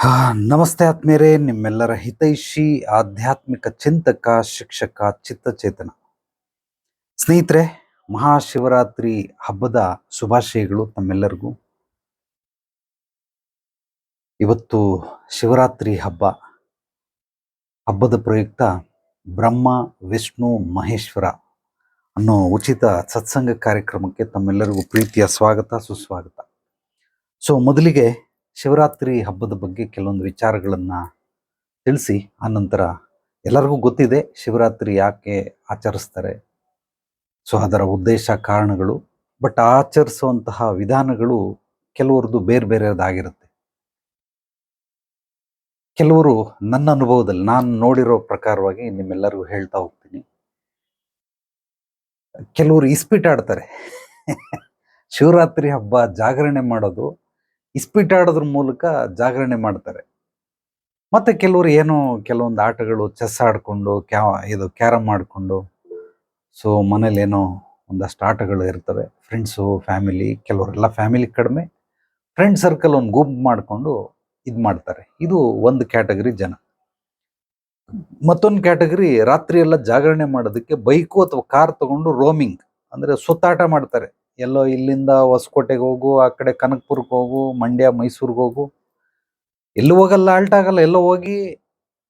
ಹಾ, ನಮಸ್ತೆ ಆತ್ಮೀಯರೇ, ನಿಮ್ಮೆಲ್ಲರ ಹಿತೈಷಿ ಆಧ್ಯಾತ್ಮಿಕ ಚಿಂತಕ ಶಿಕ್ಷಕ ಚಿತ್ತಚೇತನ ಸ್ನೇಹಿತರೆ, ಮಹಾಶಿವರಾತ್ರಿ ಹಬ್ಬದ ಶುಭಾಶಯಗಳು ತಮ್ಮೆಲ್ಲರಿಗೂ. ಇವತ್ತು ಶಿವರಾತ್ರಿ ಹಬ್ಬದ ಪ್ರಯುಕ್ತ ಬ್ರಹ್ಮ ವಿಷ್ಣು ಮಹೇಶ್ವರ ಅನ್ನೋ ಉಚಿತ ಸತ್ಸಂಗ ಕಾರ್ಯಕ್ರಮಕ್ಕೆ ತಮ್ಮೆಲ್ಲರಿಗೂ ಪ್ರೀತಿಯ ಸ್ವಾಗತ ಸುಸ್ವಾಗತ. ಮೊದಲಿಗೆ ಶಿವರಾತ್ರಿ ಹಬ್ಬದ ಬಗ್ಗೆ ಕೆಲವೊಂದು ವಿಚಾರಗಳನ್ನು ತಿಳಿಸಿ, ಆನಂತರ ಎಲ್ಲರಿಗೂ ಗೊತ್ತಿದೆ ಶಿವರಾತ್ರಿ ಯಾಕೆ ಆಚರಿಸ್ತಾರೆ, ಅದರ ಉದ್ದೇಶ ಕಾರಣಗಳು. ಬಟ್ ಆಚರಿಸುವಂತಹ ವಿಧಾನಗಳು ಕೆಲವ್ರದ್ದು ಬೇರೆ ಬೇರೆದಾಗಿರುತ್ತೆ. ಕೆಲವರು ನನ್ನ ಅನುಭವದಲ್ಲಿ ನಾನು ನೋಡಿರೋ ಪ್ರಕಾರವಾಗಿ ನಿಮ್ಮೆಲ್ಲರಿಗೂ ಹೇಳ್ತಾ ಹೋಗ್ತೀನಿ. ಕೆಲವರು ಇಸ್ಪೀಟ್ ಆಡ್ತಾರೆ. ಶಿವರಾತ್ರಿ ಹಬ್ಬ ಜಾಗರಣೆ ಮಾಡೋದು ಇಸ್ಪೀಟ್ ಆಡೋದ್ರ ಮೂಲಕ ಜಾಗರಣೆ ಮಾಡ್ತಾರೆ. ಮತ್ತೆ ಕೆಲವರು ಕೆಲವೊಂದು ಆಟಗಳು, ಚೆಸ್ ಆಡ್ಕೊಂಡು, ಕ್ಯಾರಮ್ ಆಡ್ಕೊಂಡು, ಮನೇಲಿ ಒಂದಷ್ಟು ಆಟಗಳು ಇರ್ತವೆ. ಫ್ರೆಂಡ್ಸು, ಫ್ಯಾಮಿಲಿ, ಕೆಲವರೆಲ್ಲ ಫ್ಯಾಮಿಲಿ ಕಡಿಮೆ, ಫ್ರೆಂಡ್ ಸರ್ಕಲ್ ಒಂದು ಗುಂಪು ಮಾಡಿಕೊಂಡು ಇದು ಮಾಡ್ತಾರೆ. ಇದು ಒಂದು ಕ್ಯಾಟಗರಿ ಜನ. ಮತ್ತೊಂದು ಕ್ಯಾಟಗರಿ ರಾತ್ರಿ ಎಲ್ಲ ಜಾಗರಣೆ ಮಾಡೋದಕ್ಕೆ ಬೈಕು ಅಥವಾ ಕಾರ್ ತಗೊಂಡು ರೋಮಿಂಗ್ ಅಂದ್ರೆ ಸುತ್ತಾಟ ಮಾಡ್ತಾರೆ. ಎಲ್ಲೋ ಇಲ್ಲಿಂದ ಹೊಸಕೋಟೆಗೆ ಹೋಗು, ಆ ಕಡೆ ಕನಕಪುರಕ್ಕೆ ಹೋಗು, ಮಂಡ್ಯ ಮೈಸೂರಿಗೆ ಹೋಗು, ಎಲ್ಲೂ ಹೋಗಲ್ಲ, ಆಲ್ಟ್ ಆಗಲ್ಲ, ಎಲ್ಲೋ ಹೋಗಿ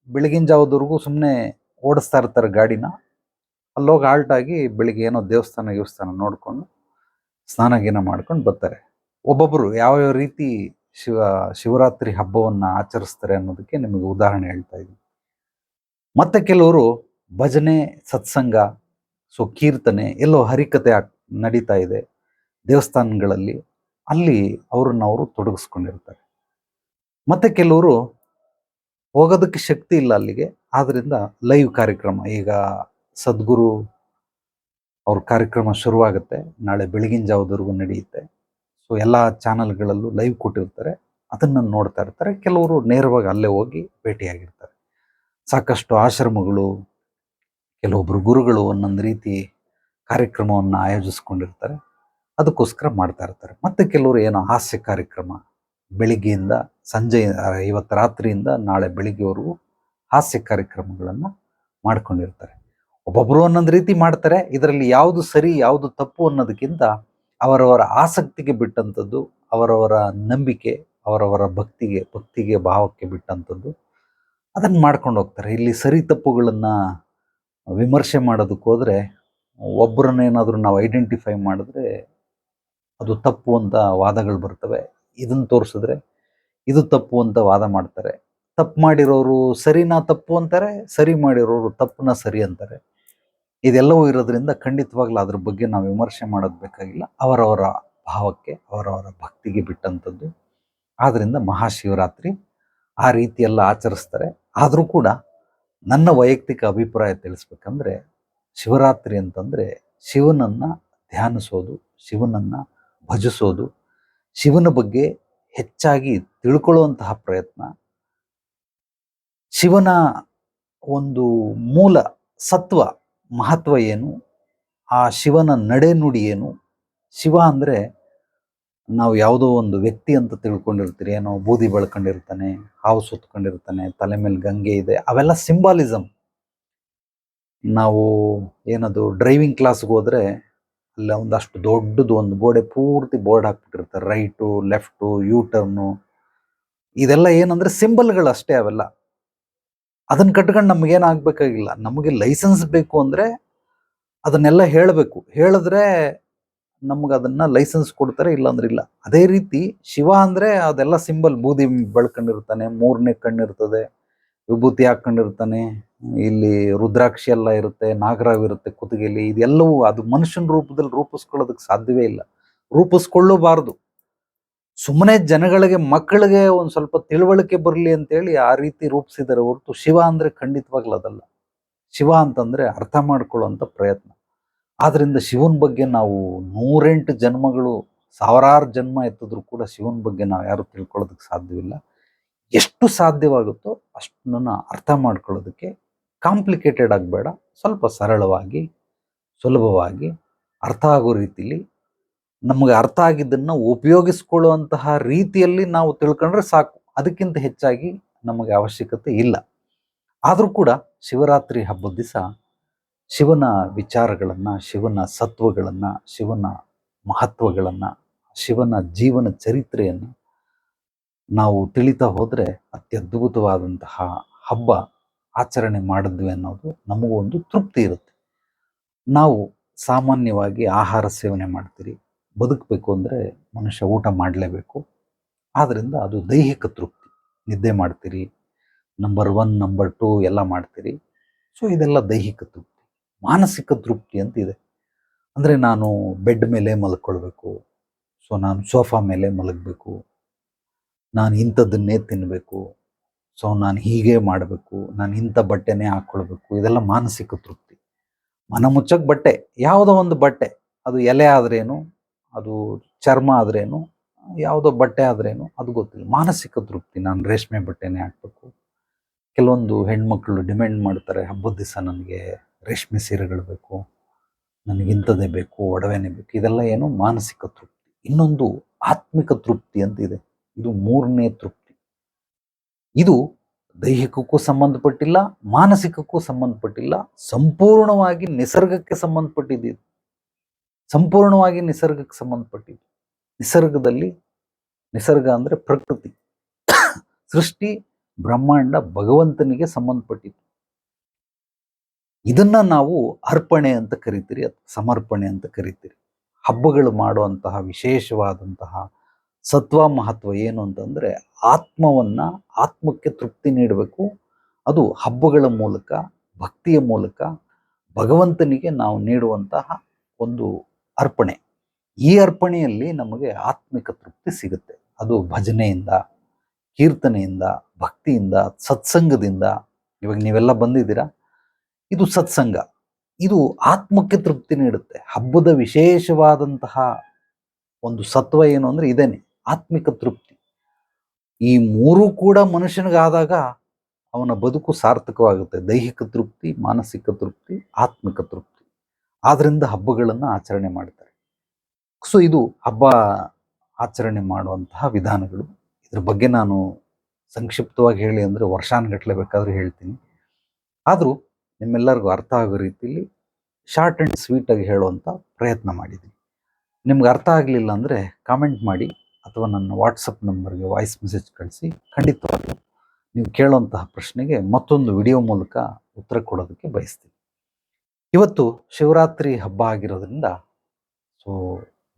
ಬೆಳಗಿನ ಜಾವದವರೆಗೂ ಸುಮ್ಮನೆ ಓಡಿಸ್ತಾ ಇರ್ತಾರೆ ಗಾಡಿನ. ಅಲ್ಲೋಗಿ ಆಲ್ಟ್ ಆಗಿ ಬೆಳಿಗ್ಗೆ ದೇವಸ್ಥಾನ ನೋಡ್ಕೊಂಡು ಸ್ನಾನ ಗೀನ ಮಾಡ್ಕೊಂಡು ಬರ್ತಾರೆ. ಒಬ್ಬೊಬ್ಬರು ಯಾವ್ಯಾವ ರೀತಿ ಶಿವರಾತ್ರಿ ಹಬ್ಬವನ್ನ ಆಚರಿಸ್ತಾರೆ ಅನ್ನೋದಕ್ಕೆ ನಿಮಗೆ ಉದಾಹರಣೆ ಹೇಳ್ತಾ ಇದ್ದೀನಿ. ಮತ್ತೆ ಕೆಲವರು ಭಜನೆ, ಸತ್ಸಂಗ, ಕೀರ್ತನೆ, ಎಲ್ಲೋ ಹರಿಕತೆ ನಡೀತಾ ಇದೆ ದೇವಸ್ಥಾನಗಳಲ್ಲಿ, ಅಲ್ಲಿ ಅವ್ರನ್ನವರು ತೊಡಗಿಸ್ಕೊಂಡಿರ್ತಾರೆ. ಮತ್ತೆ ಕೆಲವರು ಹೋಗೋದಕ್ಕೆ ಶಕ್ತಿ ಇಲ್ಲ ಅಲ್ಲಿಗೆ, ಆದ್ರಿಂದ ಲೈವ್ ಕಾರ್ಯಕ್ರಮ, ಈಗ ಸದ್ಗುರು ಅವ್ರ ಕಾರ್ಯಕ್ರಮ ಶುರುವಾಗುತ್ತೆ, ನಾಳೆ ಬೆಳಗಿನ ಜಾವದವರೆಗೂ ನಡೆಯುತ್ತೆ. ಎಲ್ಲ ಚಾನಲ್ಗಳಲ್ಲೂ ಲೈವ್ ಕೊಟ್ಟಿರ್ತಾರೆ, ಅದನ್ನು ನೋಡ್ತಾ ಇರ್ತಾರೆ. ಕೆಲವರು ನೇರವಾಗಿ ಅಲ್ಲೇ ಹೋಗಿ ಭೇಟಿಯಾಗಿರ್ತಾರೆ. ಸಾಕಷ್ಟು ಆಶ್ರಮಗಳು, ಕೆಲವೊಬ್ರು ಗುರುಗಳು ಒಂದೊಂದು ರೀತಿ ಕಾರ್ಯಕ್ರಮವನ್ನು ಆಯೋಜಿಸ್ಕೊಂಡಿರ್ತಾರೆ, ಅದಕ್ಕೋಸ್ಕರ ಮಾಡ್ತಾ ಇರ್ತಾರೆ. ಮತ್ತೆ ಕೆಲವರು ಹಾಸ್ಯ ಕಾರ್ಯಕ್ರಮ, ಬೆಳಿಗ್ಗೆಯಿಂದ ಸಂಜೆ, ಇವತ್ತು ರಾತ್ರಿಯಿಂದ ನಾಳೆ ಬೆಳಿಗ್ಗೆವರೆಗೂ ಹಾಸ್ಯ ಕಾರ್ಯಕ್ರಮಗಳನ್ನು ಮಾಡ್ಕೊಂಡಿರ್ತಾರೆ. ಒಬ್ಬೊಬ್ಬರು ಒಂದೊಂದು ರೀತಿ ಮಾಡ್ತಾರೆ. ಇದರಲ್ಲಿ ಯಾವುದು ಸರಿ ಯಾವುದು ತಪ್ಪು ಅನ್ನೋದಕ್ಕಿಂತ ಅವರವರ ಆಸಕ್ತಿಗೆ ಬಿಟ್ಟಂಥದ್ದು, ಅವರವರ ನಂಬಿಕೆ, ಅವರವರ ಭಕ್ತಿಗೆ ಭಾವಕ್ಕೆ ಬಿಟ್ಟಂಥದ್ದು, ಅದನ್ನು ಮಾಡ್ಕೊಂಡು ಹೋಗ್ತಾರೆ. ಇಲ್ಲಿ ಸರಿ ತಪ್ಪುಗಳನ್ನು ವಿಮರ್ಶೆ ಮಾಡೋದಕ್ಕೆ ಹೋದರೆ, ಒಬ್ಬರನ್ನೇನಾದರೂ ನಾವು ಐಡೆಂಟಿಫೈ ಮಾಡಿದ್ರೆ ಅದು ತಪ್ಪು ಅಂತ ವಾದಗಳು ಬರ್ತವೆ. ಇದನ್ನು ತೋರಿಸಿದ್ರೆ ಇದು ತಪ್ಪು ಅಂತ ವಾದ ಮಾಡ್ತಾರೆ. ತಪ್ಪು ಮಾಡಿರೋರು ಸರಿನಾ ತಪ್ಪು ಅಂತಾರೆ, ಸರಿ ಮಾಡಿರೋರು ತಪ್ಪನ್ನ ಸರಿ ಅಂತಾರೆ. ಇದೆಲ್ಲವೂ ಇರೋದ್ರಿಂದ ಖಂಡಿತವಾಗ್ಲೂ ಅದ್ರ ಬಗ್ಗೆ ನಾವು ವಿಮರ್ಶೆ ಮಾಡೋದು ಬೇಕಾಗಿಲ್ಲ. ಅವರವರ ಭಾವಕ್ಕೆ, ಅವರವರ ಭಕ್ತಿಗೆ ಬಿಟ್ಟಂಥದ್ದು. ಆದ್ದರಿಂದ ಮಹಾಶಿವರಾತ್ರಿ ಆ ರೀತಿಯೆಲ್ಲ ಆಚರಿಸ್ತಾರೆ. ಆದರೂ ಕೂಡ ನನ್ನ ವೈಯಕ್ತಿಕ ಅಭಿಪ್ರಾಯ ತಿಳಿಸ್ಬೇಕಂದ್ರೆ, ಶಿವರಾತ್ರಿ ಅಂತಂದರೆ ಶಿವನನ್ನು ಧ್ಯಾನಿಸೋದು, ಶಿವನನ್ನು ಭಜಿಸೋದು, ಶಿವನ ಬಗ್ಗೆ ಹೆಚ್ಚಾಗಿ ತಿಳ್ಕೊಳ್ಳುವಂತಹ ಪ್ರಯತ್ನ, ಶಿವನ ಒಂದು ಮೂಲ ಸತ್ವ ಮಹತ್ವ ಏನು, ಆ ಶಿವನ ನಡೆನುಡಿ ಏನು. ಶಿವ ಅಂದರೆ ನಾವು ಯಾವುದೋ ಒಂದು ವ್ಯಕ್ತಿ ಅಂತ ತಿಳ್ಕೊಂಡಿರ್ತೀರಿ, ಬೂದಿ ಬೆಳ್ಕೊಂಡಿರ್ತಾನೆ, ಹಾವು ಸುತ್ಕೊಂಡಿರ್ತಾನೆ, ತಲೆ ಮೇಲೆ ಗಂಗೆ ಇದೆ, ಅವೆಲ್ಲ ಸಿಂಬಾಲಿಸಮ್. ನಾವು ಡ್ರೈವಿಂಗ್ ಕ್ಲಾಸ್ಗೆ ಹೋದ್ರೆ ಅಲ್ಲ ಒಂದಷ್ಟು ದೊಡ್ಡದು ಒಂದು ಗೋಡೆ ಪೂರ್ತಿ ಬೋರ್ಡ್ ಹಾಕ್ಬಿಟ್ಟಿರ್ತಾರೆ, ರೈಟು, ಲೆಫ್ಟು, ಯೂ ಟರ್ನು, ಇದೆಲ್ಲ ಏನಂದ್ರೆ ಸಿಂಬಲ್ಗಳು ಅಷ್ಟೇ. ಅವೆಲ್ಲ ಅದನ್ನ ಕಟ್ಕೊಂಡು ನಮಗೇನಾಗಬೇಕಾಗಿಲ್ಲ. ನಮಗೆ ಲೈಸೆನ್ಸ್ ಬೇಕು ಅಂದ್ರೆ ಅದನ್ನೆಲ್ಲ ಹೇಳಬೇಕು. ಹೇಳಿದ್ರೆ ನಮ್ಗೆ ಅದನ್ನ ಲೈಸೆನ್ಸ್ ಕೊಡ್ತಾರೆ, ಇಲ್ಲಾಂದ್ರೆ ಇಲ್ಲ. ಅದೇ ರೀತಿ ಶಿವ ಅಂದ್ರೆ ಅದೆಲ್ಲ ಸಿಂಬಲ್. ಬೂದಿ ಬೆಳ್ಕೊಂಡಿರ್ತಾನೆ, ಮೂರನೇ ಕಣ್ಣಿರ್ತದೆ, ವಿಭೂತಿ ಹಾಕೊಂಡಿರ್ತಾನೆ, ಇಲ್ಲಿ ರುದ್ರಾಕ್ಷಿ ಎಲ್ಲ ಇರುತ್ತೆ, ನಾಗರಾವ್ ಇರುತ್ತೆ ಕುತ್ತಿಗೆಯಲ್ಲಿ. ಇದೆಲ್ಲವೂ ಅದು ಮನುಷ್ಯನ ರೂಪದಲ್ಲಿ ರೂಪಿಸ್ಕೊಳ್ಳೋದಕ್ಕೆ ಸಾಧ್ಯವೇ ಇಲ್ಲ, ರೂಪಿಸ್ಕೊಳ್ಳಬಾರ್ದು. ಸುಮ್ಮನೆ ಜನಗಳಿಗೆ, ಮಕ್ಕಳಿಗೆ ಒಂದು ಸ್ವಲ್ಪ ತಿಳುವಳಿಕೆ ಬರಲಿ ಅಂತೇಳಿ ಆ ರೀತಿ ರೂಪಿಸಿದರೆ ಹೊರತು ಶಿವ ಅಂದ್ರೆ ಖಂಡಿತವಾಗ್ಲೂ ಅದಲ್ಲ. ಶಿವ ಅಂತಂದ್ರೆ ಅರ್ಥ ಮಾಡ್ಕೊಳ್ಳುವಂಥ ಪ್ರಯತ್ನ. ಆದ್ರಿಂದ ಶಿವನ ಬಗ್ಗೆ ನಾವು 108 ಜನ್ಮಗಳು, ಸಾವಿರಾರು ಜನ್ಮ ಎತ್ತಿದ್ರು ಕೂಡ ಶಿವನ ಬಗ್ಗೆ ನಾವು ಯಾರು ತಿಳ್ಕೊಳ್ಳೋದಕ್ಕೆ ಸಾಧ್ಯವಿಲ್ಲ. ಎಷ್ಟು ಸಾಧ್ಯವಾಗುತ್ತೋ ಅಷ್ಟನ್ನ ಅರ್ಥ ಮಾಡ್ಕೊಳ್ಳೋದಕ್ಕೆ ಕಾಂಪ್ಲಿಕೇಟೆಡ್ ಆಗಬೇಡ, ಸ್ವಲ್ಪ ಸರಳವಾಗಿ, ಸುಲಭವಾಗಿ, ಅರ್ಥ ಆಗೋ ರೀತಿಲಿ, ನಮಗೆ ಅರ್ಥ ಆಗಿದ್ದನ್ನು ಉಪಯೋಗಿಸ್ಕೊಳ್ಳುವಂತಹ ರೀತಿಯಲ್ಲಿ ನಾವು ತಿಳ್ಕೊಂಡ್ರೆ ಸಾಕು. ಅದಕ್ಕಿಂತ ಹೆಚ್ಚಾಗಿ ನಮಗೆ ಅವಶ್ಯಕತೆ ಇಲ್ಲ. ಆದರೂ ಕೂಡ ಶಿವರಾತ್ರಿ ಹಬ್ಬದ ದಿವಸ ಶಿವನ ವಿಚಾರಗಳನ್ನು, ಶಿವನ ಸತ್ವಗಳನ್ನು, ಶಿವನ ಮಹತ್ವಗಳನ್ನು, ಶಿವನ ಜೀವನ ಚರಿತ್ರೆಯನ್ನು ನಾವು ತಿಳಿತಾ ಹೋದರೆ ಅತ್ಯದ್ಭುತವಾದಂತಹ ಹಬ್ಬ ಆಚರಣೆ ಮಾಡಿದ್ವಿ ಅನ್ನೋದು ನಮಗೂ ಒಂದು ತೃಪ್ತಿ ಇರುತ್ತೆ. ನಾವು ಸಾಮಾನ್ಯವಾಗಿ ಆಹಾರ ಸೇವನೆ ಮಾಡ್ತೀರಿ. ಬದುಕಬೇಕು ಅಂದರೆ ಮನುಷ್ಯ ಊಟ ಮಾಡಲೇಬೇಕು. ಆದ್ದರಿಂದ ಅದು ದೈಹಿಕ ತೃಪ್ತಿ. ನಿದ್ದೆ ಮಾಡ್ತೀರಿ, ನಂಬರ್ 1, ನಂಬರ್ 2 ಎಲ್ಲ ಮಾಡ್ತೀರಿ. ಸೊ ಇದೆಲ್ಲ ದೈಹಿಕ ತೃಪ್ತಿ. ಮಾನಸಿಕ ತೃಪ್ತಿ ಅಂತ ಇದೆ. ಅಂದರೆ ನಾನು ಬೆಡ್ ಮೇಲೆ ಮಲ್ಕೊಳ್ಬೇಕು, ಸೊ ನಾನು ಸೋಫಾ ಮೇಲೆ ಮಲಗಬೇಕು, ನಾನು ಇಂಥದ್ದನ್ನೇ ತಿನ್ನಬೇಕು, ಸೊ ನಾನು ಹೀಗೆ ಮಾಡಬೇಕು, ನಾನು ಇಂಥ ಬಟ್ಟೆನೇ ಹಾಕ್ಕೊಳ್ಬೇಕು, ಇದೆಲ್ಲ ಮಾನಸಿಕ ತೃಪ್ತಿ. ಮನ ಮುಚ್ಚಕ್ಕೆ ಬಟ್ಟೆ, ಯಾವುದೋ ಒಂದು ಬಟ್ಟೆ, ಅದು ಎಲೆ ಆದ್ರೇನು, ಅದು ಚರ್ಮ ಆದ್ರೇನು, ಯಾವುದೋ ಬಟ್ಟೆ ಆದ್ರೇನು ಅದು ಗೊತ್ತಿಲ್ಲ. ಮಾನಸಿಕ ತೃಪ್ತಿ, ನಾನು ರೇಷ್ಮೆ ಬಟ್ಟೆನೇ ಹಾಕ್ಬೇಕು. ಕೆಲವೊಂದು ಹೆಣ್ಮಕ್ಳು ಡಿಮ್ಯಾಂಡ್ ಮಾಡ್ತಾರೆ, ಹಬ್ಬದ ದಿವಸ ನನಗೆ ರೇಷ್ಮೆ ಸೀರೆಗಳು ಬೇಕು, ನನಗಿಂಥದ್ದೇ ಬೇಕು, ಒಡವೆನೇ ಬೇಕು. ಇದೆಲ್ಲ ಏನು ಮಾನಸಿಕ ತೃಪ್ತಿ. ಇನ್ನೊಂದು ಆತ್ಮಿಕ ತೃಪ್ತಿ ಅಂತ ಇದೆ. ಇದು 3ನೇ ತೃಪ್ತಿ. ಇದು ದೈಹಿಕಕ್ಕೂ ಸಂಬಂಧಪಟ್ಟಿಲ್ಲ, ಮಾನಸಿಕಕ್ಕೂ ಸಂಬಂಧಪಟ್ಟಿಲ್ಲ, ಸಂಪೂರ್ಣವಾಗಿ ನಿಸರ್ಗಕ್ಕೆ ಸಂಬಂಧಪಟ್ಟಿದ್ದು. ಸಂಪೂರ್ಣವಾಗಿ ನಿಸರ್ಗಕ್ಕೆ ಸಂಬಂಧಪಟ್ಟಿದ್ದು. ನಿಸರ್ಗದಲ್ಲಿ, ನಿಸರ್ಗ ಅಂದರೆ ಪ್ರಕೃತಿ, ಸೃಷ್ಟಿ, ಬ್ರಹ್ಮಾಂಡ, ಭಗವಂತನಿಗೆ ಸಂಬಂಧಪಟ್ಟಿದ್ದು. ಇದನ್ನ ನಾವು ಅರ್ಪಣೆ ಅಂತ ಕರಿತೀರಿ, ಅಥವಾ ಸಮರ್ಪಣೆ ಅಂತ ಕರಿತೀರಿ. ಹಬ್ಬಗಳು ಮಾಡುವಂತಹ ವಿಶೇಷವಾದಂತಹ ಸತ್ವ ಮಹತ್ವ ಏನು ಅಂತಂದರೆ, ಆತ್ಮಕ್ಕೆ ತೃಪ್ತಿ ನೀಡಬೇಕು. ಅದು ಹಬ್ಬಗಳ ಮೂಲಕ, ಭಕ್ತಿಯ ಮೂಲಕ ಭಗವಂತನಿಗೆ ನಾವು ನೀಡುವಂತಹ ಒಂದು ಅರ್ಪಣೆ. ಈ ಅರ್ಪಣೆಯಲ್ಲಿ ನಮಗೆ ಆತ್ಮಿಕ ತೃಪ್ತಿ ಸಿಗುತ್ತೆ. ಅದು ಭಜನೆಯಿಂದ, ಕೀರ್ತನೆಯಿಂದ, ಭಕ್ತಿಯಿಂದ, ಸತ್ಸಂಗದಿಂದ. ಇವಾಗ ನೀವೆಲ್ಲ ಬಂದಿದ್ದೀರಾ, ಇದು ಸತ್ಸಂಗ. ಇದು ಆತ್ಮಕ್ಕೆ ತೃಪ್ತಿ ನೀಡುತ್ತೆ. ಹಬ್ಬದ ವಿಶೇಷವಾದಂತಹ ಒಂದು ಸತ್ವ ಏನು ಅಂದರೆ ಇದೇನೆ, ಆತ್ಮಿಕ ತೃಪ್ತಿ. ಈ 3 ಕೂಡ ಮನುಷ್ಯನಿಗಾದಾಗ ಅವನ ಬದುಕು ಸಾರ್ಥಕವಾಗುತ್ತೆ. ದೈಹಿಕ ತೃಪ್ತಿ, ಮಾನಸಿಕ ತೃಪ್ತಿ, ಆತ್ಮಿಕ ತೃಪ್ತಿ. ಆದ್ರಿಂದ ಹಬ್ಬಗಳನ್ನು ಆಚರಣೆ ಮಾಡ್ತಾರೆ. ಸೊ ಇದು ಹಬ್ಬ ಆಚರಣೆ ಮಾಡುವಂತಹ ವಿಧಾನಗಳು. ಇದ್ರ ಬಗ್ಗೆ ನಾನು ಸಂಕ್ಷಿಪ್ತವಾಗಿ ಹೇಳಿ ಅಂದರೆ ವರ್ಷಾನುಗಟ್ಟಲೆ ಬೇಕಾದರೂ ಹೇಳ್ತೀನಿ. ಆದರೂ ನಿಮ್ಮೆಲ್ಲರಿಗೂ ಅರ್ಥ ಆಗೋ ರೀತಿಯಲ್ಲಿ ಶಾರ್ಟ್ ಆ್ಯಂಡ್ ಸ್ವೀಟಾಗಿ ಹೇಳುವಂಥ ಪ್ರಯತ್ನ ಮಾಡಿದ್ದೀನಿ. ನಿಮ್ಗೆ ಅರ್ಥ ಆಗಲಿಲ್ಲ ಅಂದರೆ ಕಾಮೆಂಟ್ ಮಾಡಿ, ಅಥವಾ ನನ್ನ ವಾಟ್ಸಪ್ ನಂಬರ್ಗೆ ವಾಯ್ಸ್ ಮೆಸೇಜ್ ಕಳಿಸಿ. ಖಂಡಿತವಾಗ್ಲೂ ನೀವು ಕೇಳುವಂತಹ ಪ್ರಶ್ನೆಗೆ ಮತ್ತೊಂದು ವಿಡಿಯೋ ಮೂಲಕ ಉತ್ತರ ಕೊಡೋದಕ್ಕೆ ಬಯಸ್ತೀನಿ. ಇವತ್ತು ಶಿವರಾತ್ರಿ ಹಬ್ಬ ಆಗಿರೋದ್ರಿಂದ ಸೊ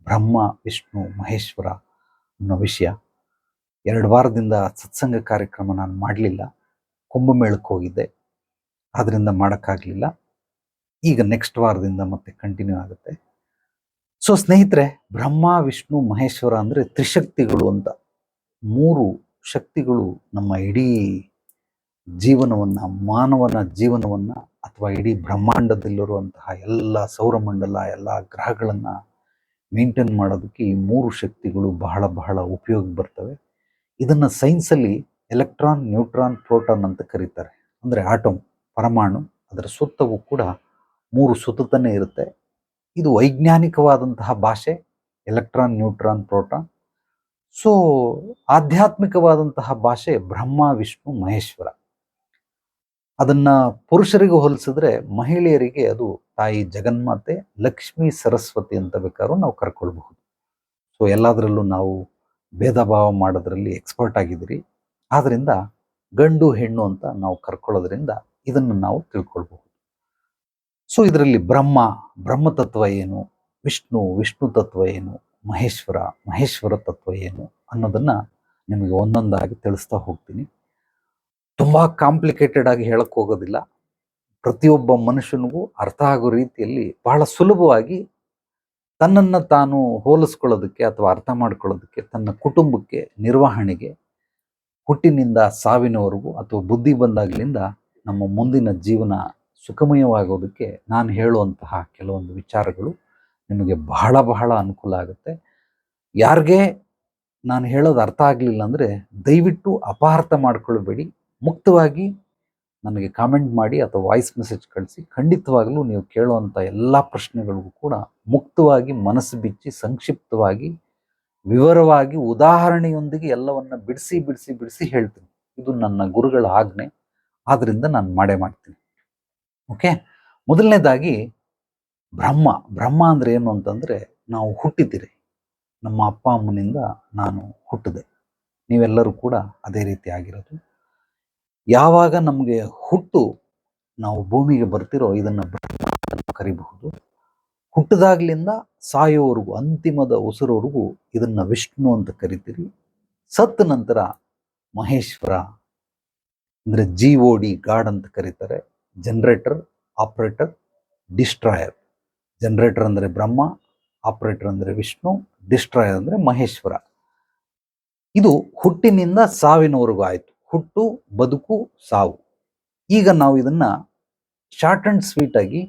ಬ್ರಹ್ಮ, ವಿಷ್ಣು, ಮಹೇಶ್ವರ ಅನ್ನೋ ವಿಷಯ 2 ವಾರದಿಂದ ಸತ್ಸಂಗ ಕಾರ್ಯಕ್ರಮ ನಾನು ಮಾಡಲಿಲ್ಲ. ಕುಂಭಮೇಳಕ್ಕೆ ಹೋಗಿದ್ದೆ, ಆದ್ದರಿಂದ ಮಾಡೋಕ್ಕಾಗಲಿಲ್ಲ. ಈಗ ನೆಕ್ಸ್ಟ್ ವಾರದಿಂದ ಮತ್ತೆ ಕಂಟಿನ್ಯೂ ಆಗುತ್ತೆ. ಸೊ ಸ್ನೇಹಿತರೆ, ಬ್ರಹ್ಮ, ವಿಷ್ಣು, ಮಹೇಶ್ವರ ಅಂದರೆ ತ್ರಿಶಕ್ತಿಗಳು ಅಂತ. 3 ಶಕ್ತಿಗಳು ನಮ್ಮ ಇಡೀ ಜೀವನವನ್ನು, ಮಾನವನ ಜೀವನವನ್ನು, ಅಥವಾ ಇಡೀ ಬ್ರಹ್ಮಾಂಡದಲ್ಲಿರುವಂತಹ ಎಲ್ಲ ಸೌರಮಂಡಲ, ಎಲ್ಲ ಗ್ರಹಗಳನ್ನು ಮೇಂಟೈನ್ ಮಾಡೋದಕ್ಕೆ ಈ 3 ಶಕ್ತಿಗಳು ಬಹಳ ಬಹಳ ಉಪಯೋಗ ಬರ್ತವೆ. ಇದನ್ನು ಸೈನ್ಸಲ್ಲಿ ಎಲೆಕ್ಟ್ರಾನ್, ನ್ಯೂಟ್ರಾನ್, ಪ್ರೋಟಾನ್ ಅಂತ ಕರೀತಾರೆ. ಅಂದರೆ ಆಟಮ್, ಪರಮಾಣು, ಅದರ ಸುತ್ತವೂ ಕೂಡ 3 ಸುತ್ತನೇ ಇರುತ್ತೆ. ಇದು ವೈಜ್ಞಾನಿಕವಾದಂತಹ ಭಾಷೆ, ಎಲೆಕ್ಟ್ರಾನ್, ನ್ಯೂಟ್ರಾನ್, ಪ್ರೋಟಾನ್. ಸೊ ಆಧ್ಯಾತ್ಮಿಕವಾದಂತಹ ಭಾಷೆ ಬ್ರಹ್ಮ, ವಿಷ್ಣು, ಮಹೇಶ್ವರ. ಅದನ್ನು ಪುರುಷರಿಗೆ ಹೋಲಿಸಿದ್ರೆ ಮಹಿಳೆಯರಿಗೆ ಅದು ತಾಯಿ ಜಗನ್ಮಾತೆ, ಲಕ್ಷ್ಮೀ ಸರಸ್ವತಿ ಅಂತ ಬೇಕಾದ್ರೂ ನಾವು ಕರ್ಕೊಳ್ಬಹುದು. ಸೊ ಎಲ್ಲದರಲ್ಲೂ ನಾವು ಭೇದ ಭಾವ ಮಾಡೋದ್ರಲ್ಲಿ ಎಕ್ಸ್ಪರ್ಟ್ ಆಗಿದ್ದೀರಿ. ಆದ್ದರಿಂದ ಗಂಡು ಹೆಣ್ಣು ಅಂತ ನಾವು ಕರ್ಕೊಳ್ಳೋದ್ರಿಂದ ಇದನ್ನು ನಾವು ತಿಳ್ಕೊಳ್ಬಹುದು. ಸೊ ಇದರಲ್ಲಿ ಬ್ರಹ್ಮ ತತ್ವ ಏನು, ವಿಷ್ಣು ತತ್ವ ಏನು, ಮಹೇಶ್ವರ ತತ್ವ ಏನು ಅನ್ನೋದನ್ನು ನಿಮಗೆ ಒಂದೊಂದಾಗಿ ತಿಳಿಸ್ತಾ ಹೋಗ್ತೀನಿ. ತುಂಬ ಕಾಂಪ್ಲಿಕೇಟೆಡ್ ಆಗಿ ಹೇಳಕ್ಕೆ ಹೋಗೋದಿಲ್ಲ. ಪ್ರತಿಯೊಬ್ಬ ಮನುಷ್ಯನಿಗೂ ಅರ್ಥ ಆಗೋ ರೀತಿಯಲ್ಲಿ ಬಹಳ ಸುಲಭವಾಗಿ ತನ್ನನ್ನು ತಾನು ಹೋಲಿಸ್ಕೊಳ್ಳೋದಕ್ಕೆ ಅಥವಾ ಅರ್ಥ ಮಾಡ್ಕೊಳ್ಳೋದಕ್ಕೆ, ತನ್ನ ಕುಟುಂಬಕ್ಕೆ, ನಿರ್ವಹಣೆಗೆ, ಹುಟ್ಟಿನಿಂದ ಸಾವಿನವರೆಗೂ ಅಥವಾ ಬುದ್ಧಿ ಬಂದಾಗಲಿಂದ ನಮ್ಮ ಮುಂದಿನ ಜೀವನ ಸುಖಮಯವಾಗೋದಕ್ಕೆ ನಾನು ಹೇಳುವಂತಹ ಕೆಲವೊಂದು ವಿಚಾರಗಳು ನಿಮಗೆ ಬಹಳ ಬಹಳ ಅನುಕೂಲ ಆಗುತ್ತೆ. ಯಾರಿಗೆ ನಾನು ಹೇಳೋದು ಅರ್ಥ ಆಗಲಿಲ್ಲ ಅಂದರೆ ದಯವಿಟ್ಟು ಅಪಾರ್ಥ ಮಾಡ್ಕೊಳ್ಬೇಡಿ. ಮುಕ್ತವಾಗಿ ನನಗೆ ಕಾಮೆಂಟ್ ಮಾಡಿ ಅಥವಾ ವಾಯ್ಸ್ ಮೆಸೇಜ್ ಕಳಿಸಿ. ಖಂಡಿತವಾಗಲೂ ನೀವು ಕೇಳುವಂಥ ಎಲ್ಲ ಪ್ರಶ್ನೆಗಳಿಗೂ ಕೂಡ ಮುಕ್ತವಾಗಿ, ಮನಸ್ಸು ಬಿಚ್ಚಿ, ಸಂಕ್ಷಿಪ್ತವಾಗಿ ವಿವರವಾಗಿ ಉದಾಹರಣೆಯೊಂದಿಗೆ ಎಲ್ಲವನ್ನ ಬಿಡಿಸಿ ಬಿಡಿಸಿ ಬಿಡಿಸಿ ಹೇಳ್ತೀನಿ. ಇದು ನನ್ನ ಗುರುಗಳ ಆಜ್ಞೆ, ಆದ್ರಿಂದ ನಾನು ಮಾಡೇ ಮಾಡ್ತೀನಿ. ಓಕೆ. ಮೊದಲನೇದಾಗಿ ಬ್ರಹ್ಮ. ಬ್ರಹ್ಮ ಅಂದ್ರೆ ಏನು ಅಂತಂದ್ರೆ, ನಾವು ಹುಟ್ಟಿದ್ದೀರಿ, ನಮ್ಮ ಅಪ್ಪ ಅಮ್ಮನಿಂದ ನಾನು ಹುಟ್ಟಿದೆ, ನೀವೆಲ್ಲರೂ ಕೂಡ ಅದೇ ರೀತಿ ಆಗಿರೋದು. ಯಾವಾಗ ನಮಗೆ ಹುಟ್ಟು ನಾವು ಭೂಮಿಗೆ ಬರ್ತಿರೋ ಇದನ್ನ ಬ್ರಹ್ಮ ಅಂತ ಕರಿಬಹುದು. ಹುಟ್ಟಿದಾಗ್ಲಿಂದ ಸಾಯೋವರೆಗೂ, ಅಂತಿಮದ ಉಸಿರೋವರೆಗೂ ಇದನ್ನ ವಿಷ್ಣು ಅಂತ ಕರಿತೀರಿ. ಸತ್ತ ನಂತರ ಮಹೇಶ್ವರ ಅಂದ್ರೆ GOD, ಗಾಡ್ ಅಂತ ಕರೀತಾರೆ. Generator, operator, destroyer. ಜನರೇಟರ್ ಅಂದ್ರೆ ಬ್ರಹ್ಮ, ಆಪರೇಟರ್ ಅಂದ್ರೆ ವಿಷ್ಣು, ಡಿಸ್ಟ್ರಾಯರ್ ಅಂದ್ರೆ ಮಹೇಶ್ವರ. ಇದು ಹುಟ್ಟಿನಿಂದ ಸಾವಿನವರೆಗೂ ಆಯ್ತು. ಹುಟ್ಟು, ಬದುಕು, ಸಾವು. ಈಗ ನಾವು ಇದನ್ನ ಶಾರ್ಟ್ ಅಂಡ್ ಸ್ವೀಟ್ ಆಗಿ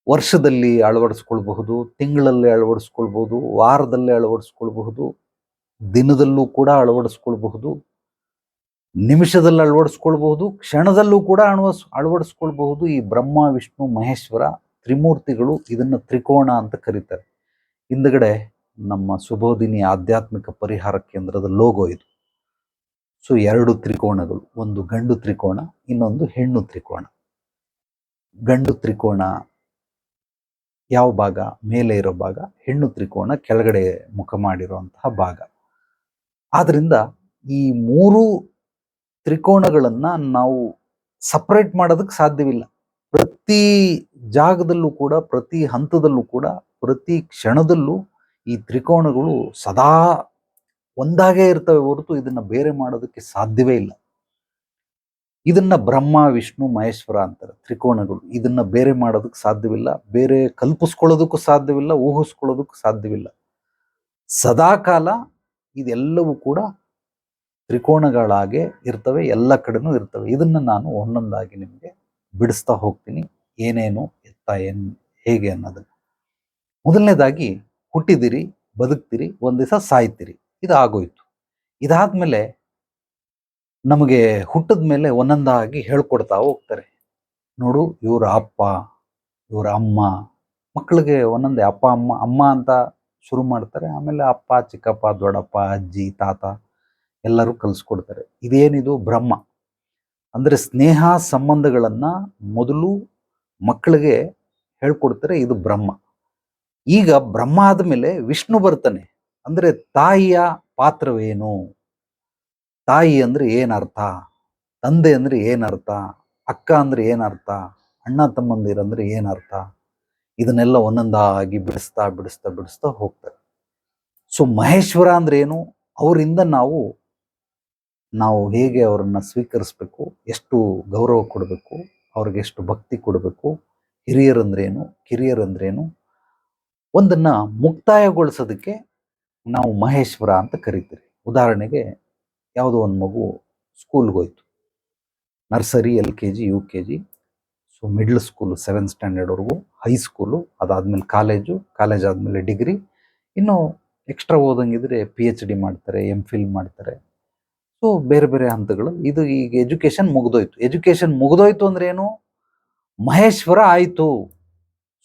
ವರ್ಷದಲ್ಲಿ ಅಳವಡಿಸ್ಕೊಳ್ಬಹುದು, ತಿಂಗಳಲ್ಲಿ ಅಳವಡಿಸ್ಕೊಳ್ಬಹುದು, ವಾರದಲ್ಲಿ ಅಳವಡಿಸ್ಕೊಳ್ಬಹುದು, ದಿನದಲ್ಲೂ ಕೂಡ ಅಳವಡಿಸ್ಕೊಳ್ಬಹುದು, ನಿಮಿಷದಲ್ಲಿ ಅಳವಡಿಸ್ಕೊಳ್ಬಹುದು, ಕ್ಷಣದಲ್ಲೂ ಕೂಡ ಅಳವಡಿಸ್ಕೊಳ್ಬಹುದು. ಈ ಬ್ರಹ್ಮ, ವಿಷ್ಣು, ಮಹೇಶ್ವರ ತ್ರಿಮೂರ್ತಿಗಳು ಇದನ್ನ ತ್ರಿಕೋಣ ಅಂತ ಕರೀತಾರೆ. ಹಿಂದ್ಗಡೆ ನಮ್ಮ ಸುಬೋಧಿನಿ ಆಧ್ಯಾತ್ಮಿಕ ಪರಿಹಾರ ಕೇಂದ್ರದ ಲೋಗೋ ಇದು. ಸೊ 2 ತ್ರಿಕೋಣಗಳು, ಒಂದು ಗಂಡು ತ್ರಿಕೋಣ, ಇನ್ನೊಂದು ಹೆಣ್ಣು ತ್ರಿಕೋಣ. ಗಂಡು ತ್ರಿಕೋಣ ಯಾವ ಭಾಗ? ಮೇಲೆ ಇರೋ ಭಾಗ. ಹೆಣ್ಣು ತ್ರಿಕೋಣ ಕೆಳಗಡೆ ಮುಖ ಮಾಡಿರುವಂತಹ ಭಾಗ. ಆದ್ರಿಂದ ಈ 3 ತ್ರಿಕೋಣಗಳನ್ನ ನಾವು ಸಪರೇಟ್ ಮಾಡೋದಕ್ಕೆ ಸಾಧ್ಯವಿಲ್ಲ. ಪ್ರತಿ ಜಾಗದಲ್ಲೂ ಕೂಡ, ಪ್ರತಿ ಹಂತದಲ್ಲೂ ಕೂಡ, ಪ್ರತಿ ಕ್ಷಣದಲ್ಲೂ ಈ ತ್ರಿಕೋಣಗಳು ಸದಾ ಒಂದಾಗೇ ಇರ್ತವೆ ಹೊರತು ಇದನ್ನ ಬೇರೆ ಮಾಡೋದಕ್ಕೆ ಸಾಧ್ಯವೇ ಇಲ್ಲ. ಇದನ್ನ ಬ್ರಹ್ಮ, ವಿಷ್ಣು, ಮಹೇಶ್ವರ ಅಂತಾರೆ ತ್ರಿಕೋಣಗಳು. ಇದನ್ನ ಬೇರೆ ಮಾಡೋದಕ್ಕೆ ಸಾಧ್ಯವಿಲ್ಲ, ಬೇರೆ ಕಲ್ಪಿಸ್ಕೊಳ್ಳೋದಕ್ಕೂ ಸಾಧ್ಯವಿಲ್ಲ, ಊಹಿಸ್ಕೊಳ್ಳೋದಕ್ಕೂ ಸಾಧ್ಯವಿಲ್ಲ. ಸದಾಕಾಲ ಇದೆಲ್ಲವೂ ಕೂಡ ತ್ರಿಕೋಣಗಳಾಗೆ ಇರ್ತವೆ, ಎಲ್ಲ ಕಡೆನೂ ಇರ್ತವೆ. ಇದನ್ನ ನಾನು ಒಂದೊಂದಾಗಿ ನಿಮಗೆ ಬಿಡಿಸ್ತಾ ಹೋಗ್ತೀನಿ, ಏನೇನು ಎತ್ತ ಹೇಗೆ ಅನ್ನೋದನ್ನ. ಮೊದಲನೇದಾಗಿ ಹುಟ್ಟಿದಿರಿ, ಬದುಕ್ತಿರಿ, ಒಂದ್ ದಿವಸ ಸಾಯ್ತಿರಿ, ಇದು ಆಗೋಯ್ತು. ಇದಾದ್ಮೇಲೆ ನಮಗೆ ಹುಟ್ಟಿದ ಮೇಲೆ ಒಂದೊಂದಾಗಿ ಹೇಳ್ಕೊಡ್ತಾ ಹೋಗ್ತಾರೆ. ನೋಡು, ಇವ್ರ ಅಪ್ಪ, ಇವ್ರ ಅಮ್ಮ. ಮಕ್ಕಳಿಗೆ ಒಂದೊಂದೇ ಅಪ್ಪ ಅಮ್ಮ. ಅಮ್ಮ ಅಂತ ಶುರು ಮಾಡ್ತಾರೆ, ಆಮೇಲೆ ಅಪ್ಪ, ಚಿಕ್ಕಪ್ಪ, ದೊಡ್ಡಪ್ಪ, ಅಜ್ಜಿ, ತಾತ ಎಲ್ಲರೂ ಕಲಿಸ್ಕೊಡ್ತಾರೆ. ಇದೇನಿದು ಬ್ರಹ್ಮ ಅಂದ್ರೆ ಸ್ನೇಹ ಸಂಬಂಧಗಳನ್ನ ಮೊದಲು ಮಕ್ಕಳಿಗೆ ಹೇಳ್ಕೊಡ್ತಾರೆ, ಇದು ಬ್ರಹ್ಮ. ಈಗ ಬ್ರಹ್ಮ ಆದ್ಮೇಲೆ ವಿಷ್ಣು ಬರ್ತಾನೆ. ಅಂದ್ರೆ ತಾಯಿಯ ಪಾತ್ರವೇನು, ತಾಯಿ ಅಂದ್ರೆ ಏನರ್ಥ, ತಂದೆ ಅಂದ್ರೆ ಏನರ್ಥ, ಅಕ್ಕ ಅಂದ್ರೆ ಏನರ್ಥ, ಅಣ್ಣ ತಮ್ಮಂದಿರ ಅಂದ್ರೆ ಏನರ್ಥ, ಇದನ್ನೆಲ್ಲ ಒಂದೊಂದಾಗಿ ಬಿಡಿಸ್ತಾ ಬಿಡಿಸ್ತಾ ಬಿಡಿಸ್ತಾ ಹೋಗ್ತಾರೆ. ಸೊ ಮಹೇಶ್ವರ ಅಂದ್ರೆ ಏನು, ಅವರಿಂದ ನಾವು ಹೇಗೆ ಅವರನ್ನ ಸ್ವೀಕರಿಸ್ಬೇಕು, ಎಷ್ಟು ಗೌರವ ಕೊಡಬೇಕು, ಅವ್ರಿಗೆ ಎಷ್ಟು ಭಕ್ತಿ ಕೊಡಬೇಕು, ಹಿರಿಯರಂದ್ರೇನು, ಕಿರಿಯರಂದ್ರೇನು, ಒಂದನ್ನ ಮುಕ್ತಾಯಗೊಳಿಸೋದಕ್ಕೆ ನಾವು ಮಹೇಶ್ವರ ಅಂತ ಕರಿತೀರಿ. ಉದಾಹರಣೆಗೆ ಯಾವುದೋ ಒಂದು ಮಗು ಸ್ಕೂಲ್ಗೆ ಹೋಯ್ತು, nursery, LKG, UKG, so middle school 7th ಸ್ಟ್ಯಾಂಡರ್ಡ್ವರೆಗೂ, ಹೈಸ್ಕೂಲು, ಅದಾದ್ಮೇಲೆ ಕಾಲೇಜು, ಕಾಲೇಜ್ ಆದಮೇಲೆ ಡಿಗ್ರಿ, ಇನ್ನು ಎಕ್ಸ್ಟ್ರಾ ಓದಂಗಿದ್ರೆ PhD ಮಾಡ್ತಾರೆ, MPhil ಮಾಡ್ತಾರೆ. ಸೊ ಬೇರೆ ಬೇರೆ ಹಂತಗಳು. ಇದು ಈಗ ಎಜುಕೇಶನ್ ಮುಗಿದೋಯ್ತು. ಎಜುಕೇಶನ್ ಮುಗಿದೋಯ್ತು ಅಂದ್ರೆ ಏನು, ಮಹೇಶ್ವರ ಆಯ್ತು.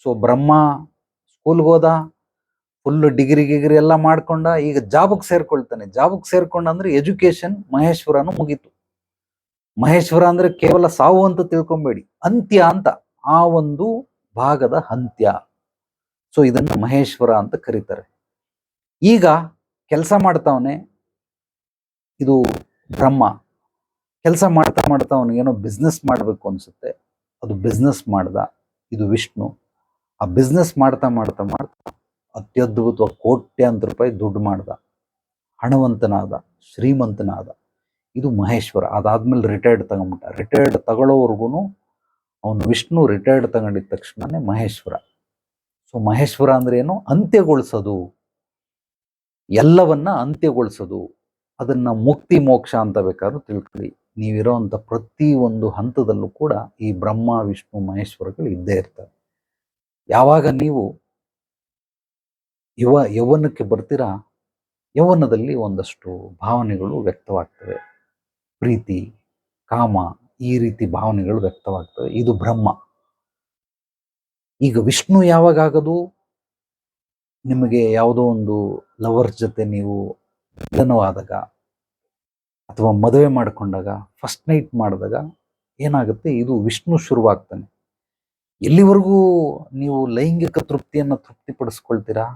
ಸೊ ಬ್ರಹ್ಮ ಸ್ಕೂಲ್ಗೆ ಹೋದ, ಫುಲ್ ಡಿಗ್ರಿ ಎಲ್ಲ ಮಾಡ್ಕೊಂಡ, ಈಗ ಜಾಬಕ್ಕೆ ಸೇರ್ಕೊಳ್ತಾನೆ. ಜಾಬಕ್ಕೆ ಸೇರ್ಕೊಂಡ ಅಂದ್ರೆ ಎಜುಕೇಶನ್ ಮಹೇಶ್ವರನು ಮುಗೀತು. ಮಹೇಶ್ವರ ಅಂದ್ರೆ ಕೇವಲ ಸಾವು ಅಂತ ತಿಳ್ಕೊಂಬೇಡಿ, ಅಂತ್ಯ ಅಂತ, ಆ ಒಂದು ಭಾಗದ ಅಂತ್ಯ. ಸೊ ಇದನ್ನ ಮಹೇಶ್ವರ ಅಂತ ಕರೀತಾರೆ. ಈಗ ಕೆಲಸ ಮಾಡ್ತಾವನೆ, ಇದು ಬ್ರಹ್ಮ. ಕೆಲಸ ಮಾಡ್ತಾ ಮಾಡ್ತಾ ಅವನಿಗೇನೋ ಬಿಸ್ನೆಸ್ ಮಾಡಬೇಕು ಅನ್ಸುತ್ತೆ, ಅದು ಬಿಸ್ನೆಸ್ ಮಾಡ್ದ, ಇದು ವಿಷ್ಣು. ಆ ಬಿಸ್ನೆಸ್ ಮಾಡ್ತಾ ಮಾಡ್ತಾ ಮಾಡ್ತಾ ಅತ್ಯದ್ಭುತ ಕೋಟ್ಯಾಂತರ ರೂಪಾಯಿ ದುಡ್ಡು ಮಾಡ್ದ, ಹಣವಂತನಾದ, ಶ್ರೀಮಂತನಾದ, ಇದು ಮಹೇಶ್ವರ. ಅದಾದ್ಮೇಲೆ ರಿಟೈರ್ಡ್ ತಗೊಂಡ್ಬಿಟ್ಟ. ರಿಟೈರ್ಡ್ ತಗೊಳ್ಳೋವರೆಗೂ ಅವನು ವಿಷ್ಣು. ರಿಟೈರ್ಡ್ ತಗೊಂಡಿದ ತಕ್ಷಣನೇ ಮಹೇಶ್ವರ. ಸೊ ಮಹೇಶ್ವರ ಅಂದ್ರೆ ಏನು, ಅಂತ್ಯಗೊಳಿಸೋದು, ಎಲ್ಲವನ್ನ ಅಂತ್ಯಗೊಳಿಸೋದು. ಅದನ್ನ ಮುಕ್ತಿ ಮೋಕ್ಷ ಅಂತ ಬೇಕಾದ್ರೂ ತಿಳ್ಕೊಳ್ಳಿ. ನೀವಿರೋ ಅಂತ ಪ್ರತಿ ಒಂದು ಹಂತದಲ್ಲೂ ಕೂಡ ಈ ಬ್ರಹ್ಮ, ವಿಷ್ಣು, ಮಹೇಶ್ವರಗಳು ಇದ್ದೇ ಇರ್ತವೆ. ಯಾವಾಗ ನೀವು ಯೌವನಕ್ಕೆ ಬರ್ತೀರಾ, ಯೌವನದಲ್ಲಿ ಒಂದಷ್ಟು ಭಾವನೆಗಳು ವ್ಯಕ್ತವಾಗ್ತವೆ, ಪ್ರೀತಿ, ಕಾಮ, ಈ ರೀತಿ ಭಾವನೆಗಳು ವ್ಯಕ್ತವಾಗ್ತವೆ. ಇದು ಬ್ರಹ್ಮ. ಈಗ ವಿಷ್ಣು ಯಾವಾಗ ಆಗೋದು, ನಿಮಗೆ ಯಾವುದೋ ಒಂದು ಲವರ್ಸ್ ಜೊತೆ ನೀವು ಮಿಲನವಾದಾಗ ಅಥವಾ ಮದುವೆ ಮಾಡಿಕೊಂಡಾಗ ಫಸ್ಟ್ ನೈಟ್ ಮಾಡಿದಾಗ ಏನಾಗುತ್ತೆ, ಇದು ವಿಷ್ಣು ಶುರುವಾಗ್ತಾನೆ. ಎಲ್ಲಿವರೆಗೂ ನೀವು ಲೈಂಗಿಕ ತೃಪ್ತಿಯನ್ನು ತೃಪ್ತಿಪಡಿಸ್ಕೊಳ್ತೀರಾ,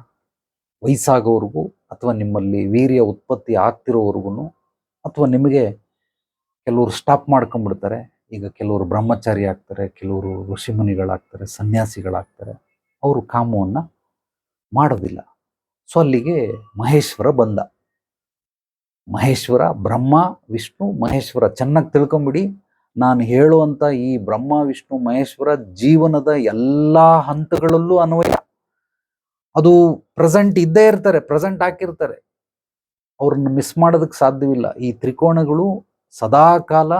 ವಯಸ್ಸಾಗೋವರೆಗೂ ಅಥವಾ ನಿಮ್ಮಲ್ಲಿ ವೀರ್ಯ ಉತ್ಪತ್ತಿ ಆಗ್ತಿರೋವರೆಗೂ, ಅಥವಾ ನಿಮಗೆ ಕೆಲವರು ಸ್ಟಾಪ್ ಮಾಡ್ಕೊಂಡ್ಬಿಡ್ತಾರೆ. ಈಗ ಕೆಲವರು ಬ್ರಹ್ಮಚಾರಿ ಆಗ್ತಾರೆ, ಕೆಲವರು ಋಷಿಮುನಿಗಳಾಗ್ತಾರೆ, ಸನ್ಯಾಸಿಗಳಾಗ್ತಾರೆ. ಅವರು ಕಾಮವನ್ನು ಮಾಡೋದಿಲ್ಲ. ಸೊ ಅಲ್ಲಿಗೆ ಮಹೇಶ್ವರ ಬಂದ. ಮಹೇಶ್ವರ, ಬ್ರಹ್ಮ, ವಿಷ್ಣು, ಮಹೇಶ್ವರ ಚೆನ್ನಾಗಿ ತಿಳ್ಕೊಂಬಿಡಿ. ನಾನು ಹೇಳುವಂಥ ಈ ಬ್ರಹ್ಮ, ವಿಷ್ಣು, ಮಹೇಶ್ವರ ಜೀವನದ ಎಲ್ಲ ಹಂತಗಳಲ್ಲೂ ಅನ್ವಯ. ಅದು ಪ್ರೆಸೆಂಟ್ ಇದ್ದೇ ಇರ್ತಾರೆ, ಪ್ರೆಸೆಂಟ್ ಹಾಕಿರ್ತಾರೆ, ಅವ್ರನ್ನ ಮಿಸ್ ಮಾಡೋದಕ್ಕೆ ಸಾಧ್ಯವಿಲ್ಲ. ಈ ತ್ರಿಕೋಣಗಳು ಸದಾ ಕಾಲ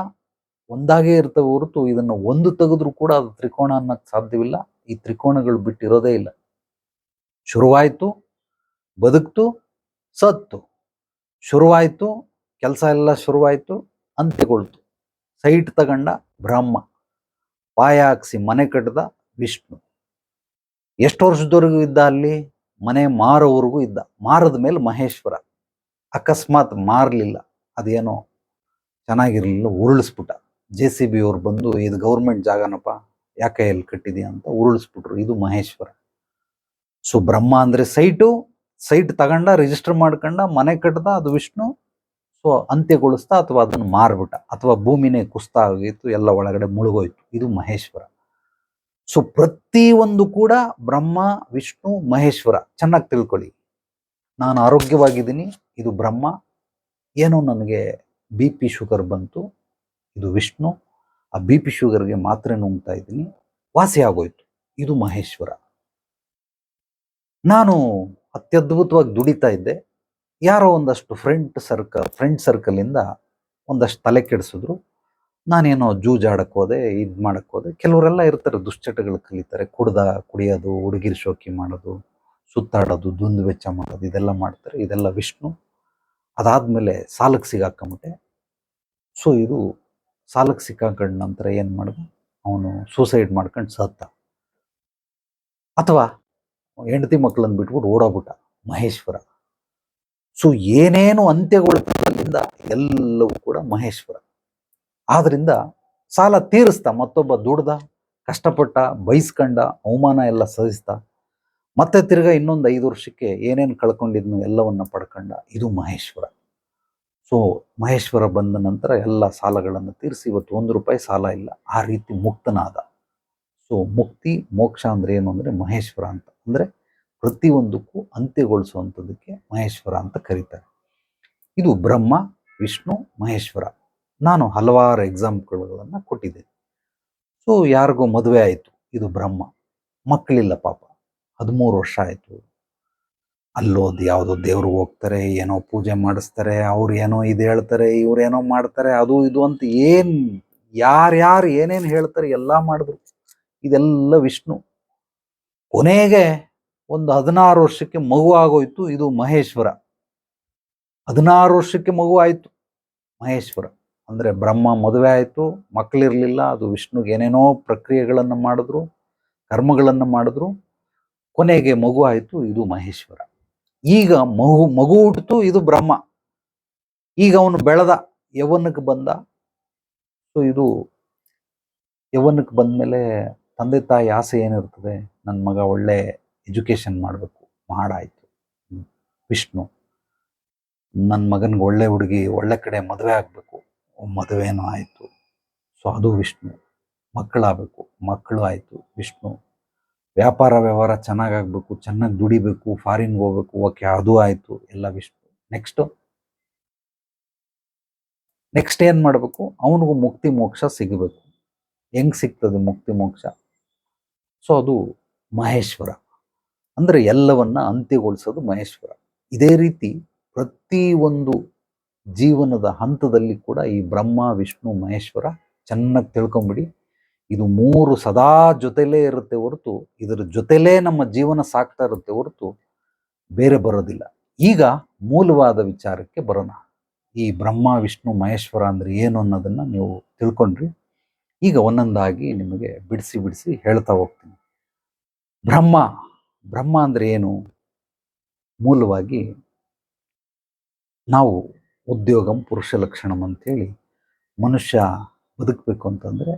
ಒಂದಾಗೇ ಇರ್ತವೆ ಹೊರತು ಇದನ್ನು ಒಂದು ತೆಗೆದ್ರೂ ಕೂಡ ಅದು ತ್ರಿಕೋಣ ಅನ್ನೋಕ್ಕೆ ಸಾಧ್ಯವಿಲ್ಲ. ಈ ತ್ರಿಕೋಣಗಳು ಬಿಟ್ಟಿರೋದೇ ಇಲ್ಲ. ಶುರುವಾಯಿತು, ಬದುಕ್ತು, ಸತ್ತು. ಶುರುವಾಯಿತು, ಕೆಲಸ ಎಲ್ಲ ಶುರುವಾಯಿತು, ಅಂತ್ಯಗೊಳ್ತು. ಸೈಟ್ ತಗೊಂಡ ಬ್ರಹ್ಮ, ಪಾಯ ಹಾಕ್ಸಿ ಮನೆ ಕಟ್ಟದ ವಿಷ್ಣು. ಎಷ್ಟು ವರ್ಷದವರೆಗೂ ಇದ್ದ ಅಲ್ಲಿ? ಮನೆ ಮಾರೋವರೆಗೂ ಇದ್ದ. ಮಾರದ ಮೇಲೆ ಮಹೇಶ್ವರ. ಅಕಸ್ಮಾತ್ ಮಾರಲಿಲ್ಲ, ಅದೇನೋ ಚೆನ್ನಾಗಿರಲಿಲ್ಲ, ಉರುಳಿಸ್ಬಿಟ್ಟ. JCB ಅವ್ರು ಬಂದು ಇದು ಗೌರ್ಮೆಂಟ್ ಜಾಗನಪ್ಪ, ಯಾಕೆ ಎಲ್ಲಿ ಕಟ್ಟಿದೀಯ ಅಂತ ಉರುಳಿಸ್ಬಿಟ್ರು. ಇದು ಮಹೇಶ್ವರ. ಸೊ ಬ್ರಹ್ಮ ಅಂದರೆ ಸೈಟ್ ತಗೊಂಡ, ರಿಜಿಸ್ಟರ್ ಮಾಡ್ಕೊಂಡ, ಮನೆ ಕಟ್ಟದ, ಅದು ವಿಷ್ಣು. ಸೊ ಅಂತ್ಯಗೊಳಿಸ್ತಾ ಅಥವಾ ಅದನ್ನು ಮಾರ್ಬಿಟ್ಟ, ಅಥವಾ ಭೂಮಿನೇ ಕುಸ್ತಾ ಆಗಿತ್ತು, ಎಲ್ಲ ಒಳಗಡೆ ಮುಳುಗೋಯ್ತು. ಇದು ಮಹೇಶ್ವರ. ಸೊ ಪ್ರತಿಯೊಂದು ಕೂಡ ಬ್ರಹ್ಮ, ವಿಷ್ಣು, ಮಹೇಶ್ವರ. ಚೆನ್ನಾಗಿ ತಿಳ್ಕೊಳ್ಳಿ. ನಾನು ಆರೋಗ್ಯವಾಗಿದ್ದೀನಿ, ಇದು ಬ್ರಹ್ಮ. ಏನೋ ನನಗೆ BP ಶುಗರ್ ಬಂತು, ಇದು ವಿಷ್ಣು. ಆ BP ಶುಗರ್ಗೆ ಮಾತ್ರೆ ನುಂಗ್ತಾ ಇದ್ದೀನಿ, ವಾಸಿ ಆಗೋಯ್ತು, ಇದು ಮಹೇಶ್ವರ. ನಾನು ಅತ್ಯದ್ಭುತವಾಗಿ ದುಡಿತಾ ಇದ್ದೆ. ಯಾರೋ ಒಂದಷ್ಟು ಫ್ರೆಂಡ್ ಸರ್ಕಲಿಂದ ಒಂದಷ್ಟು ತಲೆ ಕೆಡಿಸಿದ್ರು. ನಾನೇನೋ ಜೂಜಾಡಕ್ಕೆ ಹೋದೆ, ಇದು ಮಾಡಕ್ಕೆ ಹೋದೆ. ಕೆಲವರೆಲ್ಲ ಇರ್ತಾರೆ, ದುಶ್ಚಟಗಳು ಕಲಿತಾರೆ. ಕುಡಿಯೋದು, ಹುಡುಗಿರು ಶೋಕಿ ಮಾಡೋದು, ಸುತ್ತಾಡೋದು, ದುಂದು ವೆಚ್ಚ ಮಾಡೋದು, ಇದೆಲ್ಲ ಮಾಡ್ತಾರೆ. ಇದೆಲ್ಲ ವಿಷ್ಣು. ಅದಾದಮೇಲೆ ಸಾಲಕ್ಕೆ ಸಿಗಾಕೊಂಬಿಟ್ಟೆ. ಸೊ ಇದು ಸಾಲಕ್ಕೆ ಸಿಕ್ಕಾಕೊಂಡ ನಂತರ ಏನು ಮಾಡ್ದ, ಅವನು ಸೂಸೈಡ್ ಮಾಡ್ಕೊಂಡು ಸತ್ತ. ಅಥವಾ ಹೆಂಡತಿ ಮಕ್ಕಳನ್ನು ಬಿಟ್ಬಿಟ್ಟು ಓಡೋಗ್ಬಿಟ್ಟ, ಮಹೇಶ್ವರ. ಸೊ ಏನೇನು ಅಂತ್ಯಗೊಳ್ತಲ್ಲಿಂದ ಎಲ್ಲವೂ ಕೂಡ ಮಹೇಶ್ವರ. ಆದ್ರಿಂದ ಸಾಲ ತೀರಿಸ್ತಾ, ಮತ್ತೊಬ್ಬ ದುಡ್ದ, ಕಷ್ಟಪಟ್ಟ, ಬಯಸ್ಕೊಂಡ, ಅವಮಾನ ಎಲ್ಲ ಸಹಿಸ್ತಾ, ಮತ್ತೆ ತಿರ್ಗಾ ಇನ್ನೊಂದು 5 ವರ್ಷಕ್ಕೆ ಏನೇನು ಕಳ್ಕೊಂಡಿದ್ನು ಎಲ್ಲವನ್ನ ಪಡ್ಕೊಂಡ. ಇದು ಮಹೇಶ್ವರ. ಸೊ ಮಹೇಶ್ವರ ಬಂದ ನಂತರ ಎಲ್ಲ ಸಾಲಗಳನ್ನು ತೀರಿಸಿ ಇವತ್ತು ₹1 ಸಾಲ ಇಲ್ಲ. ಆ ರೀತಿ ಮುಕ್ತನಾದ. ಸೊ ಮುಕ್ತಿ, ಮೋಕ್ಷ ಅಂದ್ರೆ ಏನು ಅಂದರೆ ಮಹೇಶ್ವರ ಅಂತ. ಅಂದರೆ ಪ್ರತಿಯೊಂದಕ್ಕೂ ಅಂತ್ಯಗೊಳಿಸುವಂಥದ್ದಕ್ಕೆ ಮಹೇಶ್ವರ ಅಂತ ಕರೀತಾರೆ. ಇದು ಬ್ರಹ್ಮ, ವಿಷ್ಣು, ಮಹೇಶ್ವರ. ನಾನು ಹಲವಾರು ಎಕ್ಸಾಂಪಲ್ಗಳನ್ನು ಕೊಟ್ಟಿದ್ದೇನೆ. ಸೊ ಯಾರಿಗೋ ಮದುವೆ ಆಯಿತು, ಇದು ಬ್ರಹ್ಮ. ಮಕ್ಕಳಿಲ್ಲ ಪಾಪ, 13 ವರ್ಷ ಆಯಿತು. ಅಲ್ಲೋದು ಯಾವುದೋ ದೇವ್ರಿಗೆ ಹೋಗ್ತಾರೆ, ಏನೋ ಪೂಜೆ ಮಾಡಿಸ್ತಾರೆ, ಅವ್ರು ಏನೋ ಇದು ಹೇಳ್ತಾರೆ, ಇವ್ರು ಏನೋ ಮಾಡ್ತಾರೆ, ಅದು ಇದು ಅಂತ ಯಾರ್ಯಾರು ಏನೇನು ಹೇಳ್ತಾರೆ ಎಲ್ಲ ಮಾಡಿದ್ರು. ಇದೆಲ್ಲ ವಿಷ್ಣು. ಕೊನೆಗೆ ಒಂದು 16 ವರ್ಷಕ್ಕೆ ಮಗು ಆಗೋಯ್ತು, ಇದು ಮಹೇಶ್ವರ. 16 ವರ್ಷಕ್ಕೆ ಮಗು ಆಯಿತು, ಮಹೇಶ್ವರ. ಅಂದರೆ ಬ್ರಹ್ಮ ಮದುವೆ ಆಯಿತು, ಮಕ್ಕಳಿರಲಿಲ್ಲ, ಅದು ವಿಷ್ಣುಗೆ ಏನೇನೋ ಪ್ರಕ್ರಿಯೆಗಳನ್ನು ಮಾಡಿದ್ರು, ಕರ್ಮಗಳನ್ನು ಮಾಡಿದ್ರು, ಕೊನೆಗೆ ಮಗು ಆಯಿತು, ಇದು ಮಹೇಶ್ವರ. ಈಗ ಮಗು ಹುಟ್ಟಿತು, ಇದು ಬ್ರಹ್ಮ. ಈಗ ಅವನು ಬೆಳೆದ, ಯೌವನಕ್ಕೆ ಬಂದ. ಸೊ ಇದು ಯೌವನಕ್ಕೆ ಬಂದಮೇಲೆ ತಂದೆ ತಾಯಿ ಆಸೆ ಏನಿರ್ತದೆ, ನನ್ನ ಮಗ ಒಳ್ಳೆ ಎಜುಕೇಷನ್ ಮಾಡಬೇಕು, ಮಾಡಾಯಿತು, ವಿಷ್ಣು. ನನ್ನ ಮಗನಿಗೆ ಒಳ್ಳೆ ಹುಡುಗಿ, ಒಳ್ಳೆ ಕಡೆ ಮದುವೆ ಆಗಬೇಕು, ಮದುವೆನೂ ಆಯಿತು. ಸೊ ಅದು ವಿಷ್ಣು. ಮಕ್ಕಳಾಗಬೇಕು, ಮಕ್ಕಳು ಆಯಿತು, ವಿಷ್ಣು. ವ್ಯಾಪಾರ ವ್ಯವಹಾರ ಚೆನ್ನಾಗಾಗಬೇಕು, ಚೆನ್ನಾಗಿ ದುಡಿಬೇಕು, ಫಾರಿನ್ಗೆ ಹೋಗ್ಬೇಕು, ಓಕೆ, ಅದು ಆಯಿತು, ಎಲ್ಲ ವಿಷ್ಣು. ನೆಕ್ಸ್ಟ್ ಏನು ಮಾಡಬೇಕು, ಅವನಿಗೂ ಮುಕ್ತಿ ಮೋಕ್ಷ ಸಿಗಬೇಕು. ಹೆಂಗೆ ಸಿಗ್ತದೆ ಮುಕ್ತಿ ಮೋಕ್ಷ? ಸೊ ಅದು ಮಹೇಶ್ವರ. ಅಂದರೆ ಎಲ್ಲವನ್ನ ಅಂತ್ಯಗೊಳಿಸೋದು ಮಹೇಶ್ವರ. ಇದೇ ರೀತಿ ಪ್ರತಿಯೊಂದು ಜೀವನದ ಹಂತದಲ್ಲಿ ಕೂಡ ಈ ಬ್ರಹ್ಮ, ವಿಷ್ಣು, ಮಹೇಶ್ವರ ಚೆನ್ನಾಗಿ ತಿಳ್ಕೊಂಬಿಡಿ. ಇದು 3 ಸದಾ ಜೊತೆಲೇ ಇರುತ್ತೆ ಹೊರತು, ಇದರ ಜೊತೆಲೇ ನಮ್ಮ ಜೀವನ ಸಾಕ್ತಾ ಇರುತ್ತೆ ಹೊರತು ಬೇರೆ ಬರೋದಿಲ್ಲ. ಈಗ ಮೂಲವಾದ ವಿಚಾರಕ್ಕೆ ಬರೋಣ. ಈ ಬ್ರಹ್ಮ, ವಿಷ್ಣು, ಮಹೇಶ್ವರ ಅಂದರೆ ಏನು ಅನ್ನೋದನ್ನು ನೀವು ತಿಳ್ಕೊಂಡ್ರಿ. ಈಗ ಒಂದೊಂದಾಗಿ ನಿಮಗೆ ಬಿಡಿಸಿ ಹೇಳ್ತಾ ಹೋಗ್ತೀನಿ. ಬ್ರಹ್ಮ ಅಂದರೆ ಏನು? ಮೂಲವಾಗಿ ನಾವು ಉದ್ಯೋಗಂ ಪುರುಷ ಲಕ್ಷಣಂ ಅಂತೇಳಿ ಮನುಷ್ಯ ಬದುಕಬೇಕು ಅಂತಂದರೆ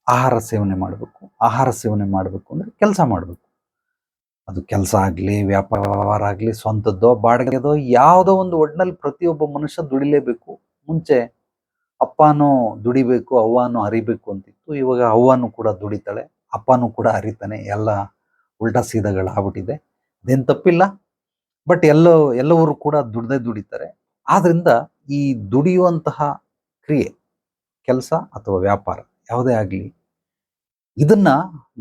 ಆಹಾರ ಸೇವನೆ ಮಾಡಬೇಕು. ಆಹಾರ ಸೇವನೆ ಮಾಡಬೇಕು ಅಂದರೆ ಕೆಲಸ ಮಾಡಬೇಕು. ಅದು ಕೆಲಸ ಆಗಲಿ, ವ್ಯಾಪಾರ ಆಗಲಿ, ಸ್ವಂತದ್ದೋ ಬಾಡಿಗೆದೋ ಯಾವುದೋ ಒಂದು ಒಟ್ಟಿನಲ್ಲಿ ಪ್ರತಿಯೊಬ್ಬ ಮನುಷ್ಯ ದುಡಿಲೇಬೇಕು. ಮುಂಚೆ ಅಪ್ಪನೂ ದುಡಿಬೇಕು, ಅವ್ವನೂ ಹರಿಬೇಕು ಅಂತಿತ್ತು. ಇವಾಗ ಅವ್ವನೂ ಕೂಡ ದುಡಿತಾಳೆ, ಅಪ್ಪನೂ ಕೂಡ ಹರಿತಾನೆ. ಎಲ್ಲ ಉಲ್ಟಾ ಸೀದಾಗಳಾಗ್ಬಿಟ್ಟಿದೆ. ಅದೇನು ತಪ್ಪಿಲ್ಲ, ಬಟ್ ಎಲ್ಲವರು ಕೂಡ ದುಡಿತಾರೆ. ಆದ್ರಿಂದ ಈ ದುಡಿಯುವಂತಹ ಕ್ರಿಯೆ, ಕೆಲಸ ಅಥವಾ ವ್ಯಾಪಾರ ಯಾವುದೇ ಆಗಲಿ, ಇದನ್ನ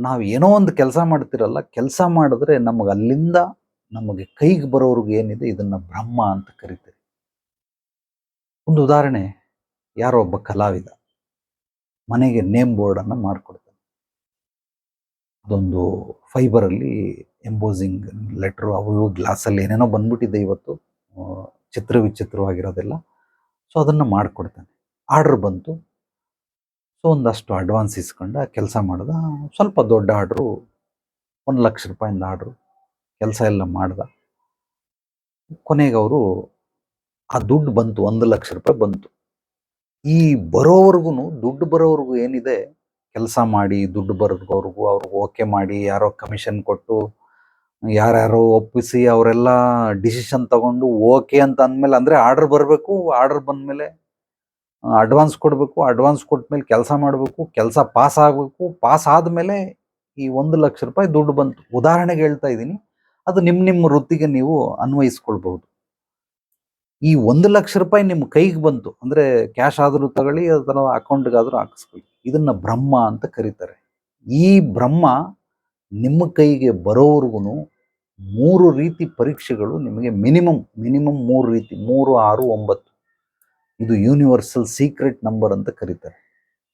ನಾವು ಏನೋ ಒಂದು ಕೆಲಸ ಮಾಡ್ತಿರಲ್ಲ, ಕೆಲಸ ಮಾಡಿದ್ರೆ ಅಲ್ಲಿಂದ ನಮಗೆ ಕೈಗೆ ಬರೋರ್ಗು ಏನಿದೆ ಇದನ್ನ ಬ್ರಹ್ಮ ಅಂತ ಕರಿತೀವಿ. ಒಂದು ಉದಾಹರಣೆ, ಯಾರೋ ಒಬ್ಬ ಕಲಾವಿದ ಮನೆಗೆ ನೇಮ್ ಬೋರ್ಡ್ ಅನ್ನ ಮಾಡ್ಕೊಡ್ತಾನೆ. ಅದೊಂದು ಫೈಬರಲ್ಲಿ ಎಂಬೋಸಿಂಗ್ ಲೆಟ್ರು ಅವು ಗ್ಲಾಸಲ್ಲಿ ಏನೇನೋ ಬಂದ್ಬಿಟ್ಟಿದೆ ಇವತ್ತು, ವಿಚಿತ್ರವಾಗಿರೋದೆಲ್ಲ. ಸೊ ಅದನ್ನು ಮಾಡಿಕೊಡ್ತಾನೆ. ಆರ್ಡ್ರ್ ಬಂತು. ಸೊ ಒಂದಷ್ಟು ಅಡ್ವಾನ್ಸ್ ಇಸ್ಕೊಂಡ ಕೆಲಸ ಮಾಡ್ದ. ಸ್ವಲ್ಪ ದೊಡ್ಡ ಆರ್ಡ್ರು, 1,00,000 ಆರ್ಡ್ರು. ಕೆಲಸ ಎಲ್ಲ ಮಾಡ್ದ. ಕೊನೆಗೆ ಅವರು ಆ ದುಡ್ಡು ಬಂತು, 1,00,000 ಬಂತು. ಈ ಬರೋವರೆಗೂ, ದುಡ್ಡು ಬರೋವರೆಗೂ ಏನಿದೆ, ಕೆಲಸ ಮಾಡಿ ದುಡ್ಡು ಬರೋವರೆಗೂ ಅವ್ರಿಗೆ ಓಕೆ ಮಾಡಿ, ಯಾರೋ ಕಮಿಷನ್ ಕೊಟ್ಟು, ಯಾರ್ಯಾರೋ ಒಪ್ಪಿಸಿ, ಅವರೆಲ್ಲ ಡಿಸಿಷನ್ ತಗೊಂಡು ಓಕೆ ಅಂತ ಅಂದಮೇಲೆ, ಅಂದರೆ ಆರ್ಡರ್ ಬರಬೇಕು, ಆರ್ಡರ್ ಬಂದಮೇಲೆ ಅಡ್ವಾನ್ಸ್ ಕೊಡಬೇಕು, ಅಡ್ವಾನ್ಸ್ ಕೊಟ್ಮೇಲೆ ಕೆಲಸ ಮಾಡಬೇಕು, ಕೆಲಸ ಪಾಸ್ ಆಗಬೇಕು, ಪಾಸ್ ಆದಮೇಲೆ ಈ 1,00,000 ದುಡ್ಡು ಬಂತು. ಉದಾಹರಣೆಗೆ ಹೇಳ್ತಾ ಇದ್ದೀನಿ, ಅದು ನಿಮ್ಮ ವೃತ್ತಿಗೆ ನೀವು ಅನ್ವಯಿಸ್ಕೊಳ್ಬಹುದು. ಈ 1,00,000 ನಿಮ್ಮ ಕೈಗೆ ಬಂತು ಅಂದರೆ ಕ್ಯಾಶ್ ಆದರೂ ತಗೊಳ್ಳಿ, ಅದರ ಅಕೌಂಟ್ಗಾದರೂ ಹಾಕಿಸ್ಕೊಳ್ಳಿ. ಇದನ್ನ ಬ್ರಹ್ಮ ಅಂತ ಕರೀತಾರೆ. ಈ ಬ್ರಹ್ಮ ನಿಮ್ಮ ಕೈಗೆ ಬರೋವರೆಗೂ 3 ರೀತಿ ಪರೀಕ್ಷೆಗಳು ನಿಮಗೆ ಮಿನಿಮಮ್ 3 ರೀತಿ, 3, 6, 9. ಇದು ಯೂನಿವರ್ಸಲ್ ಸೀಕ್ರೆಟ್ ನಂಬರ್ ಅಂತ ಕರೀತಾರೆ.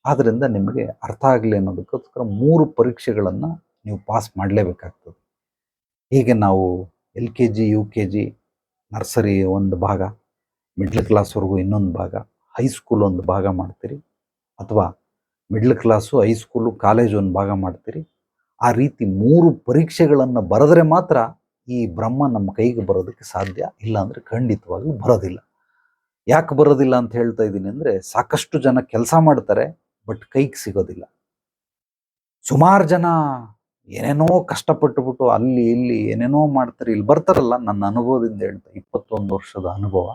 ಆದ್ದರಿಂದ ನಿಮಗೆ ಅರ್ಥ ಆಗಲಿ ಅನ್ನೋದಕ್ಕೋಸ್ಕರ 3 ಪರೀಕ್ಷೆಗಳನ್ನು ನೀವು ಪಾಸ್ ಮಾಡಲೇಬೇಕಾಗ್ತದೆ. ಹೀಗೆ ನಾವು LKG, UKG, ನರ್ಸರಿ ಒಂದು ಭಾಗ, ಮಿಡ್ಲ್ ಕ್ಲಾಸ್ವರೆಗೂ ಇನ್ನೊಂದು ಭಾಗ, ಹೈಸ್ಕೂಲ್ ಒಂದು ಭಾಗ ಮಾಡ್ತೀರಿ, ಅಥವಾ ಮಿಡ್ಲ್ ಕ್ಲಾಸು, ಹೈಸ್ಕೂಲು, ಕಾಲೇಜ್ ಒಂದು ಭಾಗ ಮಾಡ್ತೀರಿ. ಆ ರೀತಿ 3 ಪರೀಕ್ಷೆಗಳನ್ನು ಬರೆದ್ರೆ ಮಾತ್ರ ಈ ಬ್ರಹ್ಮ ನಮ್ಮ ಕೈಗೆ ಬರೋದಕ್ಕೆ ಸಾಧ್ಯ. ಇಲ್ಲ ಅಂದರೆ ಖಂಡಿತವಾಗ್ಲೂ ಬರೋದಿಲ್ಲ. ಯಾಕೆ ಬರೋದಿಲ್ಲ ಅಂತ ಹೇಳ್ತಾ ಇದ್ದೀನಿ ಅಂದರೆ, ಸಾಕಷ್ಟು ಜನ ಕೆಲಸ ಮಾಡ್ತಾರೆ, ಬಟ್ ಕೈಗೆ ಸಿಗೋದಿಲ್ಲ. ಸುಮಾರು ಜನ ಏನೇನೋ ಕಷ್ಟಪಟ್ಟುಬಿಟ್ಟು ಅಲ್ಲಿ ಇಲ್ಲಿ ಏನೇನೋ ಮಾಡ್ತಾರೆ. ಇಲ್ಲಿ ಬರ್ತಾರಲ್ಲ, ನನ್ನ ಅನುಭವದಿಂದ ಹೇಳ್ತಾ, 21 ವರ್ಷದ ಅನುಭವ,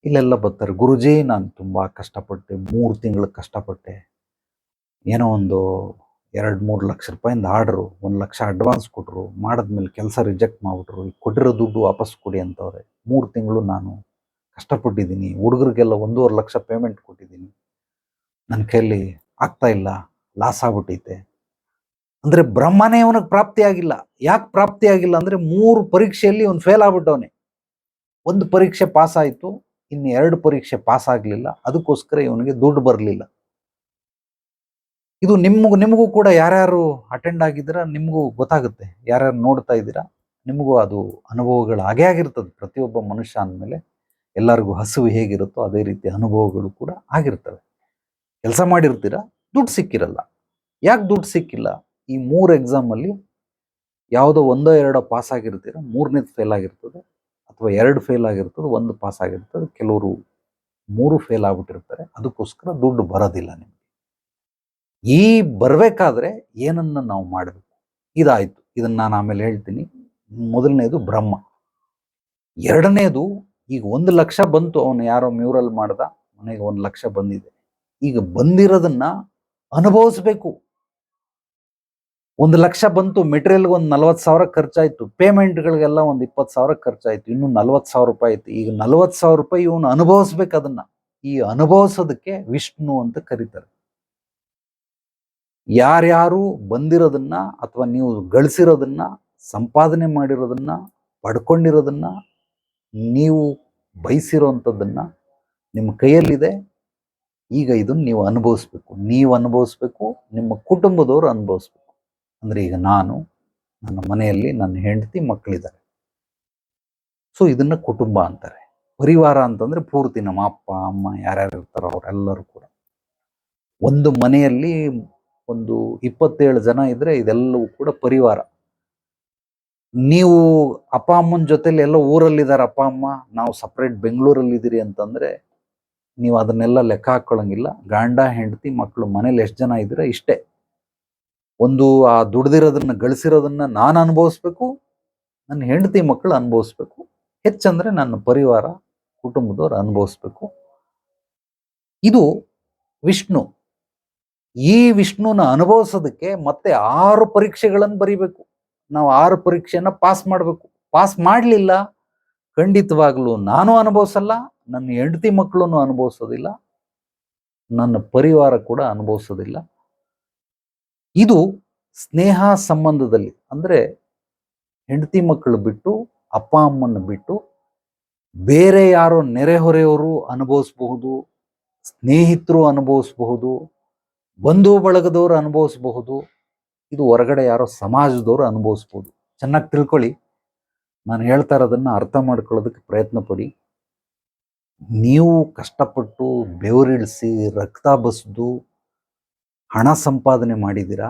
ಇಲ್ಲೆಲ್ಲ ಬರ್ತಾರೆ. ಗುರುಜಿ, ನಾನು ತುಂಬ ಕಷ್ಟಪಟ್ಟೆ, 3 ತಿಂಗಳು ಕಷ್ಟಪಟ್ಟೆ, ಏನೋ ಒಂದು 2-3 ಲಕ್ಷ ರೂಪಾಯಿಂದ ಆರ್ಡ್ರು, 1 ಲಕ್ಷ ಅಡ್ವಾನ್ಸ್ ಕೊಟ್ಟರು, ಮಾಡಿದ್ಮೇಲೆ ಕೆಲಸ ರಿಜೆಕ್ಟ್ ಮಾಡಿಬಿಟ್ರು, ಕೊಟ್ಟಿರೋ ದುಡ್ಡು ವಾಪಸ್ ಕೊಡಿ ಅಂತವ್ರೆ. 3 ತಿಂಗಳು ನಾನು ಕಷ್ಟಪಟ್ಟಿದ್ದೀನಿ, ಹುಡುಗರಿಗೆಲ್ಲ 1.5 ಲಕ್ಷ ಪೇಮೆಂಟ್ ಕೊಟ್ಟಿದ್ದೀನಿ, ನನ್ನ ಕೈಯಲ್ಲಿ ಆಗ್ತಾ ಇಲ್ಲ, ಲಾಸ್ ಆಗ್ಬಿಟ್ಟೈತೆ. ಅಂದರೆ ಬ್ರಹ್ಮನೇ ಅವನಿಗೆ ಪ್ರಾಪ್ತಿಯಾಗಿಲ್ಲ. ಯಾಕೆ ಪ್ರಾಪ್ತಿಯಾಗಿಲ್ಲ ಅಂದರೆ, 3 ಪರೀಕ್ಷೆಯಲ್ಲಿ ಅವನು ಫೇಲ್ ಆಗ್ಬಿಟ್ಟವನೇ. 1 ಪರೀಕ್ಷೆ ಪಾಸ್ ಆಯಿತು, ಇನ್ನು 2 ಪರೀಕ್ಷೆ ಪಾಸ್ ಆಗಲಿಲ್ಲ. ಅದಕ್ಕೋಸ್ಕರ ಇವನಿಗೆ ದುಡ್ಡು ಬರಲಿಲ್ಲ. ಇದು ನಿಮಗೂ ಕೂಡ ಯಾರ್ಯಾರು ಅಟೆಂಡ್ ಆಗಿದ್ದೀರಾ ನಿಮಗೂ ಗೊತ್ತಾಗುತ್ತೆ. ಯಾರ್ಯಾರು ನೋಡ್ತಾ ಇದ್ದೀರಾ ನಿಮಗೂ ಅದು ಅನುಭವಗಳು ಹಾಗೇ ಆಗಿರ್ತದೆ. ಪ್ರತಿಯೊಬ್ಬ ಮನುಷ್ಯ ಅಂದಮೇಲೆ ಎಲ್ಲರಿಗೂ ಹಸಿವು ಹೇಗಿರುತ್ತೋ ಅದೇ ರೀತಿ ಅನುಭವಗಳು ಕೂಡ ಆಗಿರ್ತವೆ. ಕೆಲಸ ಮಾಡಿರ್ತೀರ, ದುಡ್ಡು ಸಿಕ್ಕಿರಲ್ಲ. ಯಾಕೆ ದುಡ್ಡು ಸಿಕ್ಕಿಲ್ಲ? ಈ 3 ಎಕ್ಸಾಮಲ್ಲಿ ಯಾವುದೋ 1-2 ಪಾಸ್ ಆಗಿರ್ತೀರ, 3ನೇದು ಫೇಲ್ ಆಗಿರ್ತದೆ, ಅಥವಾ 2 ಫೇಲ್ ಆಗಿರ್ತದೆ, 1 ಪಾಸ್ ಆಗಿರ್ತದೆ. ಕೆಲವರು 3 ಫೇಲ್ ಆಗ್ಬಿಟ್ಟಿರ್ತಾರೆ. ಅದಕ್ಕೋಸ್ಕರ ದುಡ್ಡು ಬರೋದಿಲ್ಲ ನಿಮಗೆ. ಈ ಬರಬೇಕಾದ್ರೆ ಏನನ್ನ ನಾವು ಮಾಡಬೇಕು? ಇದಾಯಿತು, ಇದನ್ನು ನಾನು ಆಮೇಲೆ ಹೇಳ್ತೀನಿ. ಮೊದಲನೇದು ಬ್ರಹ್ಮ. 2ನೇದು, ಈಗ 1 ಲಕ್ಷ ಬಂತು, ಅವನು ಯಾರೋ ಮ್ಯೂರಲ್ ಮಾಡ್ದ, ಮನೆಗೆ 1 ಲಕ್ಷ ಬಂದಿದೆ. ಈಗ ಬಂದಿರೋದನ್ನ ಅನುಭವಿಸ್ಬೇಕು. 1 ಲಕ್ಷ ಬಂತು, ಮೆಟೀರಿಯಲ್ಗೆ ಒಂದು 40,000 ಖರ್ಚಾಯ್ತು, ಪೇಮೆಂಟ್ಗಳಿಗೆಲ್ಲ ಒಂದು 20,000 ಖರ್ಚಾಯ್ತು, ಇನ್ನು 40,000 ರೂಪಾಯಿ ಆಯ್ತು. ಈಗ 40,000 ರೂಪಾಯಿ ಇವನು ಅನುಭವಿಸ್ಬೇಕು. ಅದನ್ನ ಈ ಅನುಭವಿಸೋದಕ್ಕೆ ವಿಷ್ಣು ಅಂತ ಕರೀತಾರೆ. ಯಾರ್ಯಾರು ಬಂದಿರೋದನ್ನ, ಅಥವಾ ನೀವು ಗಳಿಸಿರೋದನ್ನ, ಸಂಪಾದನೆ ಮಾಡಿರೋದನ್ನ, ಪಡ್ಕೊಂಡಿರೋದನ್ನ, ನೀವು ಬಯಸಿರೋಂಥದ್ದನ್ನ ನಿಮ್ಮ ಕೈಯಲ್ಲಿದೆ, ಈಗ ಇದನ್ನು ನೀವು ಅನುಭವಿಸ್ಬೇಕು. ನೀವು ಅನುಭವಿಸ್ಬೇಕು, ನಿಮ್ಮ ಕುಟುಂಬದವರು ಅನುಭವಿಸ್ಬೇಕು. ಅಂದರೆ ಈಗ ನಾನು, ನನ್ನ ಮನೆಯಲ್ಲಿ ನನ್ನ ಹೆಂಡತಿ, ಮಕ್ಕಳಿದ್ದಾರೆ. ಸೊ ಇದನ್ನ ಕುಟುಂಬ ಅಂತಾರೆ. ಪರಿವಾರ ಅಂತಂದ್ರೆ ಪೂರ್ತಿ ನಮ್ಮ ಅಪ್ಪ ಅಮ್ಮ ಯಾರ್ಯಾರು ಇರ್ತಾರೋ ಅವರೆಲ್ಲರೂ ಕೂಡ. ಒಂದು ಮನೆಯಲ್ಲಿ ಒಂದು 27 ಜನ ಇದ್ರೆ ಇದೆಲ್ಲವೂ ಕೂಡ ಪರಿವಾರ. ನೀವು ಅಪ್ಪ ಅಮ್ಮನ ಜೊತೆಲಿ ಎಲ್ಲ ಊರಲ್ಲಿದ್ದಾರೆ ಅಪ್ಪ ಅಮ್ಮ, ನಾವು ಸಪ್ರೇಟ್ ಬೆಂಗಳೂರಲ್ಲಿ ಇದ್ದೀರಿ ಅಂತಂದ್ರೆ ನೀವು ಅದನ್ನೆಲ್ಲ ಲೆಕ್ಕ ಹಾಕೊಳ್ಳಂಗಿಲ್ಲ. ಗಂಡ ಹೆಂಡತಿ ಮಕ್ಕಳು ಮನೇಲಿ ಎಷ್ಟು ಜನ ಇದ್ದೀರಾ ಇಷ್ಟೇ. ಒಂದು ಆ ದುಡ್ದಿರೋದನ್ನ ಗಳಿಸಿರೋದನ್ನ ನಾನು ಅನುಭವಿಸ್ಬೇಕು, ನನ್ನ ಹೆಂಡತಿ ಮಕ್ಕಳು ಅನುಭವಿಸ್ಬೇಕು, ಹೆಚ್ಚಂದ್ರೆ ನನ್ನ ಪರಿವಾರ ಕುಟುಂಬದವ್ರು ಅನುಭವಿಸ್ಬೇಕು. ಇದು ವಿಷ್ಣು. ಈ ವಿಷ್ಣುನ ಅನುಭವಿಸೋದಕ್ಕೆ ಮತ್ತೆ 6 ಪರೀಕ್ಷೆಗಳನ್ನು ಬರಿಬೇಕು. ನಾವು 6 ಪರೀಕ್ಷೆಯನ್ನ ಪಾಸ್ ಮಾಡಬೇಕು. ಪಾಸ್ ಮಾಡಲಿಲ್ಲ ಖಂಡಿತವಾಗ್ಲೂ ನಾನು ಅನುಭವಿಸಲ್ಲ, ನನ್ನ ಹೆಂಡತಿ ಮಕ್ಕಳು ಅನುಭವಿಸೋದಿಲ್ಲ, ನನ್ನ ಪರಿವಾರ ಕೂಡ ಅನುಭವಿಸೋದಿಲ್ಲ. ಇದು ಸ್ನೇಹ ಸಂಬಂಧದಲ್ಲಿ, ಅಂದ್ರೆ ಹೆಂಡತಿ ಮಕ್ಕಳು ಬಿಟ್ಟು, ಅಪ್ಪ ಅಮ್ಮನ ಬಿಟ್ಟು ಬೇರೆ ಯಾರೋ ನೆರೆಹೊರೆಯವರು ಅನುಭವಿಸಬಹುದು, ಸ್ನೇಹಿತರು ಅನುಭವಿಸಬಹುದು, ಬಂಧು ಬಳಗದವರು ಅನುಭವಿಸಬಹುದು, ಇದು ಹೊರಗಡೆ ಯಾರೋ ಸಮಾಜದವರು ಅನುಭವಿಸ್ಬೋದು. ಚೆನ್ನಾಗಿ ತಿಳ್ಕೊಳ್ಳಿ. ನಾನು ಹೇಳ್ತಾ ಇರೋದನ್ನ ಅರ್ಥ ಮಾಡ್ಕೊಳ್ಳೋದಕ್ಕೆ ಪ್ರಯತ್ನ ಪಡಿ. ನೀವು ಕಷ್ಟಪಟ್ಟು ಬೆವರಿಳಿಸಿ ರಕ್ತ ಬಸಿದು ಹಣ ಸಂಪಾದನೆ ಮಾಡಿದ್ದೀರಾ.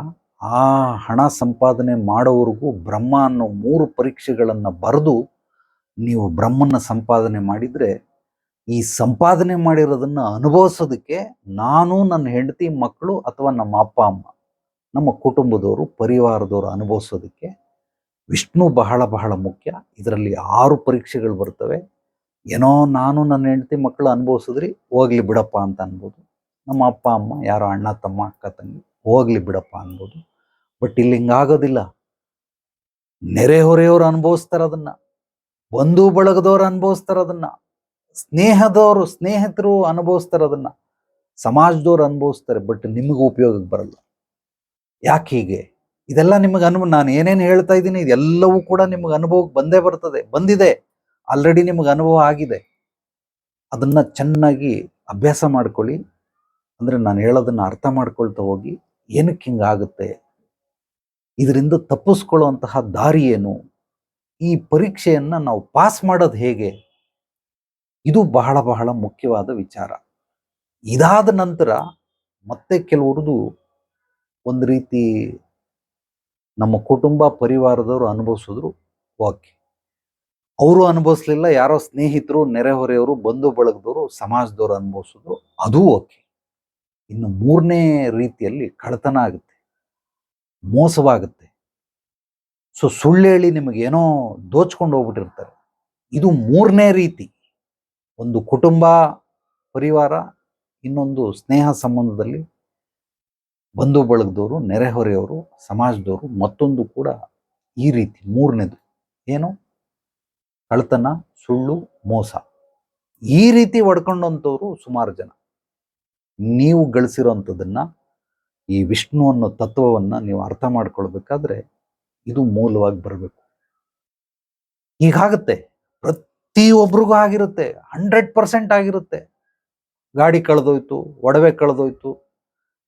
ಆ ಹಣ ಸಂಪಾದನೆ ಮಾಡೋವರೆಗೂ ಬ್ರಹ್ಮ ಅನ್ನೋ 3 ಪರೀಕ್ಷೆಗಳನ್ನು ಬರೆದು ನೀವು ಬ್ರಹ್ಮನ ಸಂಪಾದನೆ ಮಾಡಿದ್ರೆ, ಈ ಸಂಪಾದನೆ ಮಾಡಿರೋದನ್ನ ಅನುಭವಿಸೋದಕ್ಕೆ ನಾನು, ನನ್ನ ಹೆಂಡತಿ ಮಕ್ಕಳು ಅಥವಾ ನಮ್ಮ ಅಪ್ಪ ಅಮ್ಮ, ನಮ್ಮ ಕುಟುಂಬದವರು ಪರಿವಾರದವರು ಅನುಭವಿಸೋದಕ್ಕೆ ವಿಷ್ಣು ಬಹಳ ಬಹಳ ಮುಖ್ಯ. ಇದರಲ್ಲಿ 6 ಪರೀಕ್ಷೆಗಳು ಬರ್ತವೆ. ಏನೋ ನಾನು ನನ್ನ ಹೆಂಡತಿ ಮಕ್ಕಳು ಅನುಭವಿಸಿದ್ರಿ, ಹೋಗ್ಲಿ ಬಿಡಪ್ಪ ಅಂತ ಅನ್ಬೋದು. ನಮ್ಮ ಅಪ್ಪ ಅಮ್ಮ ಯಾರೋ ಅಣ್ಣ ತಮ್ಮ ಅಕ್ಕ ತಂಗಿ, ಹೋಗ್ಲಿ ಬಿಡಪ್ಪ ಅನ್ಬೋದು. ಬಟ್ ಇಲ್ಲಿ ಹಿಂಗಾಗೋದಿಲ್ಲ. ನೆರೆಹೊರೆಯವರು ಅನುಭವಿಸ್ತಾರದನ್ನ, ಬಂಧು ಬಳಗದವ್ರು ಅನುಭವಿಸ್ತಾರದನ್ನ, ಸ್ನೇಹಿತರು ಅನುಭವಿಸ್ತಾರದನ್ನ, ಸಮಾಜದವ್ರು ಅನುಭವಿಸ್ತಾರೆ. ಬಟ್ ನಿಮಗೂ ಉಪಯೋಗಕ್ಕೆ ಬರಲ್ಲ. ಯಾಕೆ ಹೀಗೆ? ಇದೆಲ್ಲ ನಿಮಗೆ ನಾನು ಏನೇನು ಹೇಳ್ತಾ ಇದ್ದೀನಿ ಇದೆಲ್ಲವೂ ಕೂಡ ನಿಮಗೆ ಅನುಭವಕ್ಕೆ ಬಂದೇ ಬರ್ತದೆ, ಬಂದಿದೆ, ಆಲ್ರೆಡಿ ನಿಮಗೆ ಅನುಭವ ಆಗಿದೆ. ಅದನ್ನ ಚೆನ್ನಾಗಿ ಅಭ್ಯಾಸ ಮಾಡ್ಕೊಳ್ಳಿ. ಅಂದ್ರೆ ನಾನು ಹೇಳೋದನ್ನ ಅರ್ಥ ಮಾಡ್ಕೊಳ್ತಾ ಹೋಗಿ, ಏನಕ್ಕೆ ಹಿಂಗಾಗುತ್ತೆ, ಇದರಿಂದ ತಪ್ಪಿಸ್ಕೊಳ್ಳುವಂತಹ ದಾರಿ ಏನು, ಈ ಪರೀಕ್ಷೆಯನ್ನ ನಾವು ಪಾಸ್ ಮಾಡೋದು ಹೇಗೆ, ಇದು ಬಹಳ ಬಹಳ ಮುಖ್ಯವಾದ ವಿಚಾರ. ಇದಾದ ನಂತರ ಮತ್ತೆ ಕೆಲವ್ರದ್ದು ಒಂದು ರೀತಿ ನಮ್ಮ ಕುಟುಂಬ ಪರಿವಾರದವರು ಅನುಭವಿಸಿದ್ರು, ಓಕೆ. ಅವರು ಅನುಭವಿಸ್ಲಿಲ್ಲ, ಯಾರೋ ಸ್ನೇಹಿತರು ನೆರೆಹೊರೆಯವರು ಬಂಧು ಬಳಗದವರು ಸಮಾಜದವರು ಅನುಭವಿಸಿದ್ರು, ಅದೂ ಓಕೆ. ಇನ್ನು 3ನೇ ರೀತಿಯಲ್ಲಿ ಕಳ್ಳತನ ಆಗುತ್ತೆ, ಮೋಸವಾಗುತ್ತೆ. ಸೊ ಸುಳ್ಳು ಹೇಳಿ ನಿಮಗೇನೋ ದೋಚ್ಕೊಂಡು ಹೋಗ್ಬಿಟ್ಟಿರ್ತಾರೆ. ಇದು 3ನೇ ರೀತಿ. ಒಂದು ಕುಟುಂಬ ಪರಿವಾರ, ಇನ್ನೊಂದು ಸ್ನೇಹ ಸಂಬಂಧದಲ್ಲಿ ಬಂಧು ಬಳಗದವರು ನೆರೆಹೊರೆಯವರು ಸಮಾಜದವರು, ಮತ್ತೊಂದು ಕೂಡ ಈ ರೀತಿ 3ನೇದು ಏನು, ಕಳ್ಳತನ, ಸುಳ್ಳು, ಮೋಸ. ಈ ರೀತಿ ಹೊಡ್ಕೊಂಡಂಥವ್ರು ಸುಮಾರು ಜನ. ನೀವು ಗಳಿಸಿರೋಂಥದ್ದನ್ನ, ಈ ವಿಷ್ಣು ಅನ್ನೋ ತತ್ವವನ್ನ ನೀವು ಅರ್ಥ ಮಾಡ್ಕೊಳ್ಬೇಕಾದ್ರೆ ಇದು ಮೂಲವಾಗಿ ಬರಬೇಕು. ಹೀಗಾಗುತ್ತೆ, ಪ್ರತಿಯೊಬ್ಬರಿಗೂ ಆಗಿರುತ್ತೆ, 100% ಆಗಿರುತ್ತೆ. ಗಾಡಿ ಕಳೆದೋಯ್ತು, ಒಡವೆ ಕಳೆದೋಯ್ತು,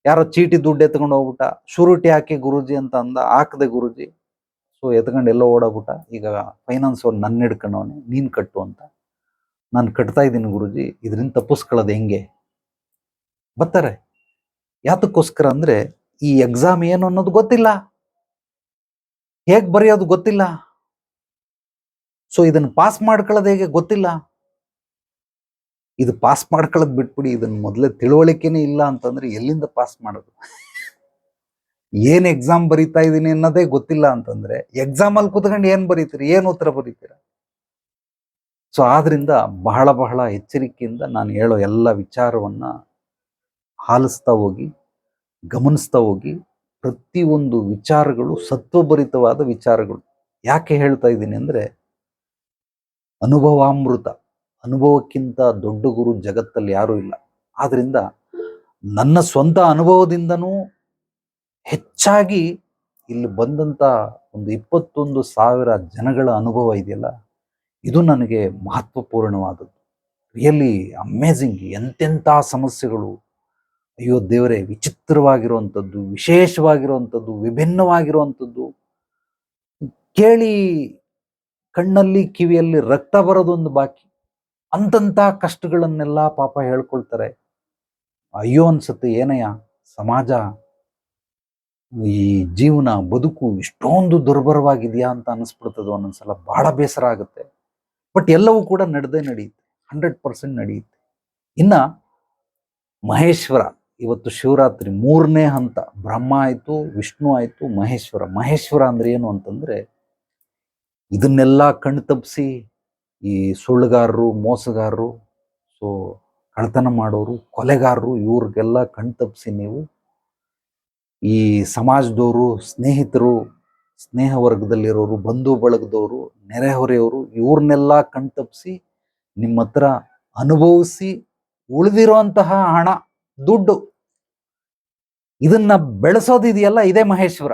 ಯಾರೋ ಚೀಟಿ ದುಡ್ಡು ಎತ್ಕೊಂಡು ಹೋಗ್ಬಿಟ್ಟ, ಶೂರಿಟಿ ಹಾಕಿ ಗುರೂಜಿ ಅಂತ ಅಂದ, ಹಾಕದೆ ಗುರೂಜಿ. ಸೊ ಎತ್ಕೊಂಡು ಎಲ್ಲೋ ಓಡೋಗ್ಬಿಟ್ಟ. ಈಗ ಫೈನಾನ್ಸ್ ಅವ್ರು ನನ್ನ ಹಿಡ್ಕೊಂಡವನೆ, ನೀನು ಕಟ್ಟು ಅಂತ. ನಾನು ಕಟ್ತಾ ಇದ್ದೀನಿ ಗುರೂಜಿ, ಇದರಿಂದ ತಪ್ಪಿಸ್ಕೊಳ್ಳೋದು ಹೆಂಗೆ ಬರ್ತಾರೆ. ಯಾತಕ್ಕೋಸ್ಕರ ಅಂದ್ರೆ ಈ ಎಕ್ಸಾಮ್ ಏನು ಅನ್ನೋದು ಗೊತ್ತಿಲ್ಲ, ಹೇಗೆ ಬರೆಯೋದು ಗೊತ್ತಿಲ್ಲ. ಸೊ ಇದನ್ನು ಪಾಸ್ ಮಾಡ್ಕೊಳ್ಳೋದು ಹೇಗೆ ಗೊತ್ತಿಲ್ಲ. ಇದು ಪಾಸ್ ಮಾಡ್ಕೊಳ್ಳೋದು ಬಿಟ್ಬಿಡಿ, ಇದನ್ನ ಮೊದಲೇ ತಿಳುವಳಿಕೆನೇ ಇಲ್ಲ ಅಂತಂದ್ರೆ ಎಲ್ಲಿಂದ ಪಾಸ್ ಮಾಡೋದು? ಏನ್ ಎಕ್ಸಾಮ್ ಬರೀತಾ ಇದ್ದೀನಿ ಅನ್ನೋದೇ ಗೊತ್ತಿಲ್ಲ ಅಂತಂದ್ರೆ ಎಕ್ಸಾಮ್ ಅಲ್ಲಿ ಕೂತ್ಕೊಂಡು ಏನ್ ಬರೀತೀರಿ, ಏನ್ ಉತ್ತರ ಬರೀತೀರ? ಸೊ ಆದ್ರಿಂದ ಬಹಳ ಬಹಳ ಎಚ್ಚರಿಕೆಯಿಂದ ನಾನು ಹೇಳೋ ಎಲ್ಲ ವಿಚಾರವನ್ನ ಆಲಿಸ್ತಾ ಹೋಗಿ, ಗಮನಿಸ್ತಾ ಹೋಗಿ. ಪ್ರತಿಯೊಂದು ವಿಚಾರಗಳು ಸತ್ವಭರಿತವಾದ ವಿಚಾರಗಳು. ಯಾಕೆ ಹೇಳ್ತಾ ಇದ್ದೀನಿ ಅಂದ್ರೆ, ಅನುಭವಾಮೃತ, ಅನುಭವಕ್ಕಿಂತ ದೊಡ್ಡ ಗುರು ಜಗತ್ತಲ್ಲಿ ಯಾರೂ ಇಲ್ಲ. ಆದ್ರಿಂದ ನನ್ನ ಸ್ವಂತ ಅನುಭವದಿಂದನೂ ಹೆಚ್ಚಾಗಿ ಇಲ್ಲಿ ಬಂದಂತ ಒಂದು 21,000 ಜನಗಳ ಅನುಭವ ಇದೆಯಲ್ಲ, ಇದು ನನಗೆ ಮಹತ್ವಪೂರ್ಣವಾದದ್ದು. Really amazing. ಎಂತೆಂಥ ಸಮಸ್ಯೆಗಳು, ಅಯ್ಯೋ ದೇವರೇ, ವಿಚಿತ್ರವಾಗಿರುವಂಥದ್ದು, ವಿಶೇಷವಾಗಿರುವಂಥದ್ದು, ವಿಭಿನ್ನವಾಗಿರುವಂಥದ್ದು, ಕೇಳಿ ಕಣ್ಣಲ್ಲಿ ಕಿವಿಯಲ್ಲಿ ರಕ್ತ ಬರೋದೊಂದು ಬಾಕಿ. ಅಂತಂಥ ಕಷ್ಟಗಳನ್ನೆಲ್ಲ ಪಾಪ ಹೇಳ್ಕೊಳ್ತಾರೆ. ಅಯ್ಯೋ ಅನ್ಸುತ್ತೆ, ಏನಯ್ಯ ಸಮಾಜ ಈ ಜೀವನ ಬದುಕು ಇಷ್ಟೊಂದು ದುರ್ಭರವಾಗಿದೆಯಾ ಅಂತ ಅನಿಸ್ಬಿಡ್ತದೆ ಒಂದೊಂದ್ಸಲ. ಬಹಳ ಬೇಸರ ಆಗುತ್ತೆ. ಬಟ್ ಎಲ್ಲವೂ ಕೂಡ ನಡೆಯುತ್ತೆ, 100% ನಡೆಯುತ್ತೆ. ಇನ್ನ ಮಹೇಶ್ವರ, ಇವತ್ತು ಶಿವರಾತ್ರಿ 3ನೇ ಹಂತ. ಬ್ರಹ್ಮ ಆಯ್ತು, ವಿಷ್ಣು ಆಯ್ತು, ಮಹೇಶ್ವರ. ಮಹೇಶ್ವರ ಅಂದ್ರೆ ಏನು ಅಂತಂದ್ರೆ, ಇದನ್ನೆಲ್ಲ ಕಣ್ತಪ್ಪಿಸಿ ಈ ಸುಳ್ಳುಗಾರರು, ಮೋಸಗಾರರು, ಸೊ ಕಳ್ತನ ಮಾಡೋರು, ಕೊಲೆಗಾರರು, ಇವ್ರಿಗೆಲ್ಲ ಕಣ್ತಪ್ಪಿಸಿ ನೀವು ಈ ಸಮಾಜದವರು, ಸ್ನೇಹಿತರು, ಸ್ನೇಹ ವರ್ಗದಲ್ಲಿರೋರು, ಬಂಧು ಬಳಗದವರು, ನೆರೆಹೊರೆಯವರು, ಇವ್ರನ್ನೆಲ್ಲ ಕಣ್ತಪ್ಪಿಸಿ ನಿಮ್ಮ ಹತ್ರ ಅನುಭವಿಸಿ ಉಳಿದಿರುವಂತಹ ಹಣ, ದುಡ್ಡು, ಇದನ್ನ ಬೆಳೆಸೋದಿದೆಯಲ್ಲ, ಇದೇ ಮಹೇಶ್ವರ.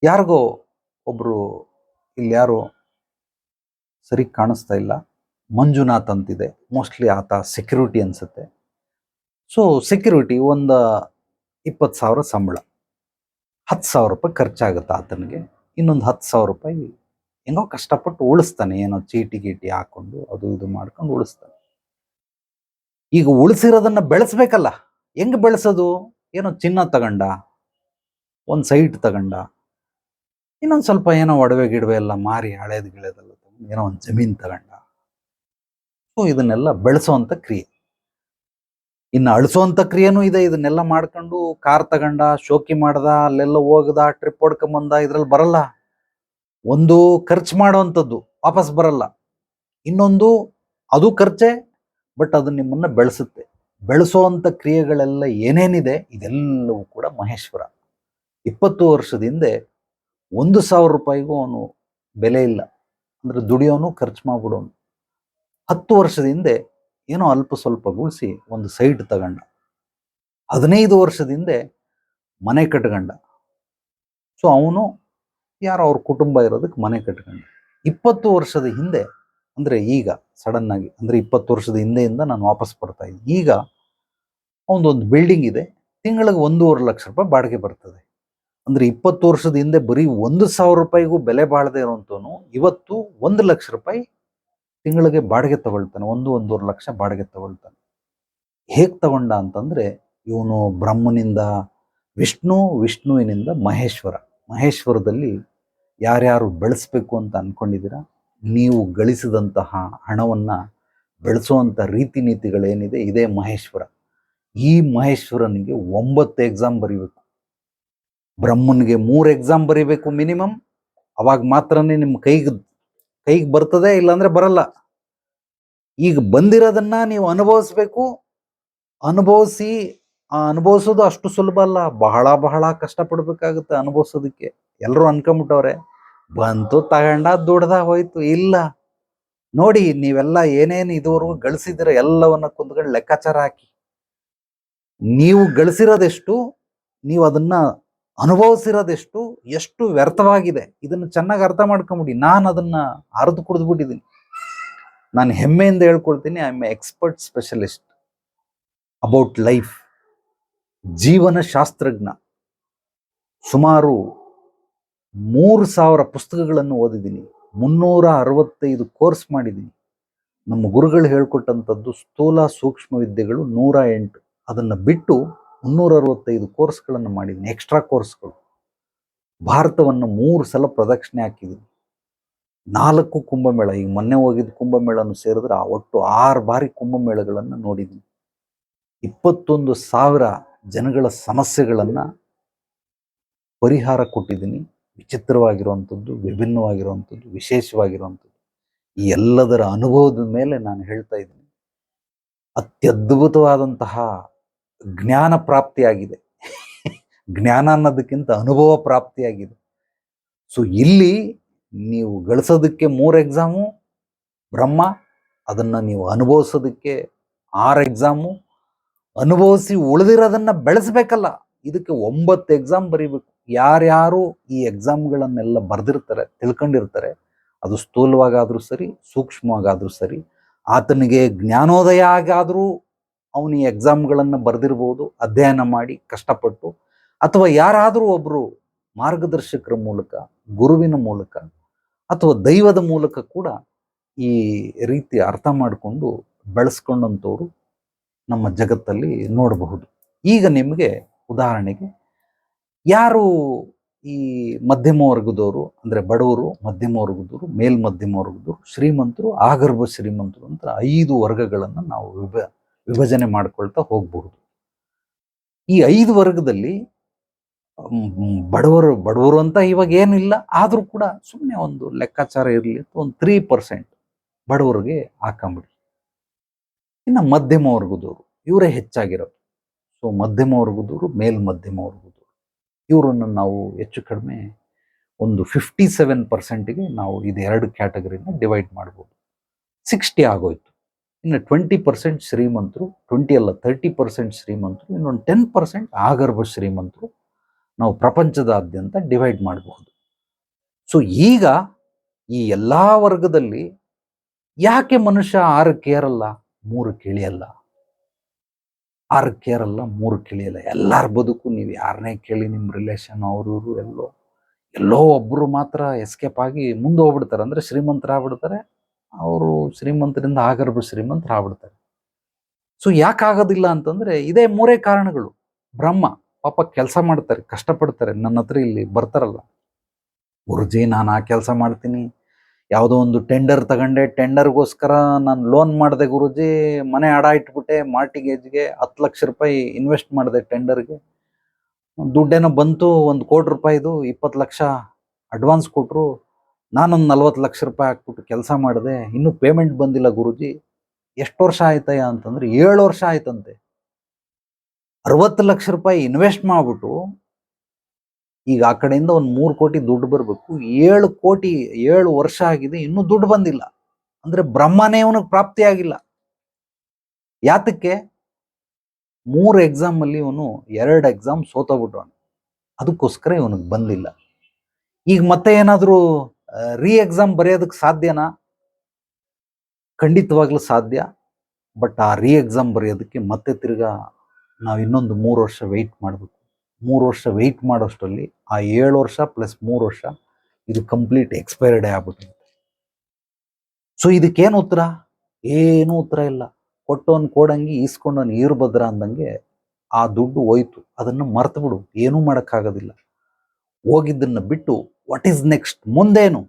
ಯಾರಿಗೋ ಒಬ್ರು ಇಲ್ಲಿ ಯಾರು ಸರಿ ಕಾಣಿಸ್ತಾ ಇಲ್ಲ, ಮಂಜುನಾಥ್ ಅಂತಿದೆ, ಮೋಸ್ಟ್ಲಿ ಆತ ಸೆಕ್ಯೂರಿಟಿ ಅನ್ಸುತ್ತೆ. ಸೊ ಸೆಕ್ಯೂರಿಟಿ ಒಂದು 20,000 ಸಂಬಳ, 10,000 ರೂಪಾಯಿ ಖರ್ಚಾಗುತ್ತೆ ಆತನಿಗೆ. ಇನ್ನೊಂದು 10,000 ರೂಪಾಯಿ ಹೆಂಗೋ ಕಷ್ಟಪಟ್ಟು ಉಳಿಸ್ತಾನೆ, ಏನೋ ಚೀಟಿ ಗೀಟಿ ಹಾಕೊಂಡು ಅದು ಇದು ಮಾಡ್ಕೊಂಡು ಉಳಿಸ್ತಾನೆ. ಈಗ ಉಳಿಸಿರೋದನ್ನ ಬೆಳೆಸ್ಬೇಕಲ್ಲ, ಹೆಂಗ್ ಬೆಳೆಸೋದು? ಏನೋ ಚಿನ್ನ ತಗೊಂಡ, ಒಂದು ಸೈಟ್ ತಗೊಂಡ, ಇನ್ನೊಂದು ಸ್ವಲ್ಪ ಏನೋ ಒಡವೆ ಗಿಡವೆ ಎಲ್ಲ ಮಾರಿ ಹಳೇದು ಗಿಳೆದೆಲ್ಲ ತಗೊಂಡು ಏನೋ ಒಂದು ಜಮೀನ್ ತಗೊಂಡ. ಸೊ ಇದನ್ನೆಲ್ಲ ಬೆಳೆಸೋವಂಥ ಕ್ರಿಯೆ. ಇನ್ನು ಅಳಿಸೋವಂಥ ಕ್ರಿಯೆನೂ ಇದೆ. ಇದನ್ನೆಲ್ಲ ಮಾಡ್ಕೊಂಡು ಕಾರ್ ತಗೊಂಡ, ಶೋಕಿ ಮಾಡ್ದ, ಅಲ್ಲೆಲ್ಲ ಹೋಗದ, ಟ್ರಿಪ್ ಹೊಡ್ಕೊಂಬಂದ, ಇದ್ರಲ್ಲಿ ಬರಲ್ಲ. ಒಂದು ಖರ್ಚು ಮಾಡೋವಂಥದ್ದು ವಾಪಸ್ ಬರಲ್ಲ, ಇನ್ನೊಂದು ಅದು ಖರ್ಚೆ, ಬಟ್ ಅದು ನಿಮ್ಮನ್ನ ಬೆಳೆಸುತ್ತೆ. ಬೆಳೆಸೋವಂಥ ಕ್ರಿಯೆಗಳೆಲ್ಲ ಏನೇನಿದೆ ಇದೆಲ್ಲವೂ ಕೂಡ ಮಹೇಶ್ವರ. 20 ವರ್ಷದ ಹಿಂದೆ 1,000 ರೂಪಾಯಿಗೂ ಅವನು ಬೆಲೆ ಇಲ್ಲ, ಅಂದ್ರೆ ದುಡಿಯೋನು, ಖರ್ಚು ಮಾಡ್ಬಿಡೋನು. 10 ವರ್ಷದ ಹಿಂದೆ ಏನೋ ಅಲ್ಪ ಸ್ವಲ್ಪ ಗುಳಿಸಿ ಒಂದು ಸೈಟ್ ತಗೊಂಡ. 15 ವರ್ಷದ ಹಿಂದೆ ಮನೆ ಕಟ್ಕೊಂಡ. ಸೊ ಅವನು ಯಾರೋ ಅವ್ರ ಕುಟುಂಬ ಇರೋದಕ್ಕೆ ಮನೆ ಕಟ್ಕೊಂಡ. 20 ವರ್ಷದ ಹಿಂದೆ ಅಂದ್ರೆ ಈಗ ಸಡನ್ ಆಗಿ, ಅಂದ್ರೆ 20 ವರ್ಷದ ಹಿಂದೆಯಿಂದ ನಾನು ವಾಪಸ್ ಬರ್ತಾ ಇದ್ದೀನಿ. ಈಗ ಅವನದೊಂದು ಬಿಲ್ಡಿಂಗ್ ಇದೆ, ತಿಂಗಳಿಗೆ 1.5 ಲಕ್ಷ ರೂಪಾಯಿ ಬಾಡಿಗೆ ಬರ್ತದೆ. ಅಂದ್ರೆ 20 ವರ್ಷದ ಹಿಂದೆ ಬರೀ 1,000 ರೂಪಾಯಿಗೂ ಬೆಲೆ ಬಾಳದೆ ಇರೋಂಥವನು ಇವತ್ತು 1 ಲಕ್ಷ ರೂಪಾಯಿ ತಿಂಗಳಿಗೆ ಬಾಡಿಗೆ ತಗೊಳ್ತಾನೆ, 1.5 ಲಕ್ಷ ಬಾಡಿಗೆ ತಗೊಳ್ತಾನೆ. ಹೇಗ್ ತಗೊಂಡ ಅಂತಂದ್ರೆ, ಇವನು ಬ್ರಹ್ಮನಿಂದ ವಿಷ್ಣು, ವಿಷ್ಣುವಿನಿಂದ ಮಹೇಶ್ವರ. ಮಹೇಶ್ವರದಲ್ಲಿ ಯಾರ್ಯಾರು ಬೆಳೆಸ್ಬೇಕು ಅಂತ ಅನ್ಕೊಂಡಿದ್ದೀರಾ, ನೀವು ಗಳಿಸಿದಂತಹ ಹಣವನ್ನ ಬೆಳೆಸುವಂಥ ರೀತಿ ನೀತಿಗಳೇನಿದೆ ಇದೇ ಮಹೇಶ್ವರ. ಈ ಮಹೇಶ್ವರನಿಗೆ 9 ಎಕ್ಸಾಮ್ ಬರೀಬೇಕು. ಬ್ರಹ್ಮನಿಗೆ 3 ಎಕ್ಸಾಮ್ ಬರೀಬೇಕು ಮಿನಿಮಮ್. ಅವಾಗ ಮಾತ್ರನೇ ನಿಮ್ಮ ಕೈಗೆ ಬರ್ತದೆ, ಇಲ್ಲಾಂದ್ರೆ ಬರಲ್ಲ. ಈಗ ಬಂದಿರೋದನ್ನ ನೀವು ಅನುಭವಿಸ್ಬೇಕು. ಅನುಭವಿಸಿ ಅನುಭವಿಸೋದು ಅಷ್ಟು ಸುಲಭ ಅಲ್ಲ, ಬಹಳ ಬಹಳ ಕಷ್ಟಪಡ್ಬೇಕಾಗುತ್ತೆ ಅನುಭವಿಸೋದಕ್ಕೆ. ಎಲ್ಲರೂ ಅನ್ಕೊಂಬಿಟ್ಟವ್ರೆ ಬಂತು, ತಗೊಂಡ, ದುಡ್ದ, ಹೋಯ್ತು. ಇಲ್ಲ ನೋಡಿ, ನೀವೆಲ್ಲ ಏನೇನು ಇದುವರೆಗೂ ಗಳಿಸಿದಿರ ಎಲ್ಲವನ್ನ ಕುಂತ್ಕೊಂಡು ಲೆಕ್ಕಾಚಾರ ಹಾಕಿ. ನೀವು ಗಳಿಸಿರೋದೆಷ್ಟು, ನೀವು ಅದನ್ನ ಅನುಭವಿಸಿರೋದೆಷ್ಟು, ಎಷ್ಟು ವ್ಯರ್ಥವಾಗಿದೆ, ಇದನ್ನು ಚೆನ್ನಾಗಿ ಅರ್ಥ ಮಾಡ್ಕೊಂಬಿಡಿ. ನಾನು ಅದನ್ನ ಅರ್ದು ಕುಡಿದ್ಬಿಟ್ಟಿದ್ದೀನಿ. ನಾನು ಹೆಮ್ಮೆಯಿಂದ ಹೇಳ್ಕೊಳ್ತೀನಿ, I am expert specialist about life, ಜೀವನ ಶಾಸ್ತ್ರಜ್ಞ. ಸುಮಾರು 3,000 ಪುಸ್ತಕಗಳನ್ನು ಓದಿದ್ದೀನಿ, 365 ಕೋರ್ಸ್ ಮಾಡಿದ್ದೀನಿ. ನಮ್ಮ ಗುರುಗಳು ಹೇಳ್ಕೊಟ್ಟಂಥದ್ದು ಸ್ಥೂಲ ಸೂಕ್ಷ್ಮ ವಿದ್ಯೆಗಳು 108. ಅದನ್ನು ಬಿಟ್ಟು 365 ಕೋರ್ಸ್ಗಳನ್ನು ಮಾಡಿದ್ದೀನಿ, ಎಕ್ಸ್ಟ್ರಾ ಕೋರ್ಸ್ಗಳು. ಭಾರತವನ್ನು 3 ಸಲ ಪ್ರದಕ್ಷಿಣೆ ಹಾಕಿದ್ದೀನಿ, 4 ಕುಂಭಮೇಳ, ಈಗ ಮೊನ್ನೆ ಹೋಗಿದ್ದ ಕುಂಭಮೇಳನ್ನು ಸೇರಿದ್ರೆ ಒಟ್ಟು 6 ಬಾರಿ ಕುಂಭಮೇಳಗಳನ್ನು ನೋಡಿದ್ದೀನಿ. 21,000 ಜನಗಳ ಸಮಸ್ಯೆಗಳನ್ನು ಪರಿಹಾರ ಕೊಟ್ಟಿದ್ದೀನಿ. ವಿಚಿತ್ರವಾಗಿರುವಂಥದ್ದು, ವಿಭಿನ್ನವಾಗಿರುವಂಥದ್ದು, ವಿಶೇಷವಾಗಿರುವಂಥದ್ದು. ಈ ಎಲ್ಲದರ ಅನುಭವದ ಮೇಲೆ ನಾನು ಹೇಳ್ತಾ ಇದ್ದೀನಿ. ಅತ್ಯದ್ಭುತವಾದಂತಹ ಜ್ಞಾನ ಪ್ರಾಪ್ತಿಯಾಗಿದೆ. ಜ್ಞಾನ ಅನ್ನೋದಕ್ಕಿಂತ ಅನುಭವ ಪ್ರಾಪ್ತಿಯಾಗಿದೆ. ಸೊ ಇಲ್ಲಿ ನೀವು ಗಳಿಸೋದಕ್ಕೆ 3 ಎಕ್ಸಾಮು ಬ್ರಹ್ಮ, ಅದನ್ನ ನೀವು ಅನುಭವಿಸೋದಕ್ಕೆ 6 ಎಕ್ಸಾಮು. ಅನುಭವಿಸಿ ಉಳಿದಿರೋದನ್ನ ಬೆಳೆಸ್ಬೇಕಲ್ಲ, ಇದಕ್ಕೆ 9 ಎಕ್ಸಾಮ್ ಬರೀಬೇಕು. ಯಾರ್ಯಾರು ಈ ಎಕ್ಸಾಮ್ಗಳನ್ನೆಲ್ಲ ಬರೆದಿರ್ತಾರೆ, ತಿಳ್ಕೊಂಡಿರ್ತಾರೆ, ಅದು ಸ್ಥೂಲವಾಗಾದ್ರೂ ಸರಿ, ಸೂಕ್ಷ್ಮವಾಗಾದ್ರೂ ಸರಿ, ಆತನಿಗೆ ಜ್ಞಾನೋದಯ ಆಗಾದ್ರೂ ಅವನು ಈ ಎಕ್ಸಾಮ್ಗಳನ್ನು ಬರೆದಿರ್ಬೋದು, ಅಧ್ಯಯನ ಮಾಡಿ ಕಷ್ಟಪಟ್ಟು. ಅಥವಾ ಯಾರಾದರೂ ಒಬ್ರು ಮಾರ್ಗದರ್ಶಕರ ಮೂಲಕ, ಗುರುವಿನ ಮೂಲಕ, ಅಥವಾ ದೈವದ ಮೂಲಕ ಕೂಡ ಈ ರೀತಿ ಅರ್ಥ ಮಾಡಿಕೊಂಡು ಬೆಳೆಸ್ಕೊಂಡಂಥವ್ರು ನಮ್ಮ ಜಗತ್ತಲ್ಲಿ ನೋಡಬಹುದು. ಈಗ ನಿಮಗೆ ಉದಾಹರಣೆಗೆ ಯಾರು ಈ ಮಧ್ಯಮ ವರ್ಗದವರು ಅಂದ್ರೆ ಬಡವರು, ಮಧ್ಯಮ ವರ್ಗದವರು, ಮೇಲ್ಮಧ್ಯಮ ವರ್ಗದವರು, ಶ್ರೀಮಂತರು, ಆಗರ್ಭ ಶ್ರೀಮಂತರು ಅಂತ 5 ವರ್ಗಗಳನ್ನು ನಾವು ವಿಭಜನೆ ಮಾಡ್ಕೊಳ್ತಾ ಹೋಗ್ಬಹುದು. ಈ 5 ವರ್ಗದಲ್ಲಿ ಬಡವರು ಅಂತ ಇವಾಗ ಏನಿಲ್ಲ, ಆದ್ರೂ ಕೂಡ ಸುಮ್ಮನೆ ಒಂದು ಲೆಕ್ಕಾಚಾರ ಇರಲಿ ಅಂತ ಒಂದು 3% ಬಡವರಿಗೆ ಹಾಕೊಂಬಿಡಿ. ಇನ್ನು ಮಧ್ಯಮ ವರ್ಗದವರು ಇವರೇ ಹೆಚ್ಚಾಗಿರೋದು. ಸೊ ಮಧ್ಯಮ ವರ್ಗದವರು, ಮೇಲ್ಮಧ್ಯಮ ವರ್ಗದವರು, ಇವರನ್ನು ನಾವು ಹೆಚ್ಚು ಕಡಿಮೆ ಒಂದು 57%ಗೆ ನಾವು ಇದು 2 ಕ್ಯಾಟಗರಿನ ಡಿವೈಡ್ ಮಾಡ್ಬೋದು. 60 ಆಗೋಯ್ತು. ಇನ್ನು 20% ಶ್ರೀಮಂತರು, 20 ಅಲ್ಲ 30% ಶ್ರೀಮಂತರು, ಇನ್ನೊಂದು 10% ಆಗರ್ಭ ಶ್ರೀಮಂತರು ನಾವು ಪ್ರಪಂಚದಾದ್ಯಂತ ಡಿವೈಡ್ ಮಾಡಬಹುದು. ಸೊ ಈಗ ಈ ಎಲ್ಲಾ ವರ್ಗದಲ್ಲಿ ಯಾಕೆ ಮನುಷ್ಯ 6ಕ್ಕೆ ಏರಲ್ಲ, 3ಕ್ಕೆ ಇಳಿಯಲ್ಲ? 6ಕ್ಕೆ ಏರಲ್ಲ, 3ಕ್ಕೆ ಇಳಿಯಲ್ಲ. ಎಲ್ಲಾರ ಬದುಕು ನೀವು ಯಾರನ್ನೇ ಕೇಳಿ, ನಿಮ್ಮ ರಿಲೇಷನ್ ಅವರು ಎಲ್ಲೋ ಒಬ್ರು ಮಾತ್ರ ಎಸ್ಕೇಪ್ ಆಗಿ ಮುಂದೆ ಹೋಗ್ಬಿಡ್ತಾರೆ. ಅಂದ್ರೆ ಶ್ರೀಮಂತರಾಗ್ಬಿಡ್ತಾರೆ. ಅವರು ಶ್ರೀಮಂತರಿಂದ ಆಗರ್ಭ ಶ್ರೀಮಂತರಾಗ್ಬಿಡ್ತಾರೆ. ಸೊ ಯಾಕಾಗೋದಿಲ್ಲ ಅಂತಂದ್ರೆ ಇದೇ 3 ಕಾರಣಗಳು. ಬ್ರಹ್ಮ ಪಾಪ ಕೆಲಸ ಮಾಡ್ತಾರೆ, ಕಷ್ಟಪಡ್ತಾರೆ. ನನ್ನ ಹತ್ರ ಇಲ್ಲಿ ಬರ್ತಾರಲ್ಲ, ಗುರುಜಿ ನಾನು ಆ ಕೆಲಸ ಮಾಡ್ತೀನಿ, ಯಾವುದೋ ಒಂದು ಟೆಂಡರ್ ತಗೊಂಡೆ, ಟೆಂಡರ್ಗೋಸ್ಕರ ನಾನು ಲೋನ್ ಮಾಡಿದೆ ಗುರುಜಿ, ಮನೆ ಅಡ ಇಟ್ಬಿಟ್ಟೆ, ಮಾರ್ಟಿಗೇಜ್ಗೆ 10 ಲಕ್ಷ ರೂಪಾಯಿ ಇನ್ವೆಸ್ಟ್ ಮಾಡಿದೆ, ಟೆಂಡರ್ಗೆ ದುಡ್ಡೇನೋ ಬಂತು, 1 ಕೋಟಿ ರೂಪಾಯಿದು 20 ಲಕ್ಷ ಅಡ್ವಾನ್ಸ್ ಕೊಟ್ಟರು, ನಾನೊಂದು 40 ಲಕ್ಷ ರೂಪಾಯಿ ಹಾಕ್ಬಿಟ್ಟು ಕೆಲಸ ಮಾಡಿದೆ, ಇನ್ನೂ ಪೇಮೆಂಟ್ ಬಂದಿಲ್ಲ ಗುರುಜಿ. ಎಷ್ಟು ವರ್ಷ ಆಯ್ತಯ್ಯ ಅಂತಂದ್ರೆ 7 ವರ್ಷ ಆಯ್ತಂತೆ. 60 ಲಕ್ಷ ರೂಪಾಯಿ ಇನ್ವೆಸ್ಟ್ ಮಾಡ್ಬಿಟ್ಟು ಈಗ ಆ ಕಡೆಯಿಂದ ಒಂದು 3 ಕೋಟಿ ದುಡ್ಡು ಬರಬೇಕು, 7 ವರ್ಷ ಆಗಿದೆ, ಇನ್ನೂ ದುಡ್ಡು ಬಂದಿಲ್ಲ. ಅಂದ್ರೆ ಬ್ರಹ್ಮನೇ ಇವನಿಗೆ ಪ್ರಾಪ್ತಿ ಆಗಿಲ್ಲ. ಯಾತಕ್ಕೆ? 3 ಎಕ್ಸಾಮ್ ಅಲ್ಲಿ ಇವನು 2 ಎಕ್ಸಾಮ್ ಸೋತೋಗ್ಬಿಟ್ಟವನು, ಅದಕ್ಕೋಸ್ಕರ ಇವನಿಗೆ ಬಂದಿಲ್ಲ. ಈಗ ಮತ್ತೆ ಏನಾದರೂ ರೀ ಎಕ್ಸಾಮ್ ಬರೆಯೋದಕ್ಕೆ ಸಾಧ್ಯನಾ? ಖಂಡಿತವಾಗ್ಲೂ ಸಾಧ್ಯ. ಬಟ್ ಆ ರೀ ಎಕ್ಸಾಮ್ ಬರೆಯೋದಕ್ಕೆ ಮತ್ತೆ ತಿರ್ಗಾ ನಾವು ಇನ್ನೊಂದು 3 ವರ್ಷ ವೆಯ್ಟ್ ಮಾಡಬೇಕು. 3 ವರ್ಷ ವೆಯ್ಟ್ ಮಾಡೋಷ್ಟರಲ್ಲಿ ಆ 7 ವರ್ಷ ಪ್ಲಸ್ 3 ವರ್ಷ ಇದು ಕಂಪ್ಲೀಟ್ ಎಕ್ಸ್ಪೈರ್ಡ್ ಆಗ್ಬಿಟ್ಟಿರುತ್ತೆ. ಸೊ ಇದಕ್ಕೇನು ಉತ್ತರ? ಏನೂ ಉತ್ತರ ಇಲ್ಲ. ಕೊಟ್ಟವನ್ ಕೋಡಂಗಿ, ಈಸ್ಕೊಂಡವನ್ ಈರ್ಭದ್ರ ಅಂದಂಗೆ ಆ ದುಡ್ಡು ಹೋಯ್ತು, ಅದನ್ನು ಮರ್ತು ಬಿಡು, ಏನೂ ಮಾಡೋಕ್ಕಾಗೋದಿಲ್ಲ. ಹೋಗಿದ್ದನ್ನ ಬಿಟ್ಟು ವಾಟ್ ಈಸ್ ನೆಕ್ಸ್ಟ್? ಮುಂದೇನು?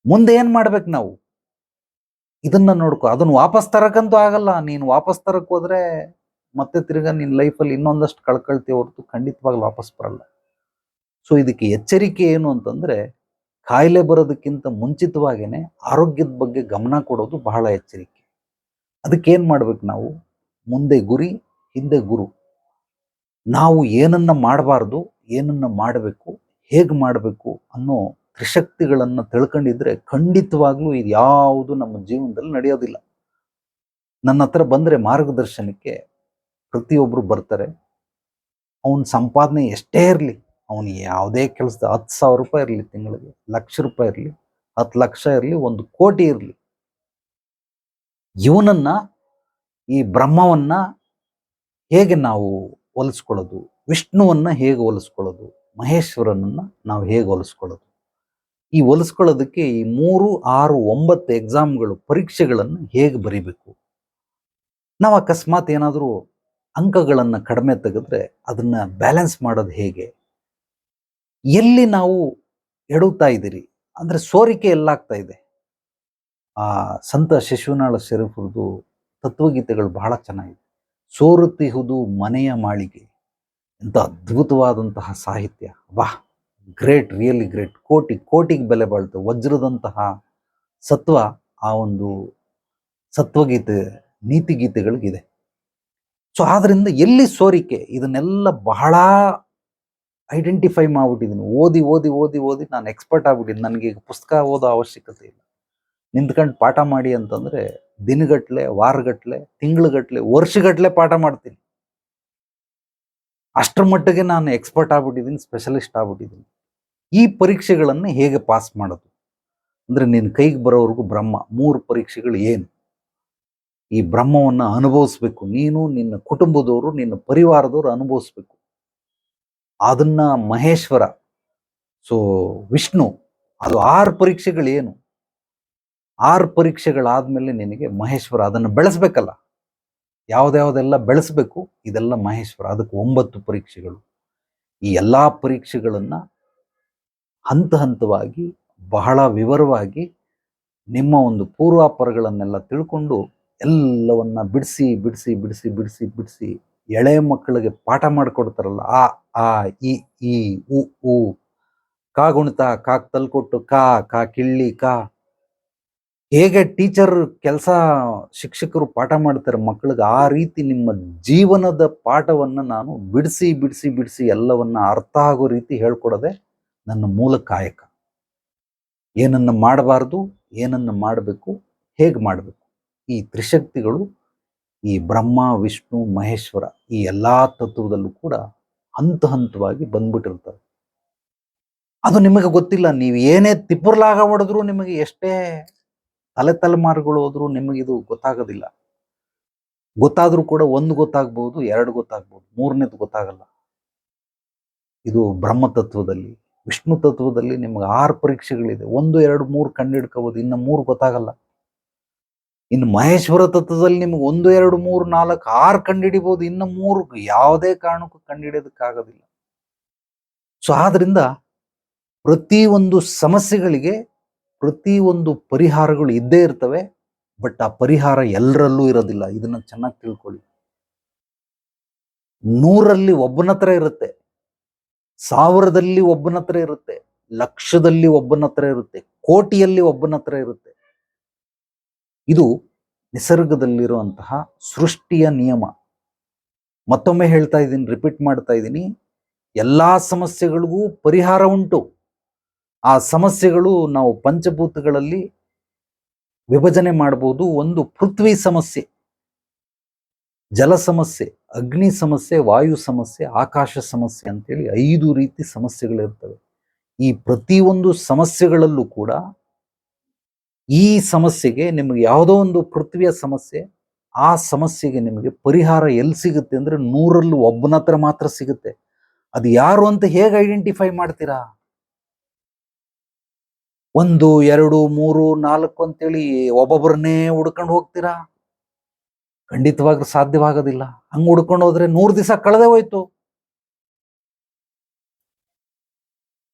ಮುಂದೆ ಏನ್ ಮಾಡ್ಬೇಕು ನಾವು? ಇದನ್ನ ನೋಡ್ಕೊ. ಅದನ್ನ ವಾಪಸ್ ತರಕ್ಕಂತೂ ಆಗಲ್ಲ. ನೀನು ವಾಪಸ್ ತರಕ್ ಹೋದ್ರೆ ಮತ್ತೆ ತಿರ್ಗಾ ನಿನ್ನ ಲೈಫಲ್ಲಿ ಇನ್ನೊಂದಷ್ಟು ಕಳ್ಕೊಳ್ತೀವಿ ಹೊರತು ಖಂಡಿತವಾಗ್ಲೂ ವಾಪಸ್ ಬರಲ್ಲ. ಸೊ ಇದಕ್ಕೆ ಎಚ್ಚರಿಕೆ ಏನು ಅಂತಂದ್ರೆ, ಕಾಯಿಲೆ ಬರೋದಕ್ಕಿಂತ ಮುಂಚಿತವಾಗೇನೆ ಆರೋಗ್ಯದ ಬಗ್ಗೆ ಗಮನ ಕೊಡೋದು ಬಹಳ ಎಚ್ಚರಿಕೆ. ಅದಕ್ಕೇನ್ ಮಾಡ್ಬೇಕು ನಾವು? ಮುಂದೆ ಗುರಿ, ಹಿಂದೆ ಗುರು. ನಾವು ಏನನ್ನ ಮಾಡಬಾರ್ದು, ಏನನ್ನ ಮಾಡಬೇಕು, ಹೇಗೆ ಮಾಡಬೇಕು ಅನ್ನೋ ತ್ರಿಶಕ್ತಿಗಳನ್ನ ತಿಳ್ಕೊಂಡಿದ್ರೆ ಖಂಡಿತವಾಗ್ಲೂ ಇದು ಯಾವುದು ನಮ್ಮ ಜೀವನದಲ್ಲಿ ನಡೆಯೋದಿಲ್ಲ. ನನ್ನ ಹತ್ರ ಬಂದ್ರೆ ಮಾರ್ಗದರ್ಶನಕ್ಕೆ ಪ್ರತಿಯೊಬ್ರು ಬರ್ತಾರೆ. ಅವನ ಸಂಪಾದನೆ ಎಷ್ಟೇ ಇರಲಿ, ಅವನು ಯಾವುದೇ ಕೆಲಸದ 10,000 ರೂಪಾಯಿ ಇರಲಿ, ತಿಂಗಳಿಗೆ 1,00,000 ರೂಪಾಯಿ ಇರಲಿ, 10 ಲಕ್ಷ ಇರಲಿ, 1 ಕೋಟಿ ಇರಲಿ, ಇವನನ್ನ, ಈ ಬ್ರಹ್ಮವನ್ನ ಹೇಗೆ ನಾವು ಹೋಲಿಸ್ಕೊಳ್ಳೋದು, ವಿಷ್ಣುವನ್ನ ಹೇಗೆ ಹೋಲಿಸ್ಕೊಳ್ಳೋದು, ಮಹೇಶ್ವರನನ್ನ ನಾವು ಹೇಗೆ ಹೋಲಿಸ್ಕೊಳ್ಳೋದು, ಈ ಹೋಲಿಸ್ಕೊಳ್ಳೋದಕ್ಕೆ ಈ 3, 6, 9 ಎಕ್ಸಾಮ್ಗಳು, ಪರೀಕ್ಷೆಗಳನ್ನು ಹೇಗೆ ಬರಿಬೇಕು, ನಾವು ಅಕಸ್ಮಾತ್ ಏನಾದರೂ ಅಂಕಗಳನ್ನು ಕಡಿಮೆ ತೆಗೆದ್ರೆ ಅದನ್ನ ಬ್ಯಾಲೆನ್ಸ್ ಮಾಡೋದು ಹೇಗೆ, ಎಲ್ಲಿ ನಾವು ಎಡುತ್ತಾ ಇದ್ದೀರಿ, ಅಂದ್ರೆ ಸೋರಿಕೆ ಎಲ್ಲಾಗ್ತಾ ಇದೆ. ಆ ಸಂತ ಶಿಶುನಾಳ ಶರೀಫ್ರದ್ದು ತತ್ವಗೀತೆಗಳು ಬಹಳ ಚೆನ್ನಾಗಿದೆ. ಸೋರುತ್ತಿಹುದು ಮನೆಯ ಮಾಳಿಗೆ, ಎಂತ ಅದ್ಭುತವಾದಂತಹ ಸಾಹಿತ್ಯ. ವಾಹ್, ಗ್ರೇಟ್, ರಿಯಲಿ ಗ್ರೇಟ್. ಕೋಟಿಗೆ ಬೆಲೆ ಬಾಳುತ್ತೆ. ವಜ್ರದಂತಹ ಸತ್ವ ಆ ಒಂದು ಸತ್ವಗೀತೆ, ನೀತಿಗೀತೆಗಳಿಗಿದೆ. ಸೊ ಆದ್ರಿಂದ ಎಲ್ಲಿ ಸೋರಿಕೆ, ಇದನ್ನೆಲ್ಲ ಬಹಳ ಐಡೆಂಟಿಫೈ ಮಾಡ್ಬಿಟ್ಟಿದ್ದೀನಿ. ಓದಿ ನಾನು ಎಕ್ಸ್ಪರ್ಟ್ ಆಗ್ಬಿಟ್ಟಿದ್ದೀನಿ. ನನಗೆ ಈಗ ಪುಸ್ತಕ ಓದೋ ಅವಶ್ಯಕತೆ ಇಲ್ಲ. ನಿಂತ್ಕೊಂಡು ಪಾಠ ಮಾಡಿ ಅಂತಂದ್ರೆ ದಿನಗಟ್ಲೆ, ವಾರಗಟ್ಲೆ, ತಿಂಗಳಗಟ್ಲೆ, ವರ್ಷಗಟ್ಲೆ ಪಾಠ ಮಾಡ್ತೀನಿ. ಅಷ್ಟರ ಮಟ್ಟಿಗೆ ನಾನು ಎಕ್ಸ್ಪರ್ಟ್ ಆಗ್ಬಿಟ್ಟಿದ್ದೀನಿ, ಸ್ಪೆಷಲಿಸ್ಟ್ ಆಗ್ಬಿಟ್ಟಿದ್ದೀನಿ. ಈ ಪರೀಕ್ಷೆಗಳನ್ನು ಹೇಗೆ ಪಾಸ್ ಮಾಡೋದು ಅಂದ್ರೆ, ನಿನ್ನ ಕೈಗೆ ಬರೋವರೆಗೂ ಬ್ರಹ್ಮ 3 ಪರೀಕ್ಷೆಗಳು ಏನು? ಈ ಬ್ರಹ್ಮವನ್ನು ಅನುಭವಿಸ್ಬೇಕು ನೀನು, ನಿನ್ನ ಕುಟುಂಬದವರು, ನಿನ್ನ ಪರಿವಾರದವರು ಅನುಭವಿಸ್ಬೇಕು. ಅದನ್ನ ಮಹೇಶ್ವರ, ಸೊ ವಿಷ್ಣು, ಅದು 6 ಪರೀಕ್ಷೆಗಳು ಏನು? 6 ಪರೀಕ್ಷೆಗಳಾದ್ಮೇಲೆ ನಿನಗೆ ಮಹೇಶ್ವರ, ಅದನ್ನು ಬೆಳೆಸ್ಬೇಕಲ್ಲ. ಯಾವ್ದ್ಯಾವ್ದೆಲ್ಲ ಬೆಳೆಸ್ಬೇಕು, ಇದೆಲ್ಲ ಮಹೇಶ್ವರ. ಅದಕ್ಕೆ 9 ಪರೀಕ್ಷೆಗಳು. ಈ ಎಲ್ಲಾ ಪರೀಕ್ಷೆಗಳನ್ನ ಹಂತ ಹಂತವಾಗಿ ಬಹಳ ವಿವರವಾಗಿ ನಿಮ್ಮ ಒಂದು ಪೂರ್ವಾಪರಗಳನ್ನೆಲ್ಲ ತಿಳ್ಕೊಂಡು ಎಲ್ಲವನ್ನ ಬಿಡಿಸಿ ಬಿಡಿಸಿ ಬಿಡಿಸಿ ಬಿಡಿಸಿ ಬಿಡಿಸಿ ಎಳೆ ಮಕ್ಕಳಿಗೆ ಪಾಠ ಮಾಡಿಕೊಡ್ತಾರಲ್ಲ, ಆ ಈ ಈ ಉ ಕಾ ಗುಣಿತ ಕಾಕ್ ತಲ್ಕೊಟ್ಟು ಕಾ ಕಿಳ್ಳಿ ಕಾ, ಹೇಗೆ ಟೀಚರ್ ಕೆಲಸ ಶಿಕ್ಷಕರು ಪಾಠ ಮಾಡ್ತಾರೆ ಮಕ್ಕಳಿಗೆ, ಆ ರೀತಿ ನಿಮ್ಮ ಜೀವನದ ಪಾಠವನ್ನ ನಾನು ಬಿಡಿಸಿ ಬಿಡಿಸಿ ಬಿಡಿಸಿ ಎಲ್ಲವನ್ನ ಅರ್ಥ ಆಗೋ ರೀತಿ ಹೇಳ್ಕೊಡೋದೆ ನನ್ನ ಮೂಲ ಕಾಯಕ. ಏನನ್ನ ಮಾಡಬಾರ್ದು, ಏನನ್ನ ಮಾಡಬೇಕು, ಹೇಗೆ ಮಾಡಬೇಕು, ಈ ತ್ರಿಶಕ್ತಿಗಳು ಈ ಬ್ರಹ್ಮ ವಿಷ್ಣು ಮಹೇಶ್ವರ ಈ ಎಲ್ಲಾ ತತ್ವದಲ್ಲೂ ಕೂಡ ಹಂತ ಹಂತವಾಗಿ ಬಂದ್ಬಿಟ್ಟಿರ್ತಾರೆ. ಅದು ನಿಮಗೆ ಗೊತ್ತಿಲ್ಲ. ನೀವು ಏನೇ ತಿಪ್ಪರ್ಲಾಗ ಹೊಡೆದ್ರು, ನಿಮಗೆ ಎಷ್ಟೇ ತಲೆಮಾರುಗಳು ಹೋದ್ರು ನಿಮಗಿದು ಗೊತ್ತಾಗೋದಿಲ್ಲ. ಗೊತ್ತಾದ್ರೂ ಕೂಡ ಒಂದು ಗೊತ್ತಾಗ್ಬೋದು, ಎರಡು ಗೊತ್ತಾಗ್ಬೋದು, ಮೂರನೇದು ಗೊತ್ತಾಗಲ್ಲ. ಇದು ಬ್ರಹ್ಮ ತತ್ವದಲ್ಲಿ. ವಿಷ್ಣು ತತ್ವದಲ್ಲಿ ನಿಮ್ಗೆ 6 ಪರೀಕ್ಷೆಗಳಿದೆ. 1, 2, 3 ಕಂಡಿಡ್ಕೋಬಹುದು, ಇನ್ನು 3 ಗೊತ್ತಾಗಲ್ಲ. ಇನ್ನು ಮಹೇಶ್ವರ ತತ್ವದಲ್ಲಿ ನಿಮ್ಗೆ 1, 2, 3, 4, 6 ಕಂಡಿಡಿಬಹುದು, ಇನ್ನು 3 ಯಾವುದೇ ಕಾರಣಕ್ಕೂ ಕಂಡಿಡಿಯೋದಕ್ಕಾಗೋದಿಲ್ಲ. ಸೊ ಆದ್ರಿಂದ ಪ್ರತಿಯೊಂದು ಸಮಸ್ಯೆಗಳಿಗೆ ಪ್ರತಿಯೊಂದು ಪರಿಹಾರಗಳು ಇದ್ದೇ ಇರ್ತವೆ. ಬಟ್ ಆ ಪರಿಹಾರ ಎಲ್ಲರಲ್ಲೂ ಇರೋದಿಲ್ಲ. ಇದನ್ನ ಚೆನ್ನಾಗಿ ತಿಳ್ಕೊಳ್ಳಿ. 100ರಲ್ಲಿ ಒಬ್ಬನ ಹತ್ರ ಇರುತ್ತೆ, 1000ದಲ್ಲಿ ಒಬ್ಬನ ಹತ್ರ ಇರುತ್ತೆ, ಲಕ್ಷದಲ್ಲಿ ಒಬ್ಬನ ಹತ್ರ ಇರುತ್ತೆ, ಕೋಟಿಯಲ್ಲಿ ಒಬ್ಬನ ಹತ್ರ ಇರುತ್ತೆ. ಇದು ನಿಸರ್ಗದಲ್ಲಿರುವಂತಹ ಸೃಷ್ಟಿಯ ನಿಯಮ. ಮತ್ತೊಮ್ಮೆ ಹೇಳ್ತಾ ಇದ್ದೀನಿ, ರಿಪೀಟ್ ಮಾಡ್ತಾ ಇದ್ದೀನಿ, ಎಲ್ಲಾ ಸಮಸ್ಯೆಗಳಿಗೂ ಪರಿಹಾರ ಉಂಟು. ಆ ಸಮಸ್ಯೆಗಳು ನಾವು ಪಂಚಭೂತಗಳಲ್ಲಿ ವಿಭಜನೆ ಮಾಡಬಹುದು. ಒಂದು ಪೃಥ್ವಿ ಸಮಸ್ಯೆ, ಜಲ ಸಮಸ್ಯೆ, ಅಗ್ನಿ ಸಮಸ್ಯೆ, ವಾಯು ಸಮಸ್ಯೆ, ಆಕಾಶ ಸಮಸ್ಯೆ ಅಂತೇಳಿ 5 ರೀತಿ ಸಮಸ್ಯೆಗಳಿರ್ತವೆ. ಈ ಪ್ರತಿಯೊಂದು ಸಮಸ್ಯೆಗಳಲ್ಲೂ ಕೂಡ ಈ ಸಮಸ್ಯೆಗೆ ನಿಮಗೆ ಯಾವುದೋ ಒಂದು ಪೃಥ್ವಿಯ ಸಮಸ್ಯೆ, ಆ ಸಮಸ್ಯೆಗೆ ನಿಮಗೆ ಪರಿಹಾರ ಎಲ್ಲಿ ಸಿಗುತ್ತೆ ಅಂದ್ರೆ 100ರಲ್ಲಿ ಒಬ್ಬನ ಹತ್ರ ಮಾತ್ರ ಸಿಗುತ್ತೆ. ಅದು ಯಾರು ಅಂತ ಹೇಗೆ ಐಡೆಂಟಿಫೈ ಮಾಡ್ತೀರಾ? 1, 2, 3, 4 ಅಂತೇಳಿ ಒಬ್ಬೊಬ್ಬರನ್ನೇ ಹುಡ್ಕೊಂಡು ಹೋಗ್ತೀರಾ? ಖಂಡಿತವಾಗ್ಲೂ ಸಾಧ್ಯವಾಗೋದಿಲ್ಲ. ಹಂಗ್ ಹುಡ್ಕೊಂಡು ಹೋದ್ರೆ 100 ದಿವಸ ಕಳೆದೇ ಹೋಯ್ತು.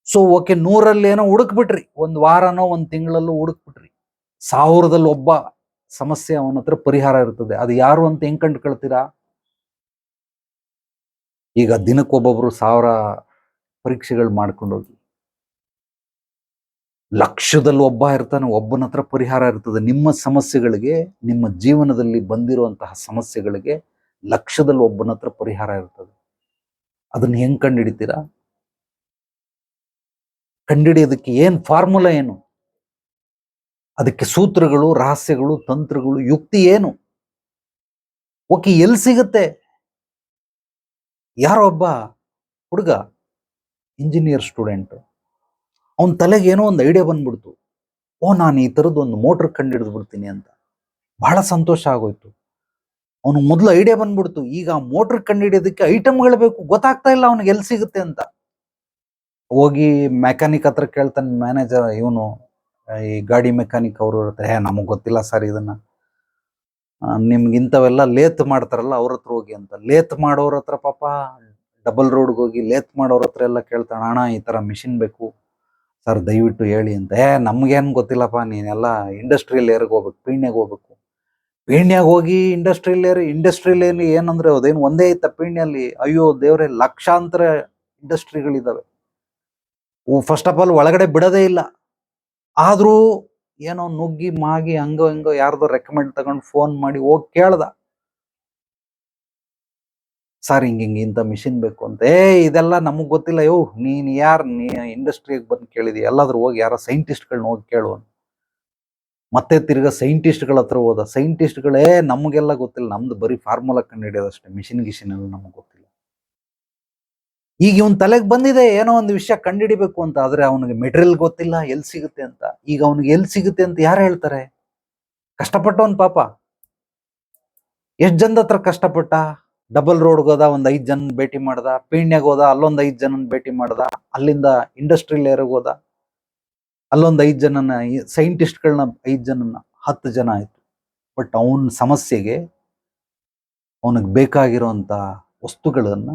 ಸೊ ಓಕೆ, 100ರಲ್ಲಿ ಏನೋ ಹುಡುಕ್ಬಿಟ್ರಿ, 1 ವಾರನೋ 1 ತಿಂಗಳಲ್ಲೂ ಹುಡುಕ್ಬಿಟ್ರಿ. 1000ದಲ್ಲಿ ಒಬ್ಬ ಸಮಸ್ಯೆ ಅವನ ಹತ್ರ ಪರಿಹಾರ ಇರ್ತದೆ. ಅದು ಯಾರು ಅಂತ ಹೆಂಗ್ ಕಂಡುಕೊಳ್ತೀರಾ? ಈಗ ದಿನಕ್ಕೊಬ್ಬೊಬ್ರು 1000 ಪರೀಕ್ಷೆಗಳು ಮಾಡ್ಕೊಂಡು ಹೋಗಿ, ಲಕ್ಷದಲ್ಲಿ ಒಬ್ಬ ಇರ್ತಾನೆ, ಒಬ್ಬನ ಹತ್ರ ಪರಿಹಾರ ಇರ್ತದೆ. ನಿಮ್ಮ ಸಮಸ್ಯೆಗಳಿಗೆ, ನಿಮ್ಮ ಜೀವನದಲ್ಲಿ ಬಂದಿರುವಂತಹ ಸಮಸ್ಯೆಗಳಿಗೆ ಲಕ್ಷದಲ್ಲಿ ಒಬ್ಬನ ಹತ್ರ ಪರಿಹಾರ ಇರ್ತದೆ. ಅದನ್ನ ಹೆಂಗ್ ಕಂಡುಹಿಡಿತೀರಾ? ಕಂಡುಹಿಡಿಯೋದಕ್ಕೆ ಏನ್ ಫಾರ್ಮುಲಾ ಏನು? ಅದಕ್ಕೆ ಸೂತ್ರಗಳು, ರಹಸ್ಯಗಳು, ತಂತ್ರಗಳು, ಯುಕ್ತಿ ಏನು? ಓಕೆ, ಎಲ್ಲಿ ಸಿಗುತ್ತೆ? ಯಾರೋ ಒಬ್ಬ ಹುಡುಗ ಇಂಜಿನಿಯರ್ ಸ್ಟೂಡೆಂಟ್, ಅವನ ತಲೆಗೆ ಏನೋ ಒಂದು ಐಡಿಯಾ ಬಂದ್ಬಿಡ್ತು. ನಾನು ಈ ತರದ್ದು ಒಂದು ಮೋಟರ್ ಕಂಡು ಬಿಡ್ತೀನಿ ಅಂತ. ಬಹಳ ಸಂತೋಷ ಆಗೋಯ್ತು. ಅವನು ಮೊದಲು ಐಡಿಯಾ ಬಂದ್ಬಿಡ್ತು. ಈಗ ಮೋಟರ್ ಕಂಡುಹಿಡಿಯೋದಕ್ಕೆ ಐಟಮ್ಗಳು ಬೇಕು, ಗೊತ್ತಾಗ್ತಾ ಇಲ್ಲ ಅವನಿಗೆ ಎಲ್ಲಿ ಸಿಗುತ್ತೆ ಅಂತ. ಹೋಗಿ ಮೆಕ್ಯಾನಿಕ್ ಹತ್ರ ಕೇಳ್ತಾನೆ ಮ್ಯಾನೇಜರ್, ಇವನು ಈ ಗಾಡಿ ಮೆಕ್ಯಾನಿಕ್ ಅವರು ಇರ್ತಾರೆ. ನಮಗ್ ಗೊತ್ತಿಲ್ಲ ಸರ್ ಇದನ್ನ, ನಿಮ್ಗೆ ಇಂಥವೆಲ್ಲ ಲೇತ್ ಮಾಡ್ತಾರಲ್ಲ ಅವ್ರ ಹತ್ರ ಹೋಗಿ ಅಂತ. ಲೇತ್ ಮಾಡೋರ ಹತ್ರ ಪಾಪ ಡಬಲ್ ರೋಡ್ಗೆ ಹೋಗಿ ಲೇತ್ ಮಾಡೋರ ಹತ್ರ ಎಲ್ಲ ಕೇಳ್ತಾನೆ, ಅಣ್ಣ ಈ ತರ ಮಿಷಿನ್ ಬೇಕು ಸರ್ ದಯವಿಟ್ಟು ಹೇಳಿ ಅಂತ. ನಮ್ಗೇನು ಗೊತ್ತಿಲ್ಲಪ್ಪ, ನೀನೆಲ್ಲ ಇಂಡಸ್ಟ್ರಿಯಲ್ ಏರ್ಗೆ ಹೋಗ್ಬೇಕು, ಪೀಣ್ಯಾಗ ಹೋಗ್ಬೇಕು. ಪೀಣ್ಯಾಗ ಹೋಗಿ ಇಂಡಸ್ಟ್ರಿಯಲ್ ಏನಂದ್ರೆ ಅದೇನು ಒಂದೇ ಐತ ಪೀಣ್ಯಲ್ಲಿ? ಅಯ್ಯೋ ದೇವ್ರೆ, ಲಕ್ಷಾಂತರ ಇಂಡಸ್ಟ್ರಿಗಳಿದಾವೆ. ಫಸ್ಟ್ ಆಫ್ ಆಲ್ ಒಳಗಡೆ ಬಿಡೋದೇ ಇಲ್ಲ. ಆದ್ರೂ ಏನೋ ನುಗ್ಗಿ ಮಾಗಿ ಹಂಗೋ ಹಿಂಗೋ ಯಾರ್ದೋ ರೆಕಮೆಂಡ್ ತಗೊಂಡು ಫೋನ್ ಮಾಡಿ ಹೋಗಿ ಕೇಳ್ದ, ಸರ್ ಹಿಂಗ ಇಂಥ ಮಿಷಿನ್ ಬೇಕು ಅಂತ. ಇದೆಲ್ಲ ನಮಗ್ ಗೊತ್ತಿಲ್ಲ. ನೀನ್ ನೀ ಇಂಡಸ್ಟ್ರಿಗೆ ಬಂದು ಕೇಳಿದಿ? ಎಲ್ಲಾದ್ರೂ ಹೋಗಿ ಯಾರೋ ಸೈಂಟಿಸ್ಟ್ಗಳನ್ನ ಹೋಗಿ ಕೇಳುವ. ಮತ್ತೆ ತಿರ್ಗಾ ಸೈಂಟಿಸ್ಟ್ಗಳ ಹತ್ರ ಹೋದ. ಸೈಂಟಿಸ್ಟ್ಗಳೇ ನಮಗೆಲ್ಲ ಗೊತ್ತಿಲ್ಲ, ನಮ್ದು ಬರೀ ಫಾರ್ಮುಲಾ ಕಂಡು ಹಿಡಿಯೋದಷ್ಟೇ, ಮಿಷಿನ್ ಎಲ್ಲ ನಮಗ್ ಗೊತ್ತಿಲ್ಲ. ಈಗ ಇವನ್ ತಲೆಗೆ ಬಂದಿದೆ ಏನೋ ಒಂದು ವಿಷಯ ಕಂಡುಹಿಡಿಬೇಕು ಅಂತ, ಆದ್ರೆ ಅವನಿಗೆ ಮೆಟೀರಿಯಲ್ ಗೊತ್ತಿಲ್ಲ, ಎಲ್ಲಿ ಸಿಗುತ್ತೆ ಅಂತ. ಈಗ ಅವನಿಗೆ ಎಲ್ಲಿ ಸಿಗುತ್ತೆ ಅಂತ ಯಾರು ಹೇಳ್ತಾರೆ? ಕಷ್ಟಪಟ್ಟವನ್ ಪಾಪ. ಎಷ್ಟ್ ಜನದ ಹತ್ರ ಕಷ್ಟಪಟ್ಟ. ಡಬಲ್ ರೋಡ್ಗೆ ಹೋದ, ಒಂದ್ 5 ಜನ ಭೇಟಿ ಮಾಡ್ದ. ಪೀಣ್ಯಾಗ ಹೋದ, ಅಲ್ಲೊಂದ್ 5 ಜನನ ಭೇಟಿ ಮಾಡ್ದ. ಅಲ್ಲಿಂದ ಇಂಡಸ್ಟ್ರಿಯಲ್ ಏರ್ಗೆ ಹೋದ, ಅಲ್ಲೊಂದ್ 5 ಜನನ, ಸೈಂಟಿಸ್ಟ್ಗಳನ್ನ 5 ಜನನ, 10 ಜನ ಆಯ್ತು. ಬಟ್ ಅವನ ಸಮಸ್ಯೆಗೆ ಅವನಿಗೆ ಬೇಕಾಗಿರುವಂತ ವಸ್ತುಗಳನ್ನ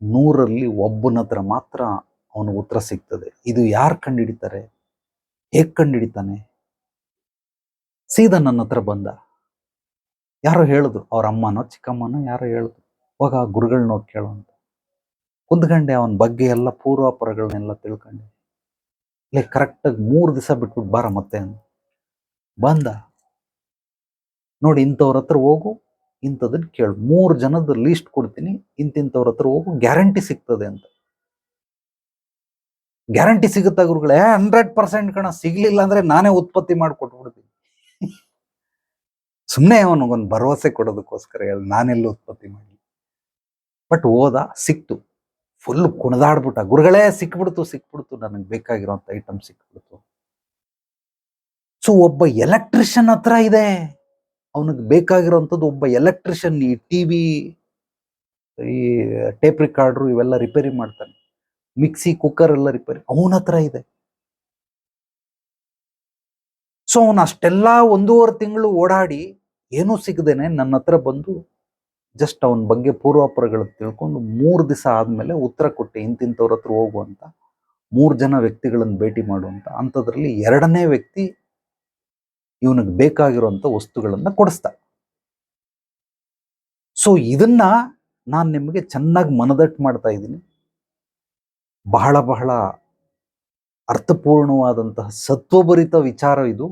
100ರಲ್ಲಿ ಒಬ್ಬನ ಹತ್ರ ಮಾತ್ರ ಅವನ ಉತ್ತರ ಸಿಗ್ತದೆ. ಇದು ಯಾರು ಕಂಡುಹಿಡಿತಾರೆ, ಹೇಗೆ ಕಂಡುಹಿಡಿತಾನೆ? ಸೀದಾ ನನ್ನ ಹತ್ರ ಬಂದ. ಯಾರೋ ಹೇಳಿದ್ರು, ಅವ್ರ ಅಮ್ಮನೋ ಚಿಕ್ಕಮ್ಮನೋ ಯಾರೋ ಹೇಳಿದ್ರು, ಹೋಗ ಗುರುಗಳನ್ನ ಹೋಗಿ ಕೇಳೋ ಅಂತ. ಕುಂತ್ಕೊಂಡೆ, ಅವನ ಬಗ್ಗೆ ಎಲ್ಲ ಪೂರ್ವಾಪರಗಳನ್ನೆಲ್ಲ ತಿಳ್ಕೊಂಡೆ. ಇಲ್ಲ ಕರೆಕ್ಟಾಗಿ 3 ದಿವಸ ಬಿಟ್ಬಿಟ್ಟು ಬಾರ ಮತ್ತೆ ಅಂದ. ಬಂದ. ನೋಡಿ, ಇಂಥವ್ರ ಹತ್ರ ಹೋಗು, ಇಂಥದನ್ನ ಕೇಳು, 3 ಜನದ ಲೀಸ್ಟ್ ಕೊಡ್ತೀನಿ, ಇಂತಿಂಥವ್ರ ಹತ್ರ ಹೋಗು, ಗ್ಯಾರಂಟಿ ಸಿಗ್ತದೆ ಅಂತ. ಗ್ಯಾರಂಟಿ ಸಿಗುತ್ತಾ ಗುರುಗಳೇ? 100% ಕಣ, ಸಿಗ್ಲಿಲ್ಲ ಅಂದ್ರೆ ನಾನೇ ಉತ್ಪತ್ತಿ ಮಾಡಿ ಕೊಟ್ಬಿಡ್ತೀನಿ. ಸುಮ್ಮನೆ ಅವನಿಗೊಂದು ಭರವಸೆ ಕೊಡೋದಕ್ಕೋಸ್ಕರ ಹೇಳಿ, ನಾನೆಲ್ಲ ಉತ್ಪತ್ತಿ ಮಾಡಿ. ಬಟ್ ಹೋದ, ಸಿಕ್ತು, ಫುಲ್ ಕುಣಿದಾಡ್ಬಿಟ್ಟ. ಗುರುಗಳೇ ಸಿಕ್ಬಿಡ್ತು, ನನಗೆ ಬೇಕಾಗಿರೋಂಥ ಐಟಮ್ ಸಿಕ್ಬಿಡ್ತು. ಸೊ ಒಬ್ಬ ಎಲೆಕ್ಟ್ರಿಷಿಯನ್ ಹತ್ರ ಇದೆ, ಅವನಿಗೆ ಬೇಕಾಗಿರೋಂಥದ್ದು ಒಬ್ಬ ಎಲೆಕ್ಟ್ರಿಷಿಯನ್. ಈ ಟಿವಿ, ಈ ಟೇಪ್ ರಿಕಾರ್ಡ್ರು ಇವೆಲ್ಲ ರಿಪೇರಿ ಮಾಡ್ತಾನೆ, ಮಿಕ್ಸಿ ಕುಕ್ಕರ್ ಎಲ್ಲ ರಿಪೇರಿ ಅವನ ಹತ್ರ ಇದೆ. ಸೊ ಅವನು ಅಷ್ಟೆಲ್ಲ 1.5 ತಿಂಗಳು ಓಡಾಡಿ ಏನೂ ಸಿಗದೇನೆ ನನ್ನ ಹತ್ರ ಬಂದು ಜಸ್ಟ್ ಅವನ ಬಗ್ಗೆ ಪೂರ್ವಾಪರಗಳು ತಿಳ್ಕೊಂಡು 3 ದಿವಸ ಆದ್ಮೇಲೆ ಉತ್ತರ ಕೊಟ್ಟೆ, ಇಂತಿಂಥವ್ರ ಹತ್ರ ಹೋಗು ಅಂತ. 3 ಜನ ವ್ಯಕ್ತಿಗಳನ್ನು ಭೇಟಿ ಮಾಡುವಂತ. ಅಂಥದ್ರಲ್ಲಿ 2ನೇ ವ್ಯಕ್ತಿ ಇವನಿಗೆ ಬೇಕಾಗಿರುವಂತ ವಸ್ತುಗಳನ್ನ ಕೊಡಿಸ್ತಾ. ಸೊ ಇದನ್ನ ನಾನು ನಿಮಗೆ ಚೆನ್ನಾಗಿ ಮನದಟ್ಟು ಮಾಡ್ತಾ ಇದ್ದೀನಿ. ಬಹಳ ಬಹಳ ಅರ್ಥಪೂರ್ಣವಾದಂತಹ ಸತ್ವಭರಿತ ವಿಚಾರ ಇದು.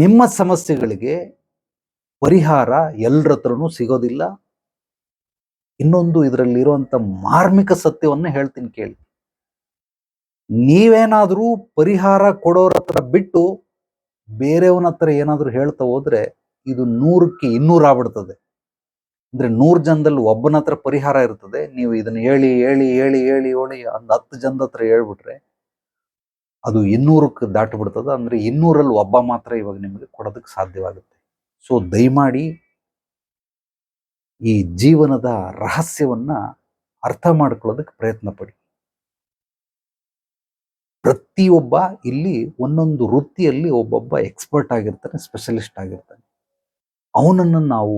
ನಿಮ್ಮ ಸಮಸ್ಯೆಗಳಿಗೆ ಪರಿಹಾರ ಎಲ್ಲರ ಹತ್ರನೂ ಸಿಗೋದಿಲ್ಲ. ಇನ್ನೊಂದು ಇದರಲ್ಲಿರುವಂತ ಮಾರ್ಮಿಕ ಸತ್ಯವನ್ನ ಹೇಳ್ತೀನಿ ಕೇಳಿ. ನೀವೇನಾದ್ರೂ ಪರಿಹಾರ ಕೊಡೋರ ಹತ್ರ ಬಿಟ್ಟು ಬೇರೆಯವನ ಹತ್ರ ಏನಾದ್ರೂ ಹೇಳ್ತಾ ಹೋದ್ರೆ ಇದು 100ಕ್ಕೆ 200 ಆಗ್ಬಿಡ್ತದೆ. ಅಂದ್ರೆ 100 ಜನದಲ್ಲಿ ಒಬ್ಬನ ಹತ್ರ ಪರಿಹಾರ ಇರ್ತದೆ, ನೀವು ಇದನ್ನ ಹೇಳಿ ಹೇಳಿ ಹೇಳಿ ಹೇಳಿ ಹೇಳಿ ಒಂದು 10 ಜನದ ಹತ್ರ ಹೇಳ್ಬಿಟ್ರೆ ಅದು 200ಕ್ಕೆ ದಾಟಿಬಿಡ್ತದೆ. ಅಂದ್ರೆ 200ರಲ್ಲಿ ಒಬ್ಬ ಮಾತ್ರ ಇವಾಗ ನಿಮಗೆ ಕೊಡೋದಕ್ಕೆ ಸಾಧ್ಯವಾಗುತ್ತೆ. ಸೊ ದಯಮಾಡಿ ಈ ಜೀವನದ ರಹಸ್ಯವನ್ನ ಅರ್ಥ ಮಾಡ್ಕೊಳ್ಳೋದಕ್ಕೆ ಪ್ರಯತ್ನ ಪಡಿ. ಪ್ರತಿಯೊಬ್ಬ ಇಲ್ಲಿ ಒಂದೊಂದು ವೃತ್ತಿಯಲ್ಲಿ ಒಬ್ಬೊಬ್ಬ ಎಕ್ಸ್ಪರ್ಟ್ ಆಗಿರ್ತಾನೆ, ಸ್ಪೆಷಲಿಸ್ಟ್ ಆಗಿರ್ತಾನೆ. ಅವನನ್ನು ನಾವು